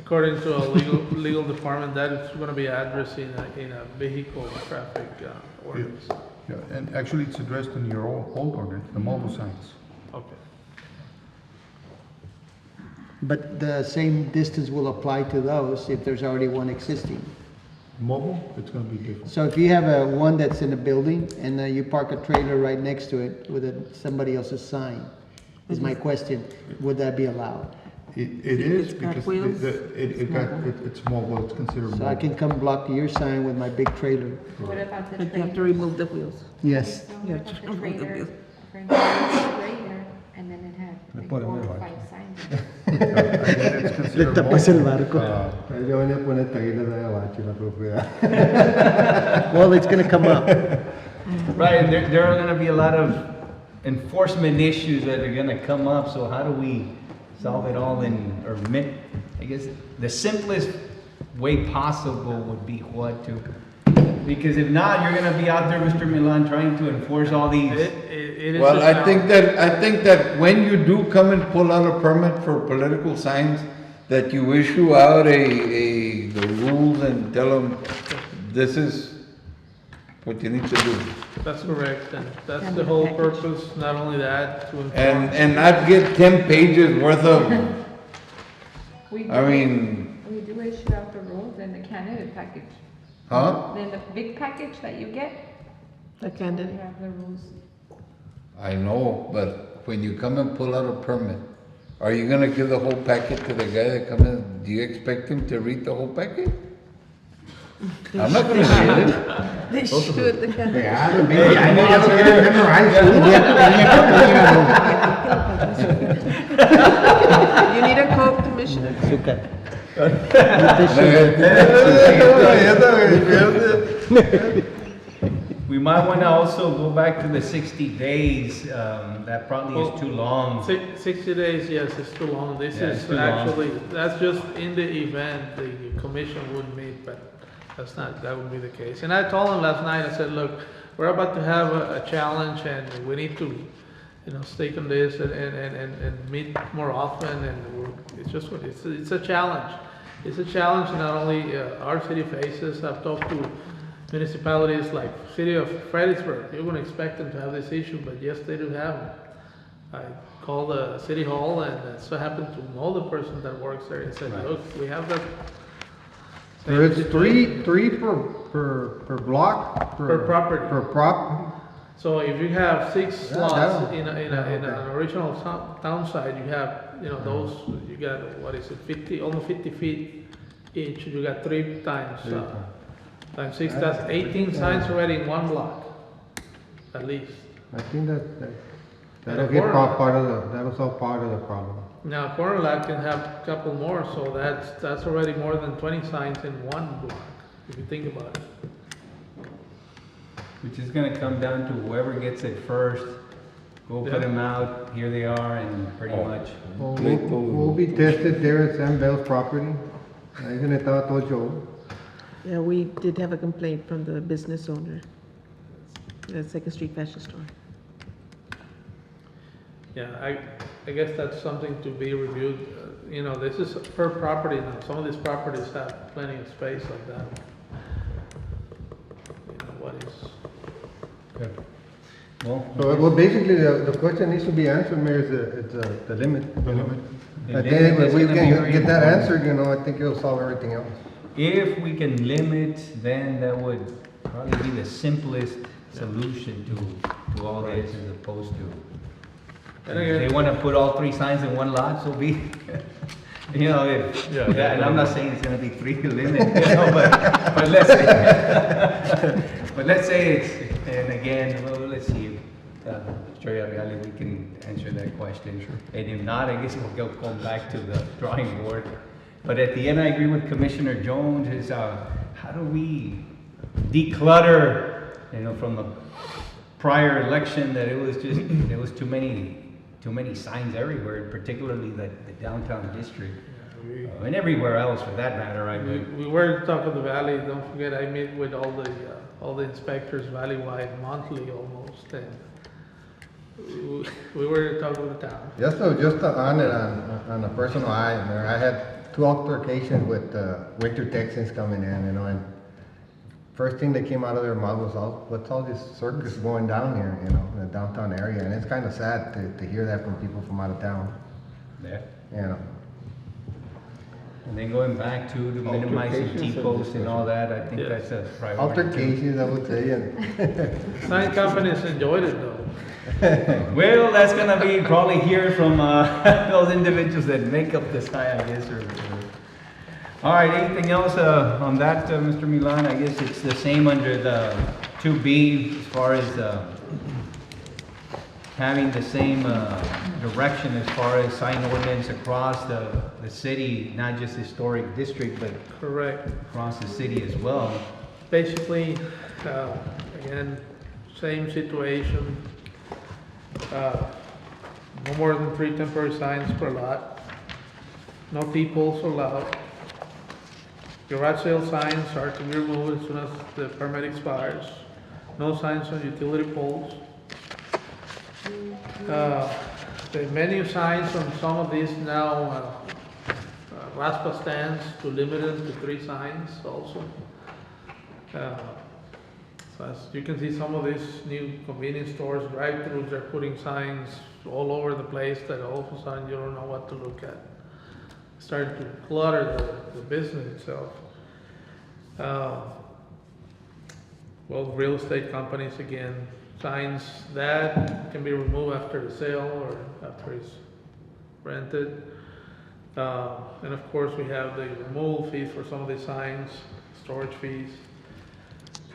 according to our legal department, that is gonna be addressed in a vehicle traffic ordinance. Yeah, and actually it's addressed in your old ordinance, the mobile signs. Okay. But the same distance will apply to those if there's already one existing. Mobile, it's gonna be different. So if you have one that's in a building and you park a trailer right next to it with somebody else's sign, is my question, would that be allowed? It is It's got because wheels, it's mobile, it's considered mobile. So I can come block your sign with my big trailer? What about the But you have to trailer? remove the wheels. Yes. You What have to about the remove the trailer? wheels. For instance, the trailer, and then it had like put 'em 4 in or like- 5 signs. Again, it's considered tapas el mobile. barco. Yo venía a poner trailers de abajo en la propiedad. Well, it's gonna come up. Right, and there are gonna be a lot of enforcement issues that are gonna come up, so how do we solve it all I guess the simplest way possible would be because if not, you're gonna be out there, Mr. Milan, trying to enforce all these. It is Well, a I think that when you do come and pull out a permit for political signs, that you issue out the rules and tell them, this is what you need to do. That's correct, and that's the whole purpose, not only that, to enforce. And not get 10 pages worth of, We I do- mean, We do issue out the rules in the candidate package. huh? Then the big package that you get, The you candidate. have the rules. I know, but when you come and pull out a permit, are you gonna give the whole packet to the guy that comes in? Do you expect him to read the whole packet? I'm not gonna read it. They should, the candidate. I know that's what I memorized. You need a Coke, Commissioner. We might want to also go back to the 60 days. That probably is too long. 60 days, yes, it's too long. This Yeah, it's is too long. actually, that's just in the event the commission would meet, but that's not, that would be the case. And I told him last night, I said, look, we're about to have a challenge and we need to, stake on this and meet more often, and it's a challenge. It's a challenge not only our city faces. I've talked to municipalities like City of Fredericksburg. You wouldn't expect them to have this issue, but yes, they do have it. I called the city hall, and it so happened to know the person that works there, and said, look, we have that. So it's three per block? Per property. Per property? So if you have 6 Yeah, lots yeah. in an original town site, you have, those, you got, what is it, 50, almost 50 feet each. You got 3 times 6, that's 18 signs already in 1 block, at least. I think that'll And get a that'll solve part of the problem. Now, corner lot can have a couple more, so that's already more than 20 signs in 1 block, if you think about it. Which is gonna come down to whoever gets it first, go put them out, here they are, and pretty much. Will be tested there at Sam Bell's property. Isn't it Joe? Yeah, we did have a complaint from the business owner. The Second Street Fashion Store. Yeah, I guess that's something to be reviewed. This is per property now. Some of these properties have plenty of space like that. What is? Good. Well, So basically, the question needs to be answered, Mayor, is the limit. The limit. The I limit think if is we gonna be can very get that important. answered, I think it'll solve everything else. If we can limit, then that would probably be the simplest solution to all this as opposed to. And If again- they wanna put all 3 signs in 1 lot, so be, and I'm not saying it's gonna be 3 limit, but let's say, but let's say it's, and again, well, let's see, Mr. Reale, we can answer that question. Sure. And if not, I guess we'll go back to the drawing board. But at the end, I agree with Commissioner Jones, is how do we declutter, from the prior election, that it was just, there was too many signs everywhere, particularly the downtown district. And everywhere else for that matter, We were at top of the valley. Don't forget, I meet with all the inspectors valley-wide monthly almost, and we were at top of the town. Just on it, on a personal eye, Mayor, I had 2 altercations with winter Texans coming in, and first thing that came out of their mouth was, what's all this circus going down here, in the downtown area, and it's kind of sad to hear that from people from out of town. Yeah. And then going back to minimizing T-posts and all that, I think Yes. that's a priority. Altercations, I would say, and Sign companies enjoyed it though. Well, that's gonna be probably hear from those individuals that make up the sign, I guess. All right, anything else on that, Mr. Milan? I guess it's the same under the 2B as far as having the same direction as far as sign ordinance across the city, not just historic district, but Correct. across the city as well. Basically, again, same situation. No more than 3 temporary signs per lot. No T-posts allowed. Garage sale signs are to be removed as soon as the permit expires. No signs on utility poles. The menu signs on some of these now, RASPA stands to limit them to 3 signs also. So as you can see, some of these new convenience stores, drive-throughs, they're putting signs all over the place that all of a sudden you don't know what to look at. Starting to clutter the business itself. Well, real estate companies, again, signs that can be removed after the sale or after it's rented. And of course, we have the removal fees for some of these signs, storage fees.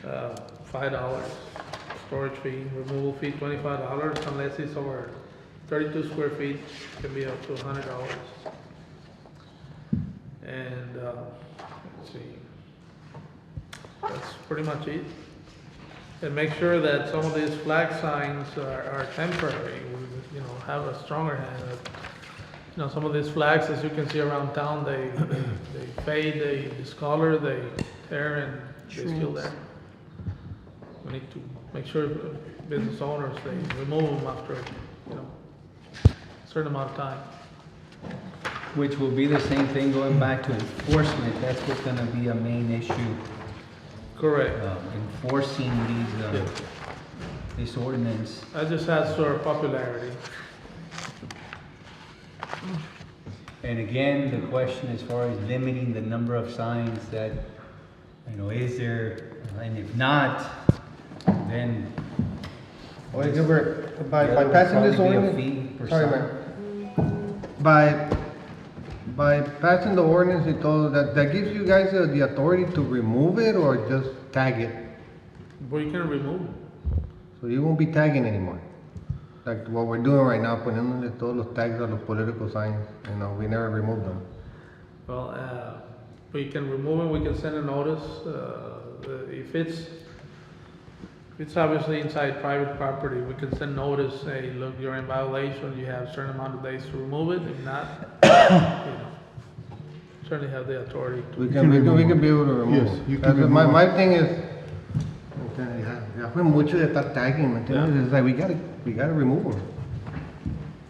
$5 storage fee, removal fee $25 unless it's over 32 square feet, can be up to $100. And let's see. That's pretty much it. And make sure that some of these flag signs are temporary, you know, have a stronger hand. You know, some of these flags, as you can see around town, they fade, they discolor, they tear, and they're still there. We need to make sure business owners, they remove them after, you know, a certain amount of time. Which will be the same thing going back to enforcement. That's what's gonna be a main issue. Correct. Enforcing this ordinance. That just adds to our popularity. And again, the question as far as limiting the number of signs that, you know, is there, and if not, then. Well, Gilbert, by there would passing this probably be a ordinance, fee per sorry, sign. man. By passing the ordinance, it told that gives you guys the authority to remove it or just tag it? But you can remove it. So you won't be tagging anymore? Like what we're doing right now, poniéndole todos los tags on los political signs, you know, we never removed them. Well, we can remove it, we can send a notice, if it's obviously inside private property, we can send notice, say, look, you're in violation, you have a certain amount of days to remove it, if not, you know, certainly have the authority to. We can be able to remove Yes, them. you can That's remove my them. thing is, ya fue mucho de estar tagging, ¿me entiendes? It's like, we gotta remove them.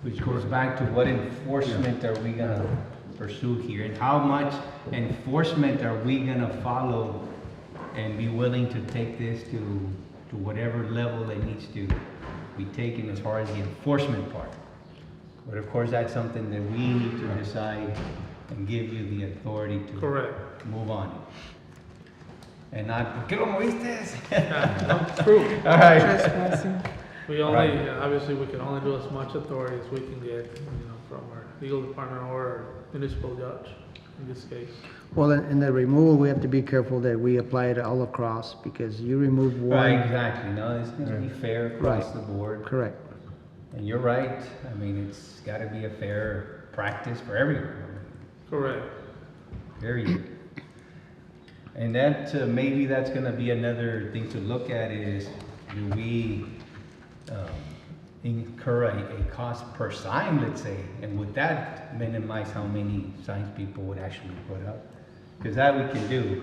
Which goes back to what enforcement are we gonna pursue here? And how much enforcement are we gonna follow and be willing to take this to whatever level it needs to be taken as far as the enforcement part? But of course, that's something that we need to decide and give you the authority to. Correct. Move on. And not, ¿por qué lo moviste? True. All right. Trespassing. We only, obviously, we can only do as much authority as we can get, you know, from our legal department or our municipal judge, in this case. Well, in the removal, we have to be careful that we apply it all across, because you remove one. Right, exactly. No, it's gonna be fair across Right. the board. Correct. And you're right. I mean, it's gotta be a fair practice for everyone. Correct. Period. And that, maybe that's gonna be another thing to look at is, do we, incur a cost per sign, let's say? And would that minimize how many signs people would actually put up? Because that we can do,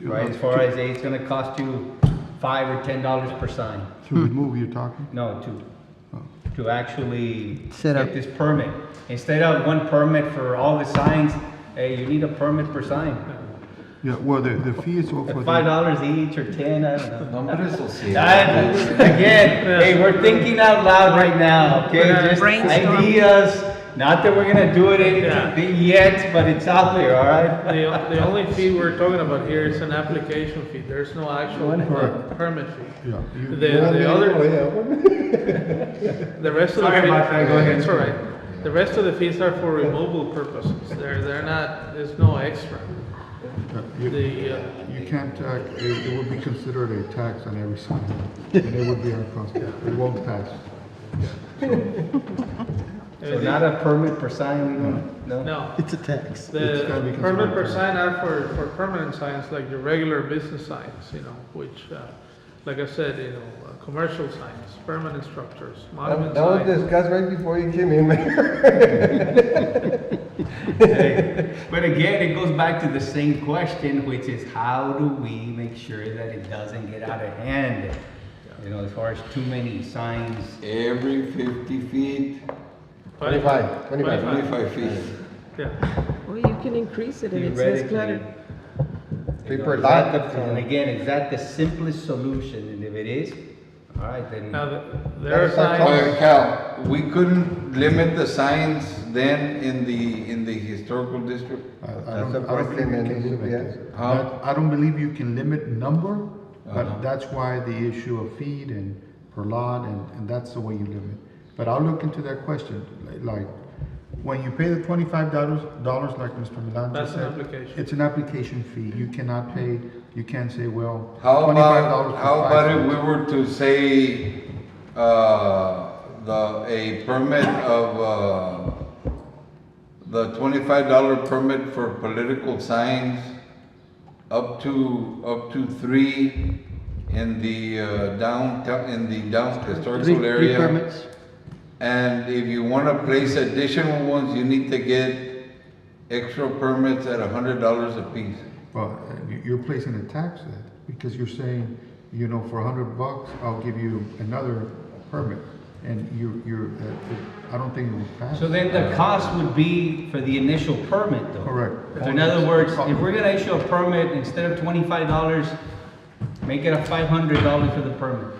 right? As far as, it's gonna cost you $5 or $10 per sign. To remove, you're talking? No, to actually Set up. get this permit. Instead of one permit for all the signs, hey, you need a permit per sign. Yeah, well, the fee is all for the. $5 each or 10, I don't know. Nombres sociales. Again, hey, we're thinking out loud right now, okay? Just Brainstorm. ideas, not that we're gonna do it anything yet, but it's out there, all right? The only fee we're talking about here is an application fee. There's no actual permit fee. Yeah. The other, the rest of the. Sorry about that, go ahead. It's all right. The rest of the fees are for removal purposes. They're not, there's no extra. You can't, it would be considered a tax on every sign, and it would be our cost, it won't pass. So not a permit per sign, we don't, no? No. It's a tax. It's gotta be The permit per considered sign are for permanent signs, like your regular business signs, you know, which, like I said, you know, commercial signs, permanent structures, monument That was signs. discussed right before you came in, Mayor. Hey, but again, it goes back to the same question, which is how do we make sure that it doesn't get out of hand? You know, as far as too many signs. Every 50 feet, 25. 25 feet. Yeah. Well, you can increase it and it says clutter. Three per Is that lot. the- And again, is that the simplest solution? And if it is, all right, then. Now, there are signs. Well, Cal, we couldn't limit the signs then in the historical district? I don't believe you can limit it. Huh? I don't believe you can limit number, Uh-huh. but that's why the issue of feet and per lot, and that's the way you limit. But I'll look into that question, like, when you pay the $25, like Mr. Milan That's just an said, application. it's an application fee. You cannot pay, you can't say, well, How $25 for how 5 about if signs. we were to say, a permit of, the $25 permit for political signs, up to 3 in the downtown, historical Three area. permits. And if you want to place additional ones, you need to get extra permits at $100 a piece. Well, you're placing a tax then, because you're saying, you know, for $100, I'll give you another permit. And I don't think it will pass. So then the cost would be for the initial permit though? Correct. So in other words, if we're gonna issue a permit, instead of $25, make it a $500 for the permit.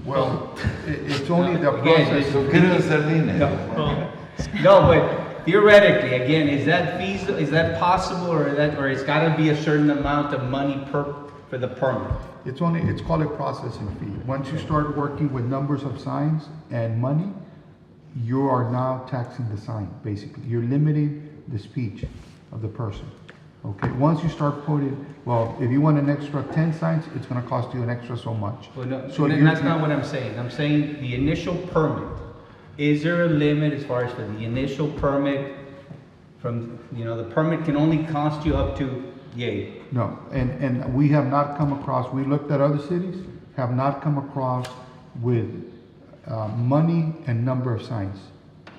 Well, it's only the Again, process. No, but theoretically, again, is that feasible, is that possible, or it's gotta be a certain amount of money for the permit? It's called a processing fee. Once you start working with numbers of signs and money, you are now taxing the sign, basically. You're limiting the speech of the person. Okay, once you start putting, well, if you want an extra 10 signs, it's gonna cost you an extra so much. Well, no, So that's not what I'm saying. I'm saying the initial permit. Is there a limit as far as for the initial permit from, you know, the permit can only cost you up to yay? No, and we have not come across, we looked at other cities, have not come across with money and number of signs.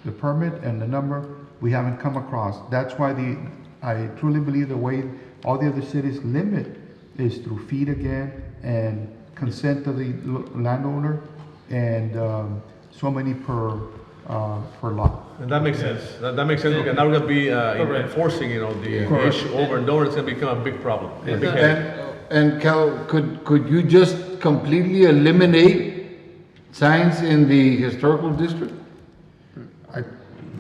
The permit and the number, we haven't come across. That's why I truly believe the way all the other cities limit is through feet again and consent of the landowner and so many per lot. And that makes sense. That makes sense because now we're gonna be enforcing, you know, the Correct. issue over and over. It's gonna become a big problem. a big And, headache. and Cal, could you just completely eliminate signs in the historical district?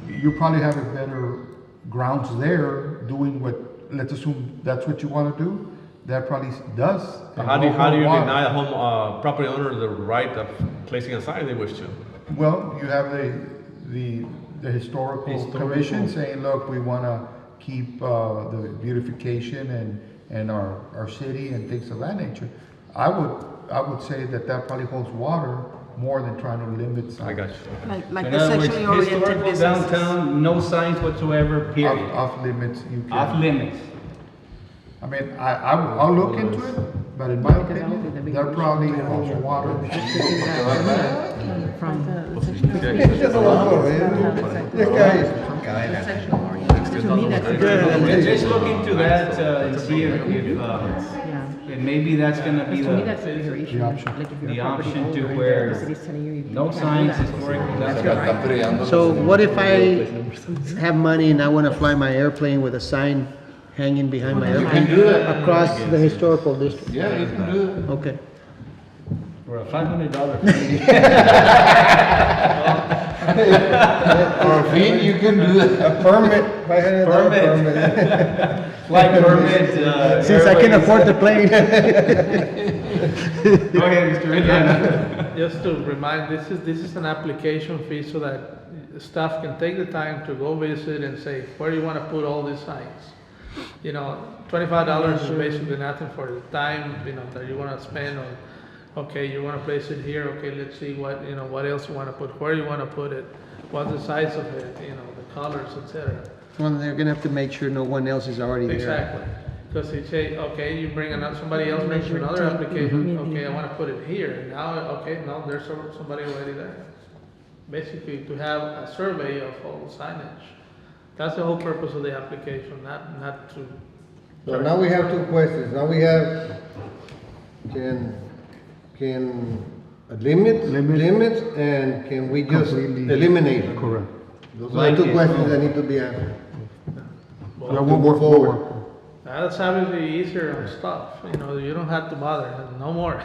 You probably have a better grounds there doing what, let's assume that's what you want to do, that probably does. How do you involve deny a home property owner the right of placing a sign they wish to? Well, you have the historical commission saying, look, we want to keep the beautification and our city and things of that nature. I would say that probably holds water more than trying to limit signs. I got you. Like In the other words, sexually oriented historical businesses. downtown, no signs whatsoever, period. Off limits, you can. Off limits. I mean, I'll look into it, but in my opinion, that probably holds water. From Just look into that and see if and maybe that's gonna be To me, that's a bigger issue. option. Like if you're the a property option to owner, where the city's telling you no can't do signs, that. historical That's downtown. your right. So what if I have money and I want to fly my airplane with a sign hanging behind my airplane? do that. Across the historical district? Yeah, you can do that. Okay. For a $500 fee. For a fee, you can do that. A permit, $500 permit. Flight permit, Since I can afford the plane. Go ahead, Mr. Indiana. Just to remind, this is an application fee so that staff can take the time to go visit and say, where do you want to put all these signs? You know, $25 is basically nothing for the time, you know, that you want to spend on, okay, you want to place it here, okay, let's see what, you know, what else you want to put, where you want to put it, what's the size of it, you know, the colors, etc. Well, they're gonna have to make sure no one else is already there. Exactly. Because you say, okay, you bring another, somebody else brings you another application, okay, I want to put it here. Now, okay, no, there's somebody already there. Basically, to have a survey of all the signage. That's the whole purpose of the application, not to. So now we have two questions. Now we have, can limits and can we just Completely. eliminate them? Correct. Those are two questions that need to be answered. That will work forward. That's obviously easier on stuff, you know, you don't have to bother, no more.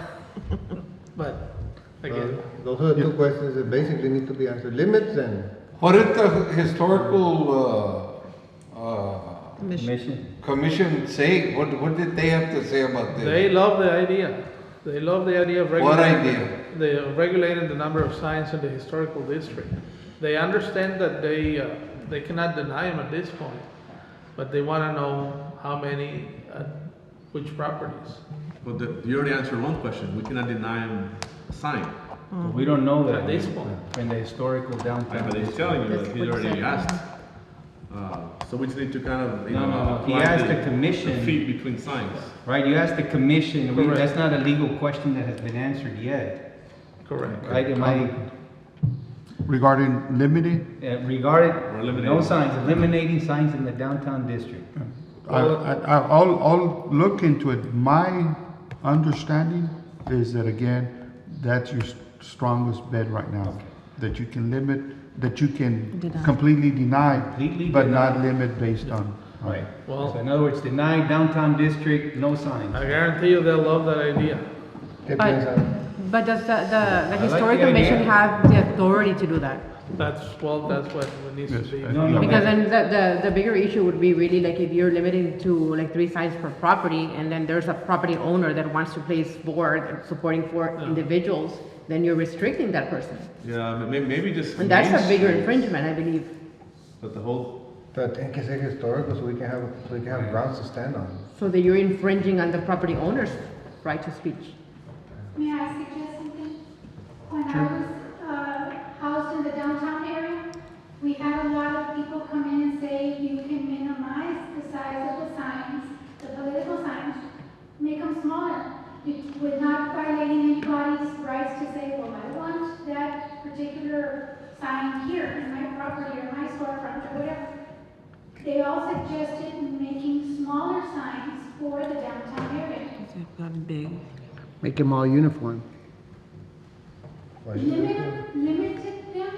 But, again. Those are the two questions that basically need to be answered. Limits and. What did the historical, Mission. commission say? What did they have to say about this? They love the idea. They love the idea of What regulating. idea? They regulating the number of signs in the historical district. They understand that they cannot deny them at this point, but they want to know how many, which properties. Well, you already answered one question. We cannot deny him a sign. We don't know that At this point. in the historical But downtown. he's telling you that he already asked. So we just need to kind of, No. He apply asked the commission. the feet between signs. Right, you asked the commission, Correct. that's not a legal question that has been answered yet. Correct. Right, am I, Regarding limiting, regarding, Or eliminating. no signs, eliminating signs in the downtown district. I'll look into it. My understanding is that, again, that's your strongest bet right now. That you can limit, that you can Deny. completely deny, Completely but deny. not limit based on. Right. Well- So in other words, deny downtown district, no signs. I guarantee you they'll love that idea. Depends on. But does the like historic the commission idea. have the authority to do that? That's what needs to be. No, Because then the bigger issue would be really like if you're limiting to like 3 signs per property, and then there's a property owner that wants to place 4, supporting 4 individuals, then you're restricting that person. Yeah, maybe just. And that's main a bigger streets, infringement, I believe. But the whole, But I think it's historical, so we can have grounds to stand on. So that you're infringing on the property owner's right to speech. May I suggest something? When I was housed in the downtown area, we had a lot of people come in and say you can minimize the size of the signs, the political signs, make them smaller. With not violating anybody's rights to say, well, I want that particular sign here in my property or my storefront or whatever. They all suggested making smaller signs for the downtown area. They've gotten big. Make them all uniform. Limiting them,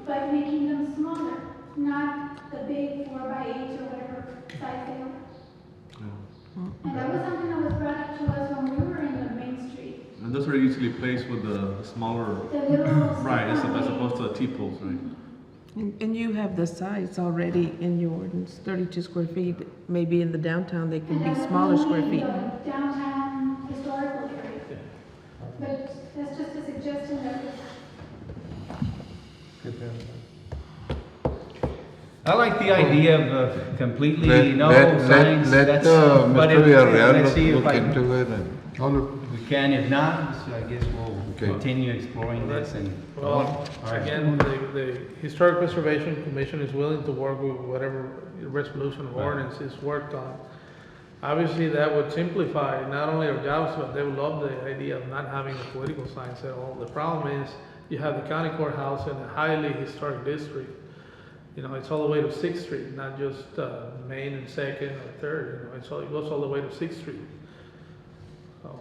but making them smaller, not the big 4x8 or whatever size they are. And that was something that was brought up to us when we were in the main street. and those are usually placed with the smaller, The little. right, as opposed to the T-posts, right? And you have the size already in your ordinance, 32 square feet. Maybe in the downtown, they can And be that was smaller only square in feet. the downtown historical area. But that's just a suggestion that was. I like the idea of completely Let, no let, signs. let, That's- Mr. but let's Villarreal see if look I- into it and. We can, if not, so I guess we'll Okay. continue exploring this and. Well, All right. again, the Historic Preservation Commission is willing to work with whatever resolution or ordinance is worked on. Obviously, that would simplify not only our jobs, but they would love the idea of not having the political signs at all. The problem is, you have the county courthouse in a highly historic district. You know, it's all the way to 6th Street, not just Main and 2nd or 3rd, you know, it goes all the way to 6th Street. So,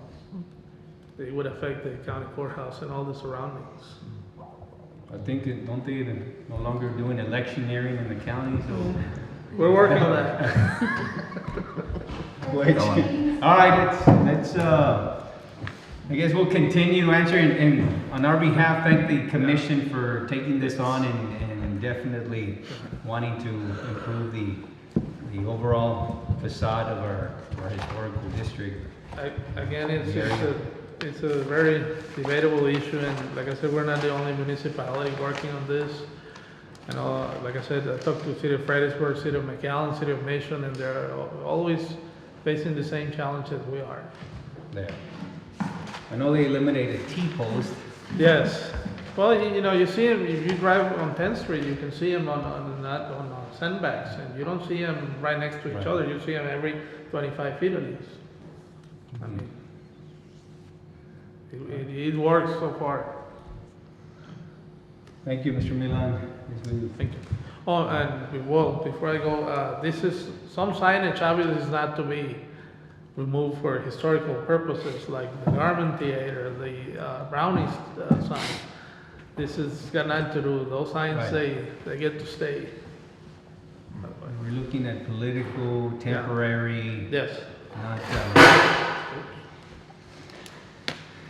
it would affect the county courthouse and all the surroundings. I think, don't they no longer doing electioneering in the county, so. We're working on that. Wait. All right, let's, I guess we'll continue answering, and on our behalf, thank the commission for taking this on and definitely wanting to improve the overall facade of our historical district. Again, it's a very debatable issue, and like I said, we're not the only municipality working on this. And like I said, I talked to City of Fredericksburg, City of McAllen, City of Mission, and they're always facing the same challenges we are. There. I know they eliminated T-post. Yes. Well, you know, you see them, if you drive on 10th Street, you can see them on sandbags, and you don't see them right next to each Right. other. You see them every 25 feet at least. I mean, it works so far. Thank you, Mr. Milan. Thank you. Oh, and well, before I go, this is, some signage obviously is not to be removed for historical purposes, like the Garment Theater, the Brownies sign. This has got nothing to do, those signs, Right. they get to stay. We're looking at political, temporary. Yes. Not,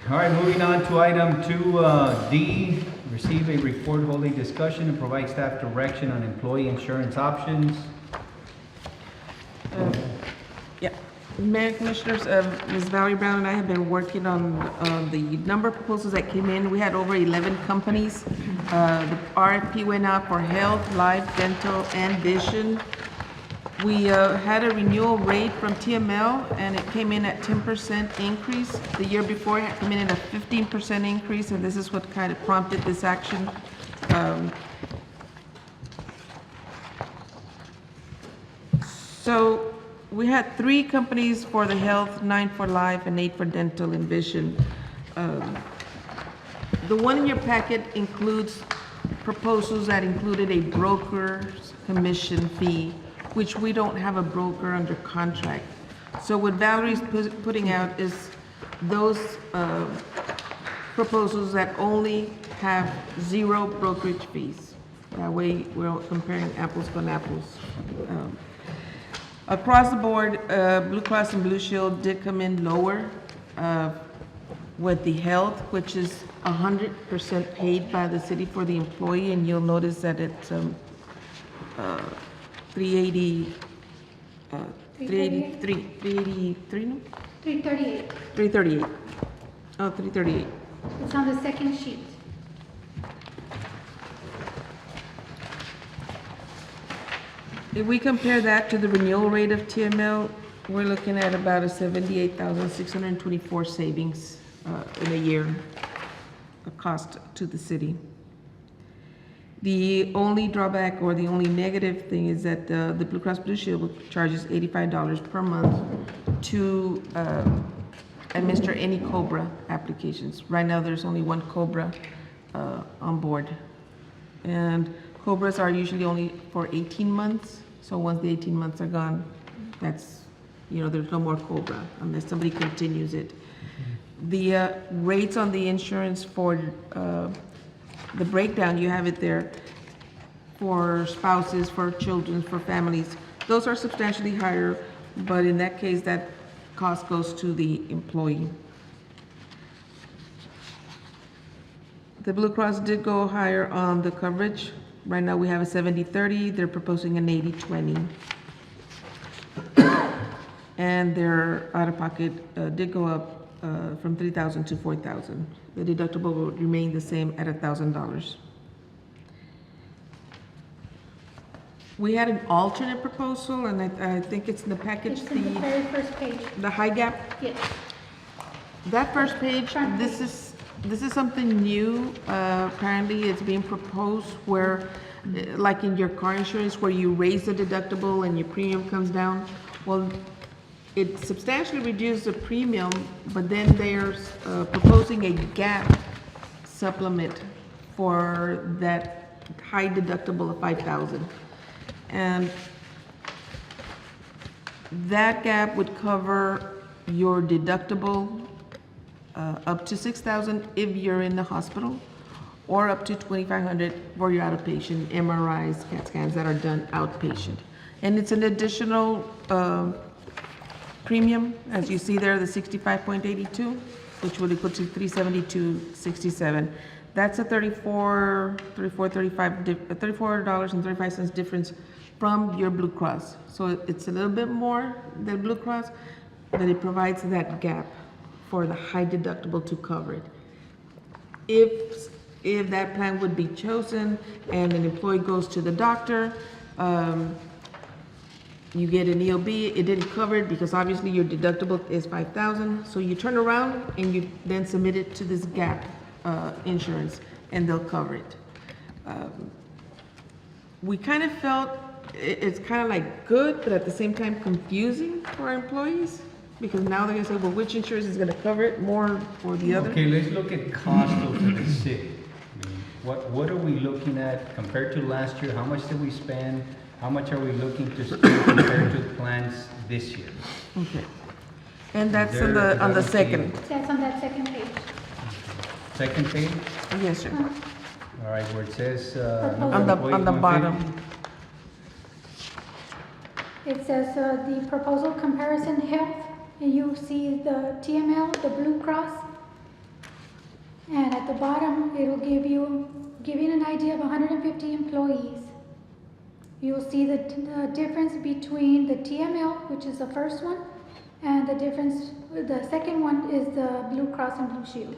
all right, moving on to item 2D, receive a report holding discussion and provide staff direction on employee insurance options. Yeah, Mayor Commissioners, Ms. Valerie Brown and I have been working on the number of proposals that came in. We had over 11 companies. The RFP went out for health, life, dental, and vision. We had a renewal rate from TML, and it came in at 10% increase. The year before, it had come in at a 15% increase, and this is what kind of prompted this action. So we had 3 companies for the health, 9 for life, and 8 for dental and vision. The one in your packet includes proposals that included a broker's commission fee, which we don't have a broker under contract. So what Valerie's putting out is those proposals that only have 0 brokerage fees. That way we're comparing apples to apples. Across the board, Blue Cross and Blue Shield did come in lower with the health, which is 100% paid by the city for the employee, and you'll notice that it's 383, no? 338. 338. Oh, 338. It's on the second sheet. If we compare that to the renewal rate of TML, we're looking at about a 78,624 savings in a year, a cost to the city. The only drawback or the only negative thing is that the Blue Cross Blue Shield charges $85 per month to administer any COBRA applications. Right now, there's only 1 COBRA on board. And COBRAs are usually only for 18 months. So once the 18 months are gone, that's, there's no more COBRA unless somebody continues it. The rates on the insurance for the breakdown, you have it there, for spouses, for children, for families, those are substantially higher, but in that case, that cost goes to the employee. The Blue Cross did go higher on the coverage. Right now we have a 70-30, they're proposing an 80-20. And their out-of-pocket did go up from $3,000 to $4,000. The deductible will remain the same at $1,000. We had an alternate proposal, and I think it's in the package. It's in the very first page. The high gap. Yes. That first page. This is something new. Apparently, it's being proposed where, like in your car insurance, where you raise the deductible and your premium comes down. Well, it substantially reduced the premium, but then they're proposing a gap supplement for that high deductible of $5,000. And that gap would cover your deductible up to $6,000 if you're in the hospital, or up to $2,500 for your outpatient MRIs, CAT scans that are done outpatient. And it's an additional premium, as you see there, the 65.82, which would equal to $372.67. That's a $34.35 difference from your Blue Cross. So it's a little bit more than Blue Cross, but it provides that gap for the high deductible to cover it. If that plan would be chosen and an employee goes to the doctor, you get an EOB, it didn't cover it because obviously your deductible is $5,000. So you turn around and you then submit it to this gap insurance and they'll cover it. We kind of felt it's kind of like good, but at the same time confusing for our employees, because now they're gonna say, well, which insurance is gonna cover it more or the other? Okay, let's look at cost to the city. I mean, what are we looking at compared to last year? How much did we spend? How much are we looking to spend compared to plans this year? Okay. And that's on the second. That's on that second page. Second page? Yes, sir. All right, where it says, On the bottom. It says the proposal comparison health, and you see the TML, the Blue Cross. And at the bottom, it'll give you an idea of 150 employees. You'll see the difference between the TML, which is the first one, and the second one is the Blue Cross and Blue Shield.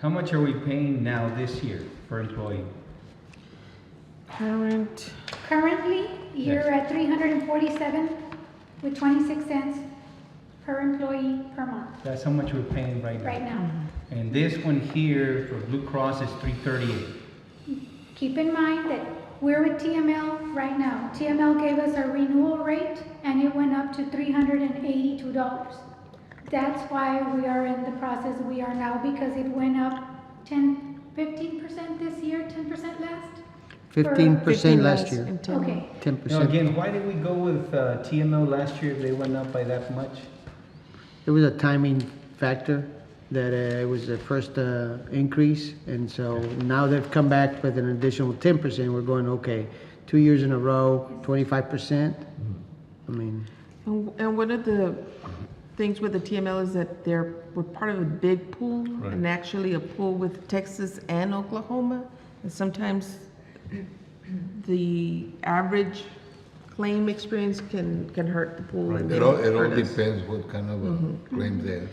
how much are we paying now this year per employee? Currently, you're at $347.26 per employee per month. That's how much we're paying right now. Right now. And this one here for Blue Cross is $338. Keep in mind that We're with TML right now. TML gave us our renewal rate and it went up to $382. That's why we are in the process we are now, because it went up 15% this year, 10% last? 15% last year. and 10. Okay. 10%. Now, again, why did we go with TML last year if they went up by that much? It was a timing factor that it was the first increase, and so now they've come back with an additional 10%. We're going, okay, 2 years in a row, 25%. I mean, And one of the things with the TML is that we're part of a big pool, and actually a pool with Texas and Oklahoma. And sometimes the average claim experience can hurt the pool. And It all depends what kind of claims they have.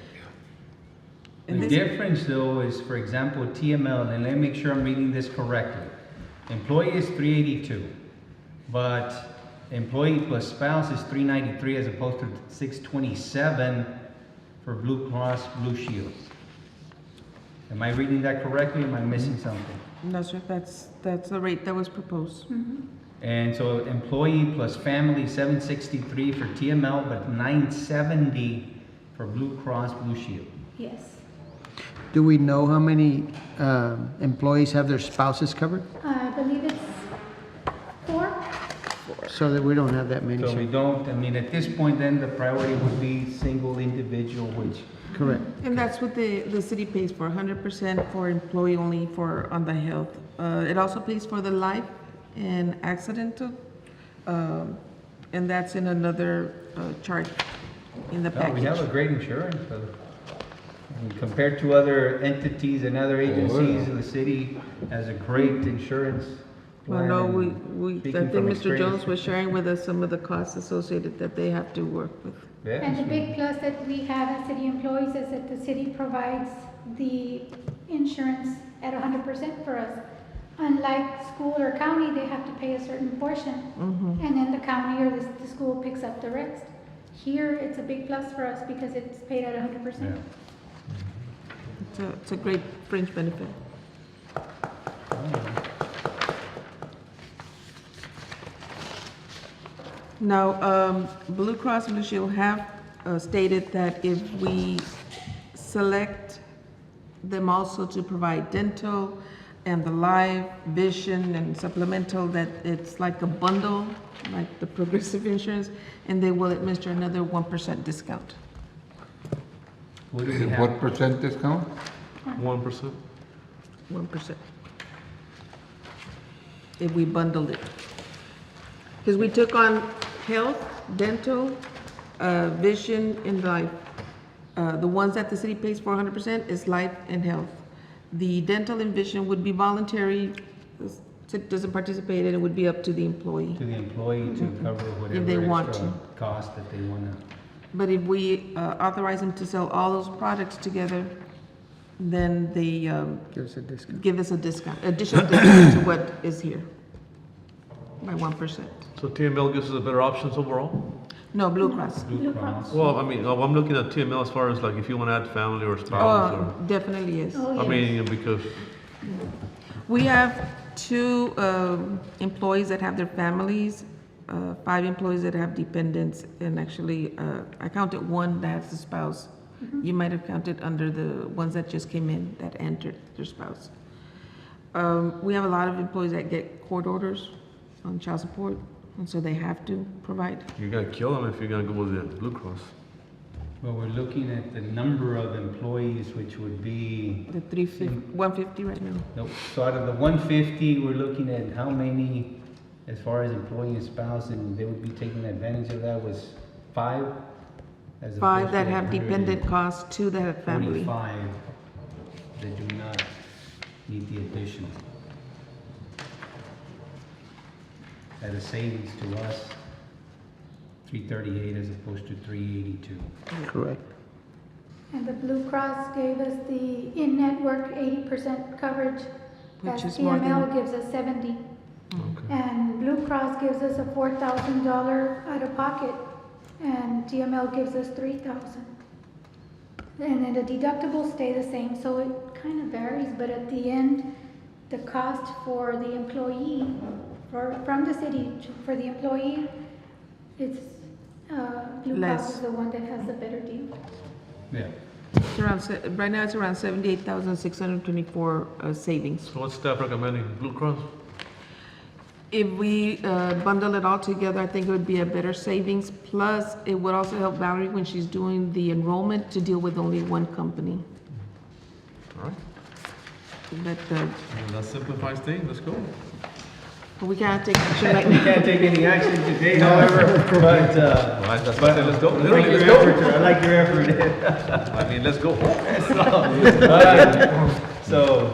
The difference though is, for example, TML, and let me make sure I'm reading this correctly. Employee is 382, but employee plus spouse is 393 as opposed to 627 for Blue Cross Blue Shield. Am I reading that correctly? Am I missing something? No, sir, that's the rate that was proposed. And so employee plus family, 763 for TML, but 970 for Blue Cross Blue Shield. Yes. do we know how many employees have their spouses covered? I believe it's 4. So that we don't have that many. So we don't, I mean, at this point then, the priority would be single individual, which. Correct. And that's what the city pays for, 100% for employee only on the health. It also pays for the life and accidental, and that's in another chart in the package. We have a great insurance, I mean, compared to other entities and other agencies, the city has a great insurance Well, plan. no, and I speaking think from Mr. experience- Jones was sharing with us some of the costs associated that they have to work with. Yeah, And the so- big plus that we have as city employees is that the city provides the insurance at 100% for us. Unlike school or county, they have to pay a certain portion, and then the county or the school picks up the rest. Here, it's a big plus for us because it's paid at 100%. It's a great fringe benefit. Now, Blue Cross Blue Shield have stated that if we select them also to provide dental and the life, vision, and supplemental, that it's like a bundle, like the progressive insurance, and they will administer another 1% discount. What do we have? What percent discount? 1%. 1%. If we bundled it. Because we took on health, dental, vision, and life. The ones that the city pays for 100% is life and health. The dental and vision would be voluntary, doesn't participate, and it would be up to the employee. To the employee to cover If they whatever want extra to. cost that they wanna. But if we authorize them to sell all those products together, then they Give us a discount. give us a discount, additional discount to what is here, by 1%. So TML gives us a better options overall? No, Blue Cross. Blue Cross. Well, I mean, I'm looking at TML as far as like if you want to add family or spouse Oh, or, definitely is. Oh, I yes. mean, because, We have 2 employees that have their families, 5 employees that have dependents, and actually, I counted 1 that has a spouse. You might have counted under the ones that just came in that entered their spouse. We have a lot of employees that get court orders on child support, and so they have to provide. you're gonna kill them if you're gonna go with the Blue Cross. Well, we're looking at the number of employees, which would be, The 150 right now. nope, so out of the 150, we're looking at how many, as far as employee and spouse, and they would be taking advantage of that was 5? As 5 opposed that to have dependent costs, 2 that have family. 45 that do not need the addition. At a savings to us, 338 as opposed to 382. Correct. And the Blue Cross gave us the in-network 80% coverage, Which as is more TML than- gives us 70. And Blue Cross gives us a $4,000 out of pocket, and TML gives us $3,000. And then the deductibles stay the same, so it kind of varies, but at the end, the cost for the employee from the city for the employee, it's, Blue Cross Less. is the one that has the better deal. Yeah. It's around, right now it's around 78,624 savings. So what's staff recommending? Blue Cross? If we bundle it all together, I think it would be a better savings. Plus, it would also help Valerie when she's doing the enrollment to deal with only one company. All right. But Well, that simplifies things. Let's go. we can't take action right We now. can't take any action today, however, but, Well, that's why I said let's go. I like Literally, your let's effort, I like your effort. go. I mean, let's go. So,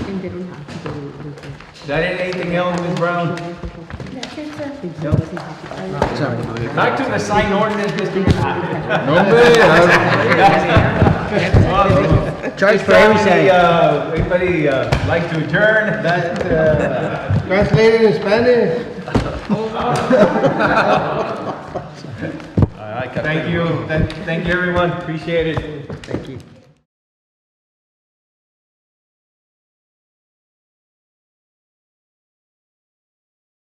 And they don't have to do it. that ain't anything else, Ms. Brown? That's it, sir. Sorry. Back to the sign ordinance, Mr. Charge for every sign. Anybody, like to adjourn? Translated in Spanish? Thank you, everyone, appreciate it. Thank you.